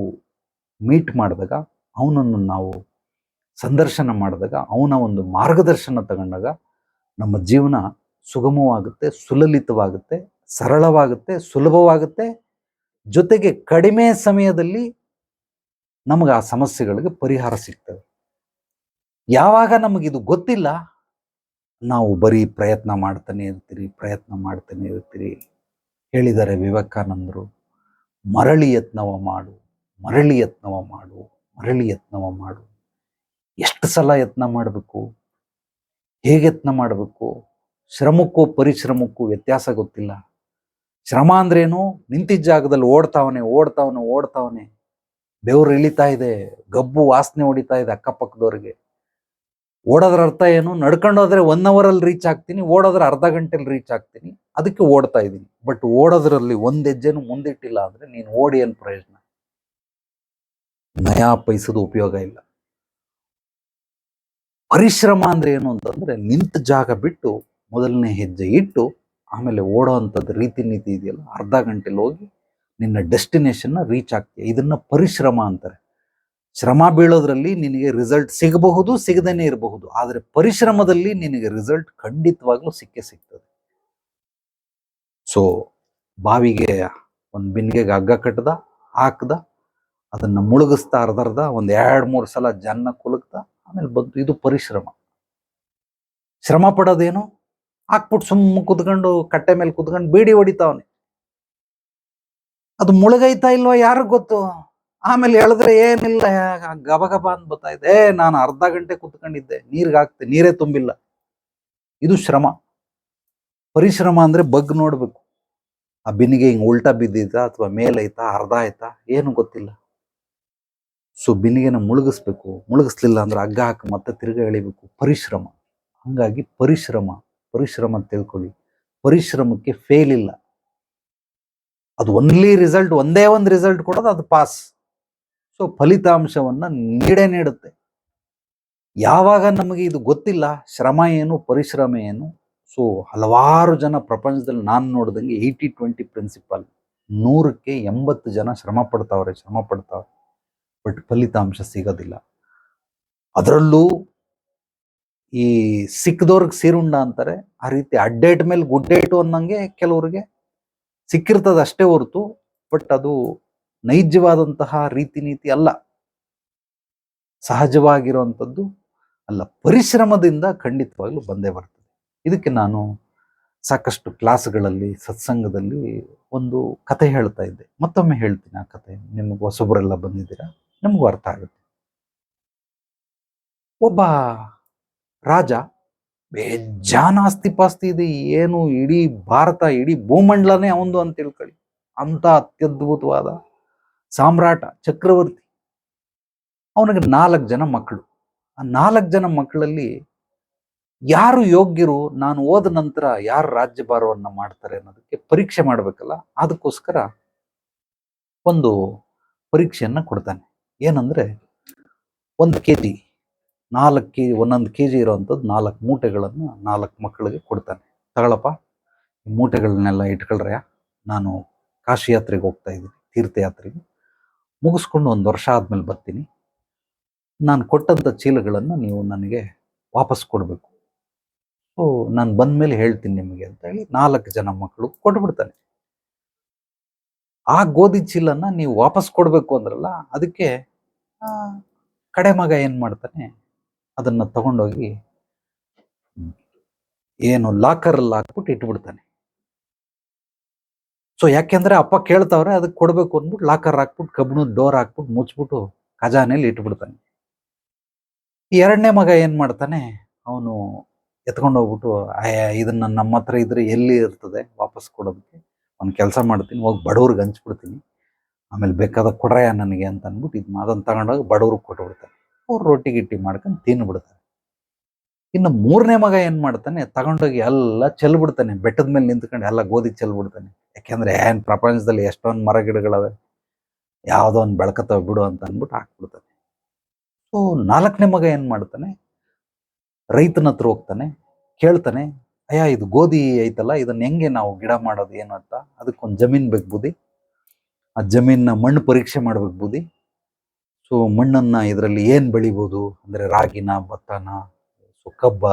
ಮೀಟ್ ಮಾಡಿದಾಗ, ಅವನನ್ನು ನಾವು ಸಂದರ್ಶನ ಮಾಡಿದಾಗ, ಅವನ ಒಂದು ಮಾರ್ಗದರ್ಶನ ತಗೊಂಡಾಗ ನಮ್ಮ ಜೀವನ ಸುಗಮವಾಗುತ್ತೆ, ಸುಲಲಿತವಾಗುತ್ತೆ, ಸರಳವಾಗುತ್ತೆ, ಸುಲಭವಾಗುತ್ತೆ. ಜೊತೆಗೆ ಕಡಿಮೆ ಸಮಯದಲ್ಲಿ ನಮಗೆ ಆ ಸಮಸ್ಯೆಗಳಿಗೆ ಪರಿಹಾರ ಸಿಗ್ತವೆ. ಯಾವಾಗ ನಮಗಿದು ಗೊತ್ತಿಲ್ಲ, ನಾವು ಬರೀ ಪ್ರಯತ್ನ ಮಾಡ್ತಾನೆ ಇರ್ತೀರಿ. ಹೇಳಿದ್ದಾರೆ ವಿವೇಕಾನಂದರು, ಮರಳಿ ಯತ್ನವ ಮಾಡು, ಮರಳಿ ಯತ್ನವ ಮಾಡು, ಮರಳಿ ಯತ್ನವ ಮಾಡು. ಎಷ್ಟು ಸಲ ಯತ್ನ ಮಾಡಬೇಕು, ಹೇಗೆ ಯತ್ನ ಮಾಡಬೇಕು? ಶ್ರಮಕ್ಕೂ ಪರಿಶ್ರಮಕ್ಕೂ ವ್ಯತ್ಯಾಸ ಗೊತ್ತಿಲ್ಲ. ಶ್ರಮ ಅಂದ್ರೇನು? ನಿಂತಿದ್ದ ಜಾಗದಲ್ಲಿ ಓಡ್ತಾವನೆ, ಬೆವರು ಇಳಿತಾ ಇದೆ, ಗಬ್ಬು ವಾಸನೆ ಹೊಡಿತಾ ಇದೆ ಅಕ್ಕಪಕ್ಕದವ್ರಿಗೆ. ಓಡೋದ್ರ ಅರ್ಥ ಏನು? ನಡ್ಕೊಂಡೋದ್ರೆ 1 ಅವರಲ್ಲಿ ರೀಚ್ ಆಗ್ತೀನಿ, ಓಡೋದ್ರೆ ಅರ್ಧ ಗಂಟೆಲಿ ರೀಚ್ ಆಗ್ತೀನಿ, ಅದಕ್ಕೆ ಓಡ್ತಾ ಇದ್ದೀನಿ. ಬಟ್ ಓಡೋದ್ರಲ್ಲಿ 1 ಹೆಜ್ಜೆನೂ ಮುಂದಿಟ್ಟಿಲ್ಲ ಅಂದ್ರೆ ನೀನು ಓಡಿ ಏನು ಪ್ರಯೋಜನ? ನಯಾ ಪೈಸದ ಉಪಯೋಗ ಇಲ್ಲ. ಪರಿಶ್ರಮ ಅಂದ್ರೆ ಏನು ಅಂತಂದ್ರೆ ನಿಂತ ಜಾಗ ಬಿಟ್ಟು ಮೊದಲನೇ ಹೆಜ್ಜೆ ಇಟ್ಟು ಆಮೇಲೆ ಓಡೋ ಅಂಥದ್ದು ರೀತಿ ನೀತಿ ಇದೆಯಲ್ಲ, ಅರ್ಧ ಗಂಟೆಲಿ ಹೋಗಿ ನಿನ್ನ ಡೆಸ್ಟಿನೇಷನ್ನ ರೀಚ್ ಆಗ್ತೀಯ. ಇದನ್ನ ಪರಿಶ್ರಮ ಅಂತಾರೆ. ಶ್ರಮ ಬೀಳೋದ್ರಲ್ಲಿ ನಿನಗೆ ರಿಸಲ್ಟ್ ಸಿಗಬಹುದು, ಸಿಗದೇನೆ ಇರಬಹುದು. ಆದರೆ ಪರಿಶ್ರಮದಲ್ಲಿ ನಿನಗೆ ರಿಸಲ್ಟ್ ಖಂಡಿತವಾಗ್ಲೂ ಸಿಕ್ಕೇ ಸಿಗ್ತದೆ. ಸೊ ಬಾವಿಗೆ ಒಂದು ಬಿನ್ಗೆಗೆ ಹಗ್ಗ ಕಟ್ಟದ, ಹಾಕ್ದ, ಅದನ್ನ ಮುಳುಗಿಸ್ತಾ ಅರ್ಧರ್ಧ 1-2-3 ಸಲ ಜನ್ನ ಕುಲುಕ್ತಾ ಆಮೇಲೆ ಬಂತು. ಇದು ಪರಿಶ್ರಮ. ಶ್ರಮ ಪಡೋದೇನು? ಹಾಕ್ಬಿಟ್ಟು ಸುಮ್ಮ ಕುತ್ಕೊಂಡು ಕಟ್ಟೆ ಮೇಲೆ ಕುತ್ಕೊಂಡು ಬೀಡಿ ಹೊಡಿತಾವನೆ. ಅದು ಮುಳುಗೈತಾ ಇಲ್ವಾ ಯಾರಿಗ್ ಗೊತ್ತು? ಆಮೇಲೆ ಹೇಳಿದ್ರೆ ಏನಿಲ್ಲ, ಗಬಗಬ ಅಂತ ಬರ್ತಾ ಇದೆ. ನಾನು ಅರ್ಧ ಗಂಟೆ ಕುತ್ಕೊಂಡಿದ್ದೆ, ನೀರ್ಗೆ ಹಾಕ್ತೆ, ನೀರೇ ತುಂಬಿಲ್ಲ. ಇದು ಶ್ರಮ. ಪರಿಶ್ರಮ ಅಂದ್ರೆ ಬಗ್ ನೋಡ್ಬೇಕು, ಆ ಬಿನ್ನಿಗೆ ಹಿಂಗ್ ಉಲ್ಟಾ ಬಿದ್ದಿದ್ದ ಅಥವಾ ಮೇಲೈತಾ ಅರ್ಧ ಆಯ್ತಾ ಏನು ಗೊತ್ತಿಲ್ಲ. ಸೊ ಬಿನ್ನಿಗೆನ ಮುಳುಗಿಸ್ಬೇಕು, ಮುಳುಗಿಸ್ಲಿಲ್ಲ ಅಂದ್ರೆ ಹಗ್ಗ ಹಾಕಿ ಮತ್ತೆ ತಿರ್ಗಾ ಎಳಿಬೇಕು. ಪರಿಶ್ರಮ. ಹಂಗಾಗಿ ಪರಿಶ್ರಮ ತಿಳ್ಕೊಳ್ಳಿ. ಪರಿಶ್ರಮಕ್ಕೆ ಫೇಲ್ ಇಲ್ಲ. ಅದು ಒಂದೇ ಒಂದು ರಿಸಲ್ಟ್ ಕೊಡೋದು, ಅದು ಪಾಸ್. ಸೊ ಫಲಿತಾಂಶವನ್ನ ನೀಡುತ್ತೆ. ಯಾವಾಗ ನಮಗೆ ಇದು ಗೊತ್ತಿಲ್ಲ, ಶ್ರಮ ಏನು ಪರಿಶ್ರಮ ಏನು. ಸೊ ಹಲವಾರು ಜನ ಪ್ರಪಂಚದಲ್ಲಿ ನಾನು ನೋಡಿದಂಗೆ 80-20 ಪ್ರಿನ್ಸಿಪಲ್, 100ಕ್ಕೆ 80 ಜನ ಶ್ರಮ ಪಡ್ತಾವ್ರೆ, ಬಟ್ ಫಲಿತಾಂಶ ಸಿಗೋದಿಲ್ಲ. ಅದರಲ್ಲೂ ಈ ಸಿಕ್ಕದವ್ರಿಗೆ ಸೀರುಂಡ ಅಂತಾರೆ, ಆ ರೀತಿ ಅಡ್ಡೇಟ್ ಮೇಲೆ ಗುಡ್ಡೇಟು ಅನ್ನಂಗೆ ಕೆಲವ್ರಿಗೆ ಸಿಕ್ಕಿರ್ತದ ಅಷ್ಟೇ ಹೊರತು, ಬಟ್ ಅದು ನೈಜವಾದಂತಹ ರೀತಿ ನೀತಿ ಅಲ್ಲ, ಸಹಜವಾಗಿರುವಂಥದ್ದು ಅಲ್ಲ, ಪರಿಶ್ರಮದಿಂದ ಖಂಡಿತವಾಗ್ಲೂ ಬಂದೇ ಬರ್ತದೆ. ಇದಕ್ಕೆ ನಾನು ಸಾಕಷ್ಟು ಕ್ಲಾಸ್ಗಳಲ್ಲಿ, ಸತ್ಸಂಗದಲ್ಲಿ ಒಂದು ಕತೆ ಹೇಳ್ತಾ ಇದ್ದೆ. ಮತ್ತೊಮ್ಮೆ ಹೇಳ್ತೀನಿ ಆ ಕತೆ, ನಿಮ್ಗೆ ಹೊಸಬರೆಲ್ಲ ಬಂದಿದ್ದೀರಾ, ನಿಮಗೂ ಅರ್ಥ ಆಗುತ್ತೆ. ಒಬ್ಬ ರಾಜ, ಬೇಜಾನ ಆಸ್ತಿ ಪಾಸ್ತಿ ಇದೆ, ಏನು ಇಡೀ ಭಾರತ, ಇಡೀ ಭೂಮಂಡಲನೇ ಅವಂದು ಅಂತ ತಿಳ್ಕೊಳ್ಳಿ, ಅಂತ ಅತ್ಯದ್ಭುತವಾದ ಸಾಮ್ರಾಟ, ಚಕ್ರವರ್ತಿ. ಅವನಿಗೆ 4 ಜನ ಮಕ್ಕಳು. ಆ 4 ಜನ ಮಕ್ಕಳಲ್ಲಿ ಯಾರು ಯೋಗ್ಯರು, ನಾನು ಹೋದ ನಂತರ ಯಾರು ರಾಜ್ಯಭಾರವನ್ನ ಮಾಡ್ತಾರೆ ಅನ್ನೋದಕ್ಕೆ ಪರೀಕ್ಷೆ ಮಾಡ್ಬೇಕಲ್ಲ, ಅದಕ್ಕೋಸ್ಕರ ಒಂದು ಪರೀಕ್ಷೆಯನ್ನ ಕೊಡ್ತಾನೆ. ಏನಂದ್ರೆ 1 ಕೆಜಿ 4 ಕೆಜಿ, 1 ಕೆಜಿ ಇರುವಂಥದ್ದು 4 ಮೂಟೆಗಳನ್ನು 4 ಮಕ್ಕಳಿಗೆ ಕೊಡ್ತಾನೆ. ತಗೊಳಪ್ಪ, ಈ ಮೂಟೆಗಳನ್ನೆಲ್ಲ ಇಟ್ಕೊಳ್ರಯ್ಯ, ನಾನು ಕಾಶಿ ಯಾತ್ರೆಗೆ ಹೋಗ್ತಾ ಇದ್ದೀನಿ, ತೀರ್ಥಯಾತ್ರೆಗೆ ಮುಗಿಸ್ಕೊಂಡು 1 ವರ್ಷ ಆದ್ಮೇಲೆ ಬರ್ತೀನಿ, ನಾನು ಕೊಟ್ಟಂಥ ಚೀಲಗಳನ್ನು ನೀವು ನನಗೆ ವಾಪಸ್ ಕೊಡಬೇಕು. ಸೊ ನಾನು ಬಂದ್ಮೇಲೆ ಹೇಳ್ತೀನಿ ನಿಮಗೆ ಅಂತ ಹೇಳಿ 4 ಜನ ಮಕ್ಕಳು ಕೊಟ್ಬಿಡ್ತಾನೆ. ಆ ಗೋಧಿ ಚೀಲನ್ನ ನೀವು ವಾಪಸ್ ಕೊಡ್ಬೇಕು ಅಂದ್ರಲ್ಲ, ಅದಕ್ಕೆ ಕಡೆ ಮಗ ಏನ್ ಮಾಡ್ತಾನೆ, ಅದನ್ನ ತಗೊಂಡೋಗಿ ಏನು ಲಾಕರಲ್ಲಿ ಹಾಕ್ಬಿಟ್ಟು ಇಟ್ಬಿಡ್ತಾನೆ. ಸೊ ಯಾಕೆಂದ್ರೆ ಅಪ್ಪ ಕೇಳ್ತಾವ್ರೆ, ಅದಕ್ಕೆ ಕೊಡ್ಬೇಕು ಅಂದ್ಬಿಟ್ಟು ಲಾಕರ್ ಹಾಕ್ಬಿಟ್ಟು ಕಬ್ಬಿಣದ ಡೋರ್ ಹಾಕ್ಬಿಟ್ಟು ಮುಚ್ಬಿಟ್ಟು ಖಜಾನೆಯಲ್ಲಿ ಇಟ್ಬಿಡ್ತಾನೆ. ಈ 2ನೇ ಮಗ ಏನ್ ಮಾಡ್ತಾನೆ, ಅವನು ಎತ್ಕೊಂಡು ಹೋಗ್ಬಿಟ್ಟು, ಇದನ್ನ ನಮ್ಮ ಹತ್ರ ಇದ್ರೆ ಎಲ್ಲಿ ಇರ್ತದೆ ವಾಪಸ್ ಕೊಡೋದಕ್ಕೆ, ಒಂದು ಕೆಲಸ ಮಾಡ್ತೀನಿ, ಹೋಗಿ ಬಡವ್ರಿಗೆ ಹಂಚ್ಬಿಡ್ತೀನಿ, ಆಮೇಲೆ ಬೇಕಾದ ಕೊಡ್ರಯ್ಯ ನನಗೆ ಅಂತ ಅಂದ್ಬಿಟ್ಟು ಅದನ್ನ ತಗೊಂಡೋಗಿ ಬಡವ್ರಿಗೆ ಕೊಟ್ಬಿಡ್ತಾನೆ. ಅವ್ರು ರೊಟ್ಟಿ ಗಿಟ್ಟಿ ಮಾಡ್ಕೊಂಡು ತಿನ್ಬಿಡ್ತಾರೆ. ಇನ್ನು 3ನೇ ಮಗ ಏನ್ ಮಾಡ್ತಾನೆ, ತಗೊಂಡೋಗಿ ಎಲ್ಲ ಚೆಲ್ಬಿಡ್ತಾನೆ, ಬೆಟ್ಟದ ಮೇಲೆ ನಿಂತ್ಕೊಂಡು ಎಲ್ಲ ಗೋಧಿ ಚೆಲ್ಬಿಡ್ತಾನೆ. ಯಾಕೆಂದ್ರೆ ಏನ್ ಪ್ರಪಂಚದಲ್ಲಿ ಎಷ್ಟೊಂದು ಮರ ಗಿಡಗಳವೆ, ಯಾವುದೋ ಒಂದು ಬೆಳ್ಕತ್ತವ ಬಿಡು ಅಂತ ಅಂದ್ಬಿಟ್ಟು ಹಾಕ್ಬಿಡ್ತಾನೆ. ಸೊ 4ನೇ ಮಗ ಏನ್ ಮಾಡ್ತಾನೆ, ರೈತನ ಹತ್ರ ಹೋಗ್ತಾನೆ, ಕೇಳ್ತಾನೆ, ಅಯ್ಯ ಇದು ಗೋಧಿ ಐತಲ್ಲ, ಇದನ್ನ ಹೆಂಗೆ ನಾವು ಗಿಡ ಮಾಡೋದು ಏನು ಅಂತ, ಅದಕ್ಕೊಂದು ಜಮೀನ್ ಬೇಕು ಬುದ್ಧಿ, ಆ ಜಮೀನ ಮಣ್ಣು ಪರೀಕ್ಷೆ ಮಾಡ್ಬೇಕು ಬುದ್ಧಿ. ಸೊ ಮಣ್ಣನ್ನ ಇದರಲ್ಲಿ ಏನ್ ಬೆಳಿಬೋದು ಅಂದ್ರೆ ರಾಗಿನ, ಭತ್ತನ, ಸೊ ಕಬ್ಬ,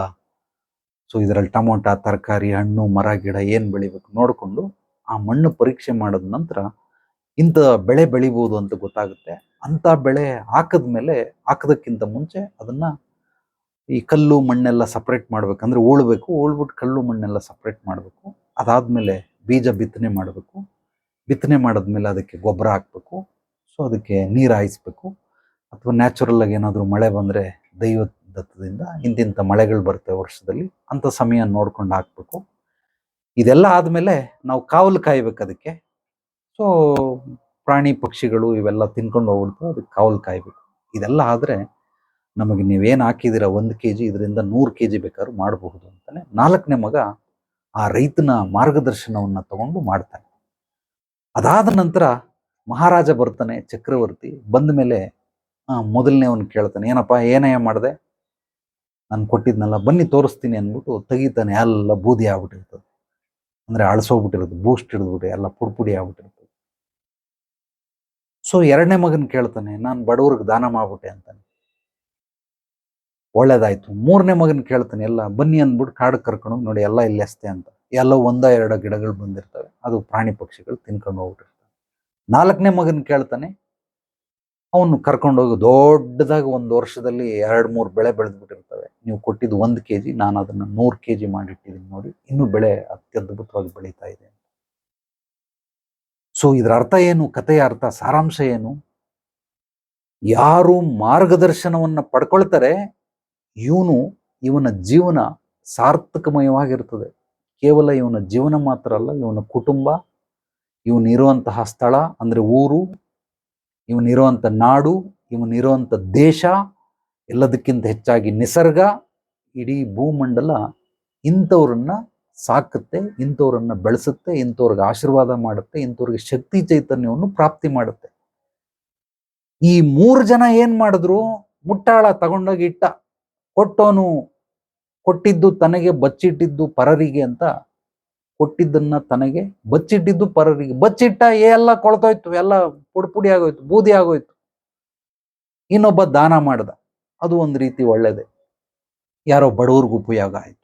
ಸೊ ಇದರಲ್ಲಿ ಟೊಮೊಟೊ, ತರಕಾರಿ, ಹಣ್ಣು, ಮರ, ಗಿಡ ಏನ್ ಬೆಳಿಬೇಕು ನೋಡ್ಕೊಂಡು ಆ ಮಣ್ಣು ಪರೀಕ್ಷೆ ಮಾಡಿದ ನಂತರ ಇಂಥ ಬೆಳೆ ಬೆಳಿಬೋದು ಅಂತ ಗೊತ್ತಾಗುತ್ತೆ. ಅಂತ ಬೆಳೆ ಹಾಕದಕ್ಕಿಂತ ಮುಂಚೆ ಅದನ್ನ ಈ ಕಲ್ಲು ಮಣ್ಣೆಲ್ಲ ಸಪ್ರೇಟ್ ಮಾಡ್ಬೇಕಂದ್ರೆ ಉಳ್ಬೇಕು, ಉಳ್ಬಿಟ್ಟು ಕಲ್ಲು ಮಣ್ಣೆಲ್ಲ ಸಪ್ರೇಟ್ ಮಾಡಬೇಕು. ಅದಾದ್ಮೇಲೆ ಬೀಜ ಬಿತ್ತನೆ ಮಾಡಬೇಕು, ಬಿತ್ತನೆ ಮಾಡಿದ್ಮೇಲೆ ಅದಕ್ಕೆ ಗೊಬ್ಬರ ಹಾಕ್ಬೇಕು, ಸೊ ಅದಕ್ಕೆ ನೀರು ಹಾಯಿಸ್ಬೇಕು, ಅಥವಾ ನ್ಯಾಚುರಲ್ ಆಗಿ ಏನಾದರೂ ಮಳೆ ಬಂದರೆ ದೈವ ದತ್ತದಿಂದ ಇಂತಿಂಥ ಮಳೆಗಳು ಬರ್ತವೆ ವರ್ಷದಲ್ಲಿ, ಅಂಥ ಸಮಯ ನೋಡ್ಕೊಂಡು ಹಾಕ್ಬೇಕು. ಇದೆಲ್ಲ ಆದಮೇಲೆ ನಾವು ಕಾವಲು ಕಾಯ್ಬೇಕು ಅದಕ್ಕೆ. ಸೊ ಪ್ರಾಣಿ ಪಕ್ಷಿಗಳು ಇವೆಲ್ಲ ತಿನ್ಕೊಂಡು ಹೋಗ್ಬಿಡ್ತು, ಅದಕ್ಕೆ ಕಾವಲು ಕಾಯ್ಬೇಕು. ಇದೆಲ್ಲ ಆದರೆ ನಮಗೆ ನೀವೇನು ಹಾಕಿದ್ದೀರ 1 ಕೆಜಿ, ಇದರಿಂದ 100 ಕೆಜಿ ಬೇಕಾದ್ರೂ ಮಾಡಬಹುದು ಅಂತಾನೆ 4ನೇ ಮಗ ಆ ರೈತನ ಮಾರ್ಗದರ್ಶನವನ್ನ ತಗೊಂಡು ಮಾಡ್ತಾನೆ. ಅದಾದ ನಂತರ ಮಹಾರಾಜ ಬರ್ತಾನೆ, ಚಕ್ರವರ್ತಿ ಬಂದ ಮೇಲೆ ಮೊದಲನೇವನು ಕೇಳ್ತಾನೆ, ಏನಪ್ಪ ಏನಯ್ಯ ಮಾಡಿದೆ, ನಾನು ಕೊಟ್ಟಿದ್ನಲ್ಲ, ಬನ್ನಿ ತೋರಿಸ್ತೀನಿ ಅಂದ್ಬಿಟ್ಟು ತೆಗಿತಾನೆ, ಎಲ್ಲ ಬೂದಿ ಆಗ್ಬಿಟ್ಟಿರ್ತದೆ, ಅಂದ್ರೆ ಅಳಸೋಗ್ಬಿಟ್ಟಿರುತ್ತೆ, ಬೂಸ್ಟ್ ಹಿಡಿದ್ಬಿಟ್ಟು ಎಲ್ಲ ಪುಡಿ ಆಗ್ಬಿಟ್ಟಿರ್ತದೆ. ಸೊ 2ನೇ ಮಗನ್ ಕೇಳ್ತಾನೆ, ನಾನು ಬಡವ್ರಿಗೆ ದಾನ ಮಾಡ್ಬಿಟ್ಟೆ ಅಂತಾನೆ, ಒಳ್ಳೇದಾಯ್ತು. 3ನೇ ಮಗನ್ ಕೇಳ್ತಾನೆ, ಎಲ್ಲ ಬನ್ನಿ ಅಂದ್ಬಿಟ್ಟು ಕಾಡಿಗೆ ಕರ್ಕೊಂಡು ನೋಡಿ, ಎಲ್ಲ ಇಲ್ಲಿ ಎಸ್ತೆ ಅಂತ, ಎಲ್ಲ 1-2 ಗಿಡಗಳು ಬಂದಿರ್ತವೆ, ಅದು ಪ್ರಾಣಿ ಪಕ್ಷಿಗಳು ತಿನ್ಕೊಂಡು ಹೋಗ್ಬಿಟ್ಟಿರ್ತವೆ. 4ನೇ ಮಗನ್ ಕೇಳ್ತಾನೆ, ಅವನು ಕರ್ಕೊಂಡೋಗಿ ದೊಡ್ಡದಾಗಿ 1 ವರ್ಷದಲ್ಲಿ 2-3 ಬೆಳೆ ಬೆಳೆದ್ಬಿಟ್ಟಿರ್ತವೆ, ನೀವು ಕೊಟ್ಟಿದ್ದು 1 ಕೆಜಿ, ನಾನು ಅದನ್ನ 100 ಕೆಜಿ ಮಾಡಿಟ್ಟಿದ್ದೀನಿ ನೋಡಿ, ಇನ್ನೂ ಬೆಳೆ ಅತ್ಯದ್ಭುತವಾಗಿ ಬೆಳೀತಾ ಇದೆ. ಸೊ ಇದರ ಅರ್ಥ ಏನು, ಕಥೆಯ ಅರ್ಥ, ಸಾರಾಂಶ ಏನು, ಯಾರು ಮಾರ್ಗದರ್ಶನವನ್ನ ಪಡ್ಕೊಳ್ತಾರೆ, ಇವನ ಜೀವನ ಸಾರ್ಥಕಮಯವಾಗಿರ್ತದೆ. ಕೇವಲ ಇವನ ಜೀವನ ಮಾತ್ರ ಅಲ್ಲ, ಇವನ ಕುಟುಂಬ, ಇವನಿರುವಂತಹ ಸ್ಥಳ ಅಂದ್ರೆ ಊರು, ಇವನಿರುವಂಥ ನಾಡು, ಇವನಿರುವಂಥ ದೇಶ, ಎಲ್ಲದಕ್ಕಿಂತ ಹೆಚ್ಚಾಗಿ ನಿಸರ್ಗ, ಇಡೀ ಭೂಮಂಡಲ ಇಂಥವ್ರನ್ನ ಸಾಕುತ್ತೆ, ಇಂಥವ್ರನ್ನ ಬೆಳೆಸುತ್ತೆ, ಇಂಥವ್ರಿಗೆ ಆಶೀರ್ವಾದ ಮಾಡುತ್ತೆ, ಇಂಥವ್ರಿಗೆ ಶಕ್ತಿ ಚೈತನ್ಯವನ್ನು ಪ್ರಾಪ್ತಿ ಮಾಡುತ್ತೆ. ಈ 3 ಜನ ಏನ್ ಮಾಡಿದ್ರು, ಮುಟ್ಟಾಳ ತಗೊಂಡೋಗಿ ಇಟ್ಟ, ಕೊಟ್ಟವನು ಕೊಟ್ಟಿದ್ದು ತನಗೆ, ಬಚ್ಚಿಟ್ಟಿದ್ದು ಪರರಿಗೆ ಅಂತ, ಕೊಟ್ಟಿದ್ದನ್ನ ತನಗೆ, ಬಚ್ಚಿಟ್ಟಿದ್ದು ಪರರಿಗೆ. ಬಚ್ಚಿಟ್ಟ, ಎಲ್ಲ ಕೊಳ್ತೋಯ್ತು, ಎಲ್ಲ ಪುಡಿ ಆಗೋಯ್ತು, ಬೂದಿ ಆಗೋಯ್ತು. ಇನ್ನೊಬ್ಬ ದಾನ ಮಾಡ್ದ, ಅದು ಒಂದು ರೀತಿ ಒಳ್ಳೇದೆ. ಯಾರೋ ಬಡವ್ರಿಗೆ ಉಪಯೋಗ ಆಯ್ತು.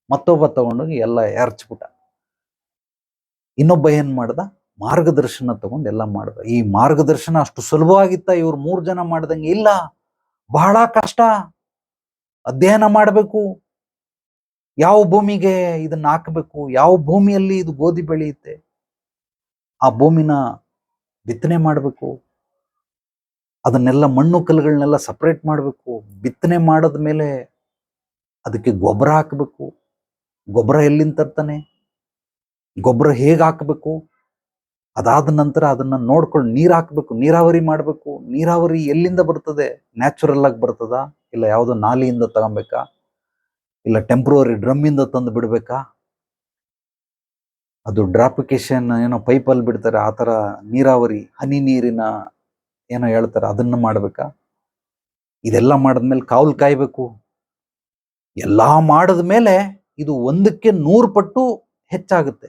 ಮತ್ತೊಬ್ಬ ತಗೊಂಡೋಗಿ ಎಲ್ಲ ಎರಚ್ಬಿಟ್ಟ. ಇನ್ನೊಬ್ಬ ಏನ್ ಮಾಡ್ದ, ಮಾರ್ಗದರ್ಶನ ತಗೊಂಡು ಎಲ್ಲ ಮಾಡ್ದ. ಈ ಮಾರ್ಗದರ್ಶನ ಅಷ್ಟು ಸುಲಭವಾಗಿತ್ತ ಇವ್ರು 3 ಜನ ಮಾಡ್ದಂಗೆ? ಇಲ್ಲ, ಬಹಳ ಕಷ್ಟ. ಅಧ್ಯಯನ ಮಾಡಬೇಕು, ಯಾವ ಭೂಮಿಗೆ ಇದನ್ನ ಹಾಕಬೇಕು, ಯಾವ ಭೂಮಿಯಲ್ಲಿ ಇದು ಗೋಧಿ ಬೆಳೆಯುತ್ತೆ, ಆ ಭೂಮಿನ ಬಿತ್ತನೆ ಮಾಡಬೇಕು, ಅದನ್ನೆಲ್ಲ ಮಣ್ಣು ಕಲ್ಲುಗಳನ್ನೆಲ್ಲ ಸಪರೇಟ್ ಮಾಡಬೇಕು, ಬಿತ್ತನೆ ಮಾಡದ್ಮೇಲೆ ಅದಕ್ಕೆ ಗೊಬ್ಬರ ಹಾಕಬೇಕು. ಗೊಬ್ಬರ ಎಲ್ಲಿಂದ ತರ್ತಾನೆ, ಗೊಬ್ಬರ ಹೇಗೆ ಹಾಕಬೇಕು, ಅದಾದ ನಂತರ ಅದನ್ನ ನೋಡ್ಕೊಂಡು ನೀರು ಹಾಕಬೇಕು, ನೀರಾವರಿ ಮಾಡಬೇಕು. ನೀರಾವರಿ ಎಲ್ಲಿಂದ ಬರ್ತದೆ? ನ್ಯಾಚುರಲ್ ಆಗಿ ಬರ್ತದ, ಇಲ್ಲ ಯಾವುದೋ ನಾಲಿಯಿಂದ ತಗೊಬೇಕಾ, ಇಲ್ಲ ಟೆಂಪ್ರವರಿ ಡ್ರಮ್ ಇಂದ ತಂದು ಬಿಡ್ಬೇಕಾ, ಅದು ಡ್ರಾಪಿಕೇಶನ್ ಏನೋ ಪೈಪಲ್ಲಿ ಬಿಡ್ತಾರೆ ಆ ಥರ ನೀರಾವರಿ, ಹನಿ ನೀರಿನ ಏನೋ ಹೇಳ್ತಾರೆ, ಅದನ್ನ ಮಾಡ್ಬೇಕಾ? ಇದೆಲ್ಲ ಮಾಡಿದ್ಮೇಲೆ ಕಾವಲು ಕಾಯ್ಬೇಕು. ಎಲ್ಲ ಮಾಡಿದ್ಮೇಲೆ ಇದು 1ಕ್ಕೆ 100 ಪಟ್ಟು ಹೆಚ್ಚಾಗುತ್ತೆ.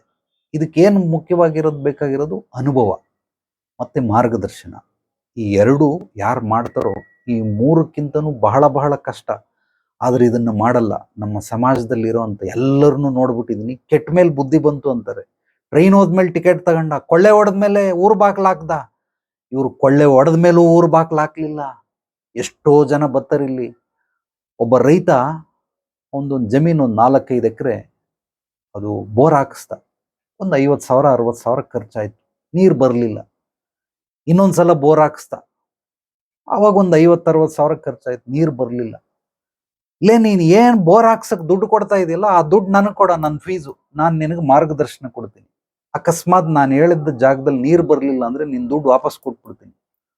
ಇದಕ್ಕೇನು ಮುಖ್ಯವಾಗಿರೋದು, ಬೇಕಾಗಿರೋದು ಅನುಭವ ಮತ್ತೆ ಮಾರ್ಗದರ್ಶನ. ಈ 2 ಯಾರು ಮಾಡ್ತಾರೋ, ಈ 3ಕ್ಕಿಂತನೂ ಬಹಳ ಬಹಳ ಕಷ್ಟ. ಆದ್ರೆ ಇದನ್ನ ಮಾಡಲ್ಲ. ನಮ್ಮ ಸಮಾಜದಲ್ಲಿ ಇರೋಂಥ ಎಲ್ಲರನ್ನೂ ನೋಡ್ಬಿಟ್ಟಿದೀನಿ. ಕೆಟ್ಟ ಮೇಲೆ ಬುದ್ಧಿ ಬಂತು ಅಂತಾರೆ. ಟ್ರೈನ್ ಹೋದ್ಮೇಲೆ ಟಿಕೆಟ್ ತಗೊಂಡ, ಕೊಳ್ಳೆ ಹೊಡೆದ್ಮೇಲೆ ಊರು ಬಾಕ್ಲು ಹಾಕ್ದ. ಇವ್ರು ಕೊಳ್ಳೆ ಹೊಡೆದ ಮೇಲೂ ಊರು ಬಾಕ್ಲು ಹಾಕ್ಲಿಲ್ಲ. ಎಷ್ಟೋ ಜನ ಬರ್ತಾರಿಲ್ಲಿ. ಒಬ್ಬ ರೈತ ಒಂದೊಂದು ಜಮೀನು 4-5 ಎಕರೆ ಅದು ಬೋರ್ ಹಾಕಿಸ್ದ. ಒಂದು 50,000-60,000 ಖರ್ಚಾಯ್ತು, ನೀರು ಬರಲಿಲ್ಲ. ಇನ್ನೊಂದ್ಸಲ ಬೋರ್ ಹಾಕಿಸ್ದ, ಅವಾಗ ಒಂದು 50,000-60,000 ಖರ್ಚಾಯ್ತು, ನೀರು ಬರಲಿಲ್ಲ. ಇಲ್ಲೇ ನೀನು ಏನ್ ಬೋರ್ ಹಾಕ್ಸಕ್ ದುಡ್ಡು ಕೊಡ್ತಾ ಇದೆಯಲ್ಲ, ಆ ದುಡ್ಡು ನನಗೆ ಕೊಡ, ನನ್ನ ಫೀಸು, ನಾನು ನಿನಗೆ ಮಾರ್ಗದರ್ಶನ ಕೊಡ್ತೀನಿ. ಅಕಸ್ಮಾತ್ ನಾನು ಹೇಳಿದ್ದ ಜಾಗದಲ್ಲಿ ನೀರು ಬರಲಿಲ್ಲ ಅಂದ್ರೆ ನಿನ್ ದುಡ್ಡು ವಾಪಸ್ ಕೊಟ್ಬಿಡ್ತೀನಿ.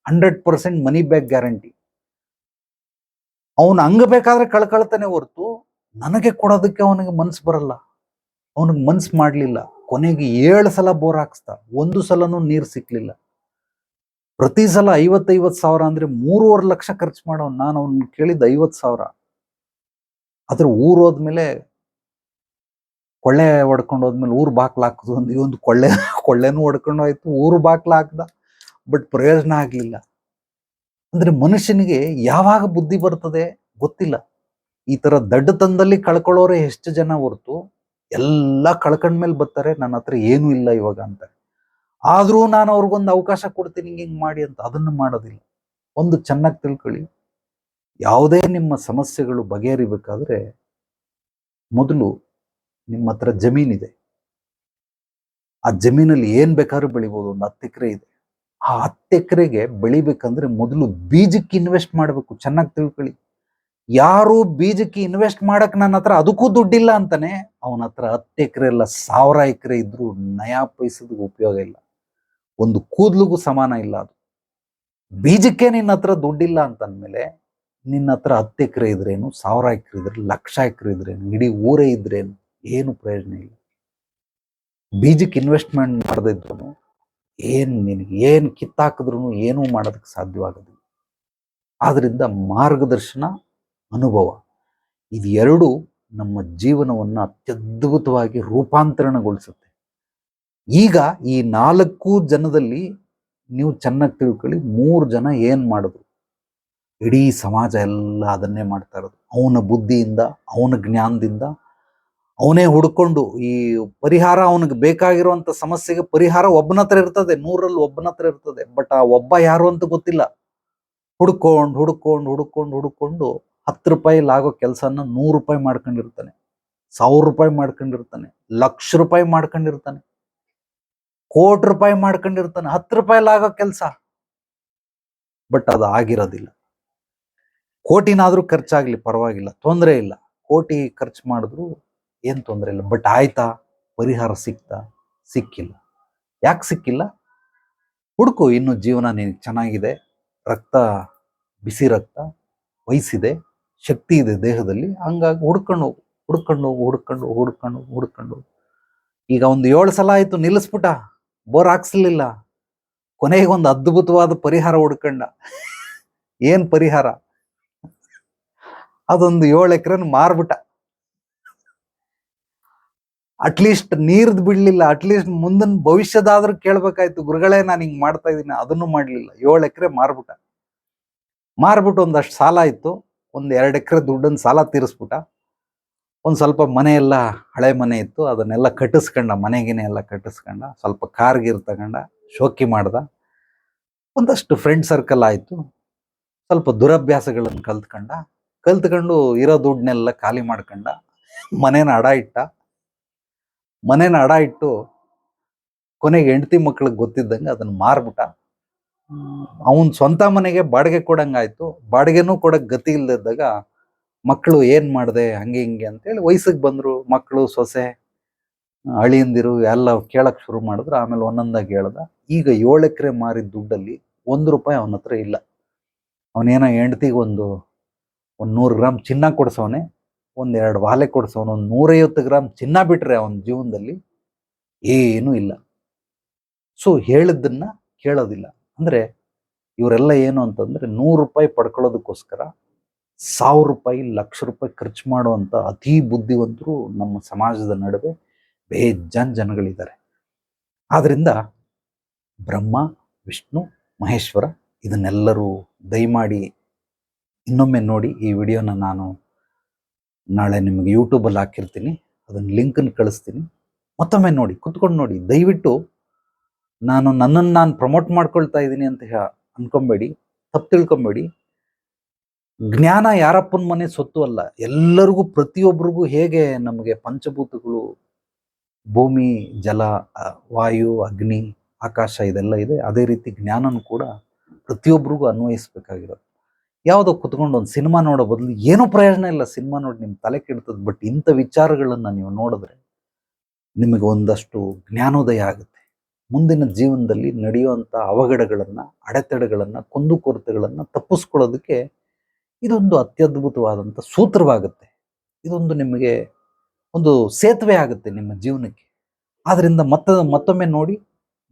100% ಮನಿ ಬ್ಯಾಕ್ ಗ್ಯಾರಂಟಿ. ಅವನು ಹಂಗ ಬೇಕಾದ್ರೆ ಕಳ್ಕೊಳ್ತಾನೆ ಹೊರ್ತು ನನಗೆ ಕೊಡೋದಕ್ಕೆ ಅವನಿಗೆ ಮನ್ಸು ಬರಲ್ಲ. ಅವನಿಗೆ ಮನ್ಸು ಮಾಡ್ಲಿಲ್ಲ. ಕೊನೆಗೆ 7 ಸಲ ಬೋರ್ ಹಾಕ್ಸ್ದ, ಒಂದು ಸಲನೂ ನೀರು ಸಿಕ್ಲಿಲ್ಲ. ಪ್ರತಿ ಸಲ 50,000 ಅಂದ್ರೆ 3.5 ಲಕ್ಷ ಖರ್ಚು ಮಾಡೋ. ನಾನು ಅವ್ನು ಕೇಳಿದ್ದು 50,000. ಆದ್ರೆ ಊರ್ ಹೋದ್ಮೇಲೆ ಕೊಳ್ಳೆ ಹೊಡ್ಕೊಂಡು ಹೋದ್ಮೇಲೆ ಊರು ಬಾಕ್ಲು ಹಾಕುದು, ಒಂದು ಕೊಳ್ಳೆನೂ ಹೊಡ್ಕೊಂಡು ಹೋಯ್ತು, ಊರು ಬಾಕ್ಲು ಹಾಕ್ದ, ಬಟ್ ಪ್ರಯೋಜನ ಆಗ್ಲಿಲ್ಲ. ಅಂದ್ರೆ ಮನುಷ್ಯನಿಗೆ ಯಾವಾಗ ಬುದ್ಧಿ ಬರ್ತದೆ ಗೊತ್ತಿಲ್ಲ. ಈ ತರ ದಡ್ಡತನದಲ್ಲಿ ಕಳ್ಕೊಳ್ಳೋರೆ ಎಷ್ಟು ಜನ ಹೊರ್ತು ಎಲ್ಲ ಕಳ್ಕೊಂಡ್ಮೇಲೆ ಬರ್ತಾರೆ, ನನ್ನ ಹತ್ರ ಏನೂ ಇಲ್ಲ ಇವಾಗ ಅಂತಾರೆ. ಆದ್ರೂ ನಾನು ಅವ್ರಿಗೊಂದು ಅವಕಾಶ ಕೊಡ್ತೀನಿ ಹಿಂಗ್ ಮಾಡಿ ಅಂತ, ಅದನ್ನು ಮಾಡೋದಿಲ್ಲ. ಒಂದು ಚೆನ್ನಾಗಿ ತಿಳ್ಕೊಳ್ಳಿ, ಯಾವುದೇ ನಿಮ್ಮ ಸಮಸ್ಯೆಗಳು ಬಗೆಹರಿಬೇಕಾದ್ರೆ ಮೊದಲು ನಿಮ್ಮ ಹತ್ರ ಜಮೀನಿದೆ, ಆ ಜಮೀನಲ್ಲಿ ಏನ್ ಬೇಕಾದ್ರೂ ಬೆಳಿಬೋದು. ಒಂದು 10 ಎಕರೆ ಇದೆ, ಆ 10 ಎಕರೆಗೆ ಬೆಳಿಬೇಕಂದ್ರೆ ಮೊದಲು ಬೀಜಕ್ಕೆ ಇನ್ವೆಸ್ಟ್ ಮಾಡಬೇಕು. ಚೆನ್ನಾಗಿ ತಿಳ್ಕೊಳ್ಳಿ, ಯಾರು ಬೀಜಕ್ಕೆ ಇನ್ವೆಸ್ಟ್ ಮಾಡಕ್ ನನ್ನ ಹತ್ರ ಅದಕ್ಕೂ ದುಡ್ಡಿಲ್ಲ ಅಂತಾನೆ, ಅವನ ಹತ್ರ 10 ಎಕರೆ ಇಲ್ಲ 1000 ಎಕರೆ ಇದ್ರೂ ನಯಾ ಪೈಸದ ಉಪಯೋಗ ಇಲ್ಲ, ಒಂದು ಕೂದ್ಲಿಗೂ ಸಮಾನ ಇಲ್ಲ. ಅದು ಬೀಜಕ್ಕೆ ನಿನ್ನ ಹತ್ರ ದುಡ್ಡಿಲ್ಲ ಅಂತಂದ್ಮೇಲೆ ನಿನ್ನ ಹತ್ರ 10 ಎಕರೆ ಇದ್ರೇನು, 1000 ಎಕರೆ ಇದ್ರೆ, 1,00,000 ಎಕರೆ ಇದ್ರೇನು, ಇಡೀ ಊರೇ ಇದ್ರೇನು, ಏನು ಪ್ರಯೋಜನ ಇಲ್ಲ. ಬೀಜಕ್ಕೆ ಇನ್ವೆಸ್ಟ್ಮೆಂಟ್ ಮಾಡದಿದ್ರು ನಿನಗೆ ಏನ್ ಕಿತ್ತಾಕಿದ್ರು ಏನೂ ಮಾಡೋದಕ್ಕೆ ಸಾಧ್ಯವಾಗೋದಿಲ್ಲ. ಆದ್ರಿಂದ ಮಾರ್ಗದರ್ಶನ, ಅನುಭವ, ಇದು 2 ನಮ್ಮ ಜೀವನವನ್ನ ಅತ್ಯದ್ಭುತವಾಗಿ ರೂಪಾಂತರಣಗೊಳಿಸುತ್ತೆ. ಈಗ ಈ 4 ಜನದಲ್ಲಿ ನೀವು ಚೆನ್ನಾಗಿ ತಿಳ್ಕೊಳ್ಳಿ, 3 ಜನ ಏನ್ ಮಾಡಿದ್ರು, ಇಡೀ ಸಮಾಜ ಎಲ್ಲ ಅದನ್ನೇ ಮಾಡ್ತಾ ಇರೋದು. ಅವನ ಬುದ್ಧಿಯಿಂದ, ಅವನ ಜ್ಞಾನದಿಂದ ಅವನೇ ಹುಡ್ಕೊಂಡು ಈ ಪರಿಹಾರ, ಅವನಿಗೆ ಬೇಕಾಗಿರುವಂತ ಸಮಸ್ಯೆಗೆ ಪರಿಹಾರ ಒಬ್ಬನ ಹತ್ರ ಇರ್ತದೆ, 100ರಲ್ಲಿ ಒಬ್ಬನ ಹತ್ರ ಇರ್ತದೆ. ಬಟ್ ಆ ಒಬ್ಬ ಯಾರು ಅಂತ ಗೊತ್ತಿಲ್ಲ. ಹುಡ್ಕೊಂಡು 10 ರೂಪಾಯಿಲಿ ಆಗೋ ಕೆಲಸನ 100 ರೂಪಾಯಿ ಮಾಡ್ಕೊಂಡಿರ್ತಾನೆ, 1000 ರೂಪಾಯಿ ಮಾಡ್ಕೊಂಡಿರ್ತಾನೆ, 1,00,000 ರೂಪಾಯಿ ಮಾಡ್ಕೊಂಡಿರ್ತಾನೆ, ಕೋಟಿ ರೂಪಾಯಿ ಮಾಡ್ಕೊಂಡಿರ್ತಾನೆ 10 ರೂಪಾಯಿಲಿ ಆಗೋ ಕೆಲಸ. ಬಟ್ ಅದು ಆಗಿರೋದಿಲ್ಲ. ಕೋಟಿನಾದ್ರೂ ಖರ್ಚಾಗ್ಲಿ ಪರವಾಗಿಲ್ಲ, ತೊಂದರೆ ಇಲ್ಲ. ಕೋಟಿ ಖರ್ಚು ಮಾಡಿದ್ರು ಏನ್ ತೊಂದರೆ ಇಲ್ಲ. ಬಟ್ ಆಯ್ತಾ, ಪರಿಹಾರ ಸಿಕ್ಕಿಲ್ಲ. ಯಾಕೆ ಸಿಕ್ಕಿಲ್ಲ? ಹುಡುಕು, ಇನ್ನು ಜೀವನ ನಿನಗೆ ಚೆನ್ನಾಗಿದೆ, ರಕ್ತ, ಬಿಸಿ ರಕ್ತ, ವಯಸ್ಸಿದೆ, ಶಕ್ತಿ ಇದೆ ದೇಹದಲ್ಲಿ, ಹಂಗಾಗಿ ಹುಡ್ಕೊಂಡು ಈಗ ಒಂದು 7 ಸಲ ಆಯ್ತು ನಿಲ್ಲಿಸ್ಬಿಟ್ಟ, ಬೋರ್ ಹಾಕ್ಸ್ಲಿಲ್ಲ. ಕೊನೆಗೆ ಒಂದು ಅದ್ಭುತವಾದ ಪರಿಹಾರ ಹುಡ್ಕಂಡ. ಏನ್ ಪರಿಹಾರ? ಅದೊಂದು 7 ಎಕರೆನ ಮಾರ್ಬಿಟ್ಟ. ಅಟ್ಲೀಸ್ಟ್ ನೀರ್ದು ಬಿಡ್ಲಿಲ್ಲ, ಅಟ್ಲೀಸ್ಟ್ ಮುಂದಿನ ಭವಿಷ್ಯದಾದ್ರೂ ಕೇಳ್ಬೇಕಾಯ್ತು, ಗುರುಗಳೇ ನಾನು ಹಿಂಗ್ ಮಾಡ್ತಾ ಇದ್ದೀನಿ, ಅದನ್ನು ಮಾಡ್ಲಿಲ್ಲ. 7 ಎಕರೆ ಮಾರ್ಬಿಟ್ಟು ಒಂದಷ್ಟು ಸಾಲ ಇತ್ತು, ಒಂದು 2 ಎಕರೆ ದುಡ್ಡನ್ನು ಸಾಲ ತೀರಿಸ್ಬಿಟ್ಟ. ಒಂದು ಸ್ವಲ್ಪ ಮನೆ ಎಲ್ಲ ಹಳೆ ಮನೆ ಇತ್ತು, ಅದನ್ನೆಲ್ಲ ಕಟ್ಟಿಸ್ಕೊಂಡ, ಮನೆಗಿನೇ ಎಲ್ಲ ಕಟ್ಟಿಸ್ಕೊಂಡ, ಸ್ವಲ್ಪ ಕಾರ್ ಗೀರ್ ತಗೊಂಡ, ಶೋಕಿ ಮಾಡ್ದ. ಒಂದಷ್ಟು ಫ್ರೆಂಡ್ ಸರ್ಕಲ್ ಆಯಿತು, ಸ್ವಲ್ಪ ದುರಭ್ಯಾಸಗಳನ್ನು ಕಲ್ತ್ಕೊಂಡು ಇರೋ ದುಡ್ಡನ್ನೆಲ್ಲ ಖಾಲಿ ಮಾಡ್ಕೊಂಡ, ಮನೇನ ಅಡ ಇಟ್ಟು ಕೊನೆಗೆ ಹೆಂಡತಿ ಮಕ್ಳಿಗೆ ಗೊತ್ತಿದ್ದಂಗೆ ಅದನ್ನು ಮಾರ್ಬಿಟ್ಟ. ಅವನ್ ಸ್ವಂತ ಮನೆಗೆ ಬಾಡಿಗೆ ಕೊಡಂಗಾಯ್ತು. ಬಾಡಿಗೆನೂ ಕೊಡಕ್ ಗತಿ ಇಲ್ಲದಿದ್ದಾಗ ಮಕ್ಕಳು ಏನ್ ಮಾಡ್ದೆ ಹಂಗೆ ಹಿಂಗೆ ಅಂತೇಳಿ ವಯಸ್ಸಿಗೆ ಬಂದ್ರು. ಮಕ್ಕಳು, ಸೊಸೆ, ಅಳಿಯಂದಿರು ಎಲ್ಲ ಕೇಳಕ್ ಶುರು ಮಾಡಿದ್ರು. ಆಮೇಲೆ ಒಂದೊಂದಾಗಿ ಹೇಳ್ದ. ಈಗ 7 ಎಕರೆ ಮಾರಿದ ದುಡ್ಡಲ್ಲಿ 1 ರೂಪಾಯಿ ಅವನ ಹತ್ರ ಇಲ್ಲ. ಅವನೇನೋ ಹೆಂಡತಿಗೆ ಒಂದು 100 ಗ್ರಾಮ್ ಚಿನ್ನ ಕೊಡ್ಸವನೆ, 1-2 ವಾಲೆ ಕೊಡ್ಸವನೆ, ಒಂದು 150 ಗ್ರಾಮ್ ಚಿನ್ನ ಬಿಟ್ರೆ ಅವನ ಜೀವನದಲ್ಲಿ ಏನೂ ಇಲ್ಲ. ಸೊ ಹೇಳಿದ್ದನ್ನ ಕೇಳೋದಿಲ್ಲ. ಅಂದ್ರೆ ಇವರೆಲ್ಲ ಏನು ಅಂತಂದ್ರೆ 100 ರೂಪಾಯಿ ಪಡ್ಕೊಳ್ಳೋದಕ್ಕೋಸ್ಕರ 1000 ರೂಪಾಯಿ, 1,00,000 ರೂಪಾಯಿ ಖರ್ಚು ಮಾಡುವಂತ ಅತಿ ಬುದ್ಧಿವಂತರು ನಮ್ಮ ಸಮಾಜದ ನಡುವೆ ಬೇಜಾನ್ ಜನಗಳಿದ್ದಾರೆ. ಆದ್ರಿಂದ ಬ್ರಹ್ಮ, ವಿಷ್ಣು, ಮಹೇಶ್ವರ ಇದನ್ನೆಲ್ಲರೂ ದಯಮಾಡಿ ಇನ್ನೊಮ್ಮೆ ನೋಡಿ. ಈ ವಿಡಿಯೋನ ನಾನು ನಾಳೆ ನಿಮಗೆ ಯೂಟ್ಯೂಬಲ್ಲಿ ಹಾಕಿರ್ತೀನಿ, ಅದನ್ನ ಲಿಂಕನ್ನು ಕಳಿಸ್ತೀನಿ. ಮತ್ತೊಮ್ಮೆ ನೋಡಿ, ಕುತ್ಕೊಂಡು ನೋಡಿ. ದಯವಿಟ್ಟು ನನ್ನನ್ನು ನಾನು ಪ್ರಮೋಟ್ ಮಾಡ್ಕೊಳ್ತಾ ಇದ್ದೀನಿ ಅಂತ ಅನ್ಕೊಂಬೇಡಿ, ತಪ್ಪು ತಿಳ್ಕೊಂಬೇಡಿ. ಜ್ಞಾನ ಯಾರಪ್ಪನ ಮನೆ ಸೊತ್ತು ಅಲ್ಲ. ಎಲ್ಲರಿಗೂ, ಪ್ರತಿಯೊಬ್ಬರಿಗೂ ಹೇಗೆ ನಮಗೆ ಪಂಚಭೂತಗಳು, ಭೂಮಿ, ಜಲ, ವಾಯು, ಅಗ್ನಿ, ಆಕಾಶ ಇದೆಲ್ಲ ಇದೆ, ಅದೇ ರೀತಿ ಜ್ಞಾನನೂ ಕೂಡ ಪ್ರತಿಯೊಬ್ಬರಿಗೂ ಅನ್ವಯಿಸ್ಬೇಕಾಗಿರೋದು. ಯಾವುದೋ ಕುತ್ಕೊಂಡು ಒಂದು ಸಿನಿಮಾ ನೋಡೋ ಬದಲು ಏನೂ ಪ್ರಯೋಜನ ಇಲ್ಲ. ಸಿನಿಮಾ ನೋಡಿ ನಿಮ್ಮ ತಲೆ ಕೆಡ್ತದೆ. ಬಟ್ ಇಂಥ ವಿಚಾರಗಳನ್ನು ನೀವು ನೋಡಿದ್ರೆ ನಿಮಗೆ ಒಂದಷ್ಟು ಜ್ಞಾನೋದಯ ಆಗುತ್ತೆ. ಮುಂದಿನ ಜೀವನದಲ್ಲಿ ನಡೆಯುವಂಥ ಅವಘಡಗಳನ್ನು, ಅಡೆತಡೆಗಳನ್ನು, ಕುಂದುಕೊರತೆಗಳನ್ನು ತಪ್ಪಿಸ್ಕೊಳ್ಳೋದಕ್ಕೆ ಇದೊಂದು ಅತ್ಯದ್ಭುತವಾದಂಥ ಸೂತ್ರವಾಗುತ್ತೆ. ಇದೊಂದು ನಿಮಗೆ ಒಂದು ಸೇತುವೆ ಆಗುತ್ತೆ ನಿಮ್ಮ ಜೀವನಕ್ಕೆ. ಆದ್ದರಿಂದ ಮತ್ತೊಮ್ಮೆ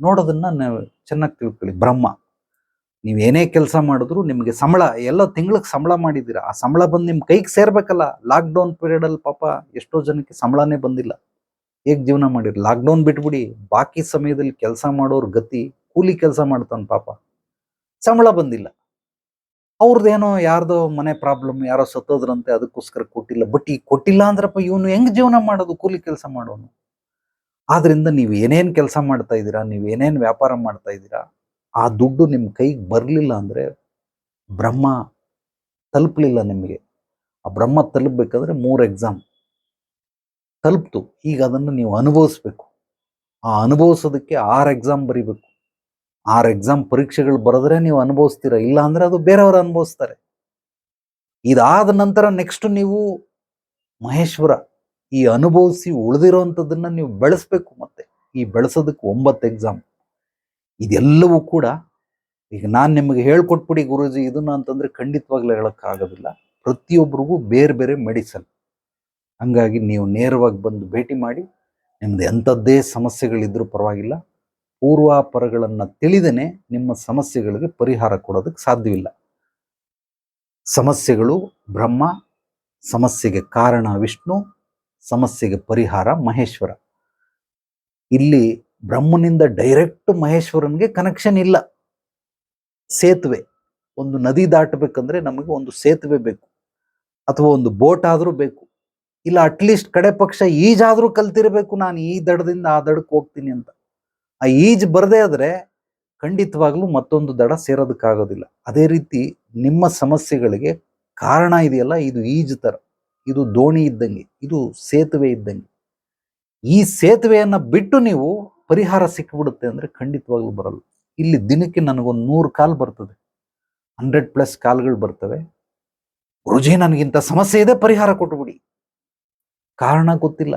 ನೋಡೋದನ್ನ ನೀವು ಚೆನ್ನಾಗಿ ತಿಳ್ಕೊಳ್ಳಿ. ಬ್ರಹ್ಮ, ನೀವು ಏನೇ ಕೆಲಸ ಮಾಡಿದ್ರು ನಿಮಗೆ ಸಂಬಳ, ಎಲ್ಲ ತಿಂಗಳಿಗೆ ಸಂಬಳ ಮಾಡಿದ್ದೀರಾ, ಆ ಸಂಬಳ ಬಂದು ನಿಮ್ಮ ಕೈಗೆ ಸೇರ್ಬೇಕಲ್ಲ. ಲಾಕ್ಡೌನ್ ಪೀರಿಯಡಲ್ಲಿ ಪಾಪ ಎಷ್ಟೋ ಜನಕ್ಕೆ ಸಂಬಳನೇ ಬಂದಿಲ್ಲ. ಹೇಗೆ ಜೀವನ ಮಾಡಿರಿ? ಲಾಕ್ಡೌನ್ ಬಿಟ್ಬಿಡಿ, ಬಾಕಿ ಸಮಯದಲ್ಲಿ ಕೆಲಸ ಮಾಡೋರ್ ಗತಿ, ಕೂಲಿ ಕೆಲಸ ಮಾಡ್ತಾನೆ ಪಾಪ, ಸಂಬಳ ಬಂದಿಲ್ಲ. ಅವ್ರದ್ದೇನೋ ಯಾರ್ದೋ ಮನೆ ಪ್ರಾಬ್ಲಮ್, ಯಾರೋ ಸತ್ತೋದ್ರಂತೆ, ಅದಕ್ಕೋಸ್ಕರ ಕೊಟ್ಟಿಲ್ಲ. ಬಟ್ ಈಗ ಕೊಟ್ಟಿಲ್ಲ ಅಂದ್ರಪ್ಪ ಇವನು ಹೆಂಗ್ ಜೀವನ ಮಾಡೋದು? ಕೂಲಿ ಕೆಲಸ ಮಾಡೋನು. ಆದ್ರಿಂದ ನೀವು ಏನೇನು ಕೆಲಸ ಮಾಡ್ತಾ ಇದ್ದೀರಾ, ನೀವು ಏನೇನು ವ್ಯಾಪಾರ ಮಾಡ್ತಾ ಇದ್ದೀರಾ, ಆ ದುಡ್ಡು ನಿಮ್ಮ ಕೈಗೆ ಬರಲಿಲ್ಲ ಅಂದ್ರೆ ಬ್ರಹ್ಮ ತಲುಪಲಿಲ್ಲ ನಿಮಗೆ. ಆ ಬ್ರಹ್ಮ ತಲುಪಬೇಕಾದ್ರೆ 3 ಎಕ್ಸಾಮ್ ತಲುಪ್ತು. ಈಗ ಅದನ್ನು ನೀವು ಅನುಭವಿಸ್ಬೇಕು. ಆ ಅನುಭವಿಸೋದಕ್ಕೆ 6 ಎಕ್ಸಾಮ್ ಬರೀಬೇಕು. 6 ಎಕ್ಸಾಮ್ ಪರೀಕ್ಷೆಗಳು ಬರೆದ್ರೆ ನೀವು ಅನುಭವಿಸ್ತೀರ, ಇಲ್ಲ ಅಂದ್ರೆ ಅದು ಬೇರೆಯವರು ಅನುಭವಿಸ್ತಾರೆ. ಇದಾದ ನಂತರ ನೆಕ್ಸ್ಟ್ ನೀವು ಮಹೇಶ್ವರ, ಈ ಅನುಭವಿಸಿ ಉಳಿದಿರೋಂಥದ್ದನ್ನ ನೀವು ಬೆಳೆಸ್ಬೇಕು. ಮತ್ತೆ ಈ ಬೆಳೆಸೋದಕ್ಕೆ 9 ಎಕ್ಸಾಮ್. ಇದೆಲ್ಲವೂ ಕೂಡ ಈಗ ನಾನು ನಿಮಗೆ ಹೇಳ್ಕೊಟ್ಬಿಡಿ ಗುರೂಜಿ ಇದನ್ನ ಅಂತಂದ್ರೆ ಖಂಡಿತವಾಗ್ಲೂ ಹೇಳೋಕ್ಕಾಗೋದಿಲ್ಲ. ಪ್ರತಿಯೊಬ್ಬರಿಗೂ ಬೇರೆ ಬೇರೆ ಮೆಡಿಸನ್. ಹಂಗಾಗಿ ನೀವು ನೇರವಾಗಿ ಬಂದು ಭೇಟಿ ಮಾಡಿ. ನಿಮ್ದು ಎಂಥದ್ದೇ ಸಮಸ್ಯೆಗಳಿದ್ರೂ ಪರವಾಗಿಲ್ಲ, ಪೂರ್ವಾಪರಗಳನ್ನು ತಿಳಿದೇನೆ ನಿಮ್ಮ ಸಮಸ್ಯೆಗಳಿಗೆ ಪರಿಹಾರ ಕೊಡೋದಕ್ಕೆ ಸಾಧ್ಯವಿಲ್ಲ. ಸಮಸ್ಯೆಗಳು ಬ್ರಹ್ಮ, ಸಮಸ್ಯೆಗೆ ಕಾರಣ ವಿಷ್ಣು, ಸಮಸ್ಯೆಗೆ ಪರಿಹಾರ ಮಹೇಶ್ವರ. ಇಲ್ಲಿ ಬ್ರಹ್ಮನಿಂದ ಡೈರೆಕ್ಟ್ ಮಹೇಶ್ವರನ್ಗೆ ಕನೆಕ್ಷನ್ ಇಲ್ಲ. ಸೇತುವೆ, ಒಂದು ನದಿ ದಾಟಬೇಕಂದ್ರೆ ನಮಗೆ ಒಂದು ಸೇತುವೆ ಬೇಕು, ಅಥವಾ ಒಂದು ಬೋಟ್ ಆದರೂ ಬೇಕು, ಇಲ್ಲ ಅಟ್ಲೀಸ್ಟ್ ಕಡೆ ಪಕ್ಷ ಈಜಾದ್ರೂ ಕಲ್ತಿರ್ಬೇಕು. ನಾನು ಈ ದಡದಿಂದ ಆ ದಡಕ್ಕೆ ಹೋಗ್ತೀನಿ ಅಂತ. ಆ ಈಜ್ ಬರದೇ ಆದ್ರೆ ಖಂಡಿತವಾಗ್ಲೂ ಮತ್ತೊಂದು ದಡ ಸೇರೋದಕ್ಕಾಗೋದಿಲ್ಲ. ಅದೇ ರೀತಿ ನಿಮ್ಮ ಸಮಸ್ಯೆಗಳಿಗೆ ಕಾರಣ ಇದೆಯಲ್ಲ, ಇದು ಈಜು ತರ, ಇದು ದೋಣಿ ಇದ್ದಂಗೆ, ಇದು ಸೇತುವೆ ಇದ್ದಂಗೆ. ಈ ಸೇತುವೆಯನ್ನ ಬಿಟ್ಟು ನೀವು ಪರಿಹಾರ ಸಿಕ್ಕಿಬಿಡುತ್ತೆ ಅಂದ್ರೆ ಖಂಡಿತವಾಗ್ಲೂ ಬರಲ್ಲ. ಇಲ್ಲಿ ದಿನಕ್ಕೆ ನನಗೊಂದು 100 ಕಾಲ್ ಬರ್ತದೆ, 100+ ಕಾಲ್ಗಳು ಬರ್ತವೆ. ಗುರುಜಿ ನನಗಿಂತ ಸಮಸ್ಯೆ ಇದೆ, ಪರಿಹಾರ ಕೊಟ್ಟುಬಿಡಿ. ಕಾರಣ ಗೊತ್ತಿಲ್ಲ,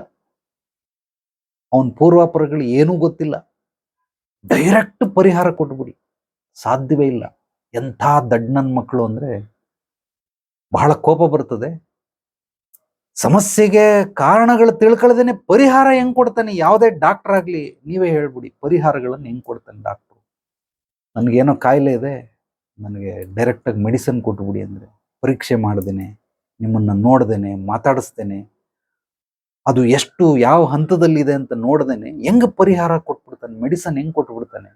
ಅವನ ಪೂರ್ವಾಪರಗಳು ಏನೂ ಗೊತ್ತಿಲ್ಲ, ಡೈರೆಕ್ಟ್ ಪರಿಹಾರ ಕೊಟ್ಬಿಡಿ. ಸಾಧ್ಯವೇ ಇಲ್ಲ. ಎಂಥ ದಡ್ಡ ನನ್ನ ಮಕ್ಕಳು ಅಂದ್ರೆ ಬಹಳ ಕೋಪ ಬರ್ತದೆ. ಸಮಸ್ಯೆಗೆ ಕಾರಣಗಳು ತಿಳ್ಕೊಳ್ಳದೇನೆ ಪರಿಹಾರ ಹೆಂಗ್ ಕೊಡ್ತಾನೆ? ಯಾವುದೇ ಡಾಕ್ಟರ್ ಆಗ್ಲಿ ನೀವೇ ಹೇಳ್ಬಿಡಿ, ಪರಿಹಾರಗಳನ್ನು ಹೆಂಗ್ ಕೊಡ್ತಾನೆ ಡಾಕ್ಟ್ರು? ನನಗೇನೋ ಕಾಯಿಲೆ ಇದೆ, ನನಗೆ ಡೈರೆಕ್ಟಾಗಿ ಮೆಡಿಸಿನ್ ಕೊಟ್ಬಿಡಿ ಅಂದ್ರೆ, ಪರೀಕ್ಷೆ ಮಾಡ್ದೇನೆ, ನಿಮ್ಮನ್ನ ನೋಡ್ದೇನೆ, ಮಾತಾಡಿಸ್ತೇನೆ, ಅದು ಎಷ್ಟು ಯಾವ ಹಂತದಲ್ಲಿದೆ ಅಂತ ನೋಡ್ದೇನೆ ಹೆಂಗ್ ಪರಿಹಾರ ಕೊಟ್ಬಿಡ್ತಾನೆ? ಮೆಡಿಸನ್ ಹೆಂಗ್ ಕೊಟ್ಬಿಡ್ತಾನೆ?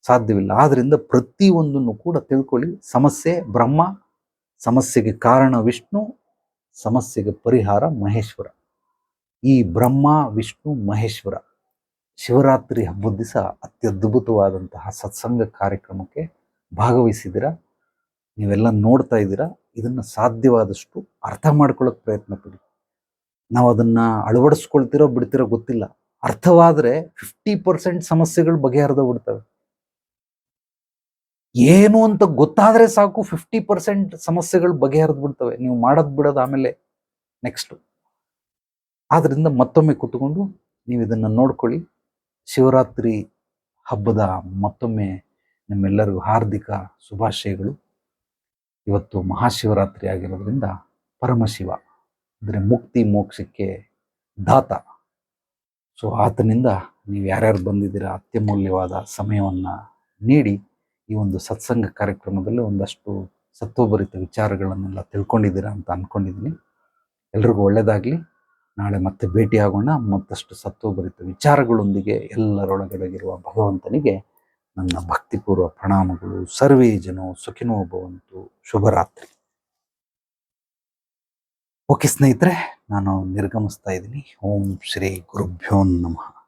ಸಾಧ್ಯವಿಲ್ಲ. ಆದ್ರಿಂದ ಪ್ರತಿಯೊಂದನ್ನು ಕೂಡ ತಿಳ್ಕೊಳ್ಳಿ. ಸಮಸ್ಯೆ ಬ್ರಹ್ಮ, ಸಮಸ್ಯೆಗೆ ಕಾರಣ ವಿಷ್ಣು, ಸಮಸ್ಯೆಗೆ ಪರಿಹಾರ ಮಹೇಶ್ವರ. ಈ ಬ್ರಹ್ಮ ವಿಷ್ಣು ಮಹೇಶ್ವರ ಶಿವರಾತ್ರಿ ಹಬ್ಬದ ದಿವಸ ಅತ್ಯದ್ಭುತವಾದಂತಹ ಸತ್ಸಂಗ ಕಾರ್ಯಕ್ರಮಕ್ಕೆ ಭಾಗವಹಿಸಿದ್ದೀರಾ. ನೀವೆಲ್ಲ ನೋಡ್ತಾ ಇದ್ದೀರಾ. ಇದನ್ನು ಸಾಧ್ಯವಾದಷ್ಟು ಅರ್ಥ ಮಾಡ್ಕೊಳ್ಳೋಕೆ ಪ್ರಯತ್ನ ಪಡಿ. ನಾವು ಅದನ್ನು ಅಳವಡಿಸ್ಕೊಳ್ತಿರೋ ಬಿಡ್ತಿರೋ ಗೊತ್ತಿಲ್ಲ. ಅರ್ಥವಾದರೆ 50% ಸಮಸ್ಯೆಗಳು ಬಗೆಹರಿದು ಬಿಡ್ತವೆ. ಏನು ಅಂತ ಗೊತ್ತಾದರೆ ಸಾಕು, 50% ಸಮಸ್ಯೆಗಳು ಬಗೆಹರಿದು ಬಿಡ್ತವೆ. ನೀವು ಮಾಡೋದು ಬಿಡೋದು ಆಮೇಲೆ ನೆಕ್ಸ್ಟು. ಆದ್ದರಿಂದ ಮತ್ತೊಮ್ಮೆ ಕೂತ್ಕೊಂಡು ನೀವು ಇದನ್ನು ನೋಡ್ಕೊಳ್ಳಿ. ಶಿವರಾತ್ರಿ ಹಬ್ಬದ ಮತ್ತೊಮ್ಮೆ ನಿಮ್ಮೆಲ್ಲರಿಗೂ ಹಾರ್ದಿಕ ಶುಭಾಶಯಗಳು. ಇವತ್ತು ಮಹಾಶಿವರಾತ್ರಿ ಆಗಿರೋದ್ರಿಂದ ಪರಮಶಿವ ಅಂದರೆ ಮುಕ್ತಿ ಮೋಕ್ಷಕ್ಕೆ ದಾತ. ಸೊ ಆತನಿಂದ ನೀವು ಯಾರ್ಯಾರು ಬಂದಿದ್ದೀರಾ ಅತ್ಯಮೂಲ್ಯವಾದ ಸಮಯವನ್ನು ನೀಡಿ ಈ ಒಂದು ಸತ್ಸಂಗ ಕಾರ್ಯಕ್ರಮದಲ್ಲಿ ಒಂದಷ್ಟು ಸತ್ವಭರಿತ ವಿಚಾರಗಳನ್ನೆಲ್ಲ ತಿಳ್ಕೊಂಡಿದ್ದೀರಾ ಅಂತ ಅಂದ್ಕೊಂಡಿದ್ದೀನಿ. ಎಲ್ರಿಗೂ ಒಳ್ಳೆಯದಾಗಲಿ. ನಾಳೆ ಮತ್ತೆ ಭೇಟಿಯಾಗೋಣ ಮತ್ತಷ್ಟು ಸತ್ವಭರಿತ ವಿಚಾರಗಳೊಂದಿಗೆ. ಎಲ್ಲರೊಳಗಡೆಗಿರುವ ಭಗವಂತನಿಗೆ ನನ್ನ ಭಕ್ತಿಪೂರ್ವ ಪ್ರಣಾಮಗಳು. ಸರ್ವೇ ಜನೋ ಸುಖಿನೋ ಭವಂತು. ಶುಭರಾತ್ರಿ. ಓಕೆ ಸ್ನೇಹಿತರೆ, ನಾನು ನಿರ್ಗಮಿಸ್ತಾ ಇದ್ದೀನಿ. ಓಂ ಶ್ರೀ ಗುರುಭ್ಯೋ ನಮಃ.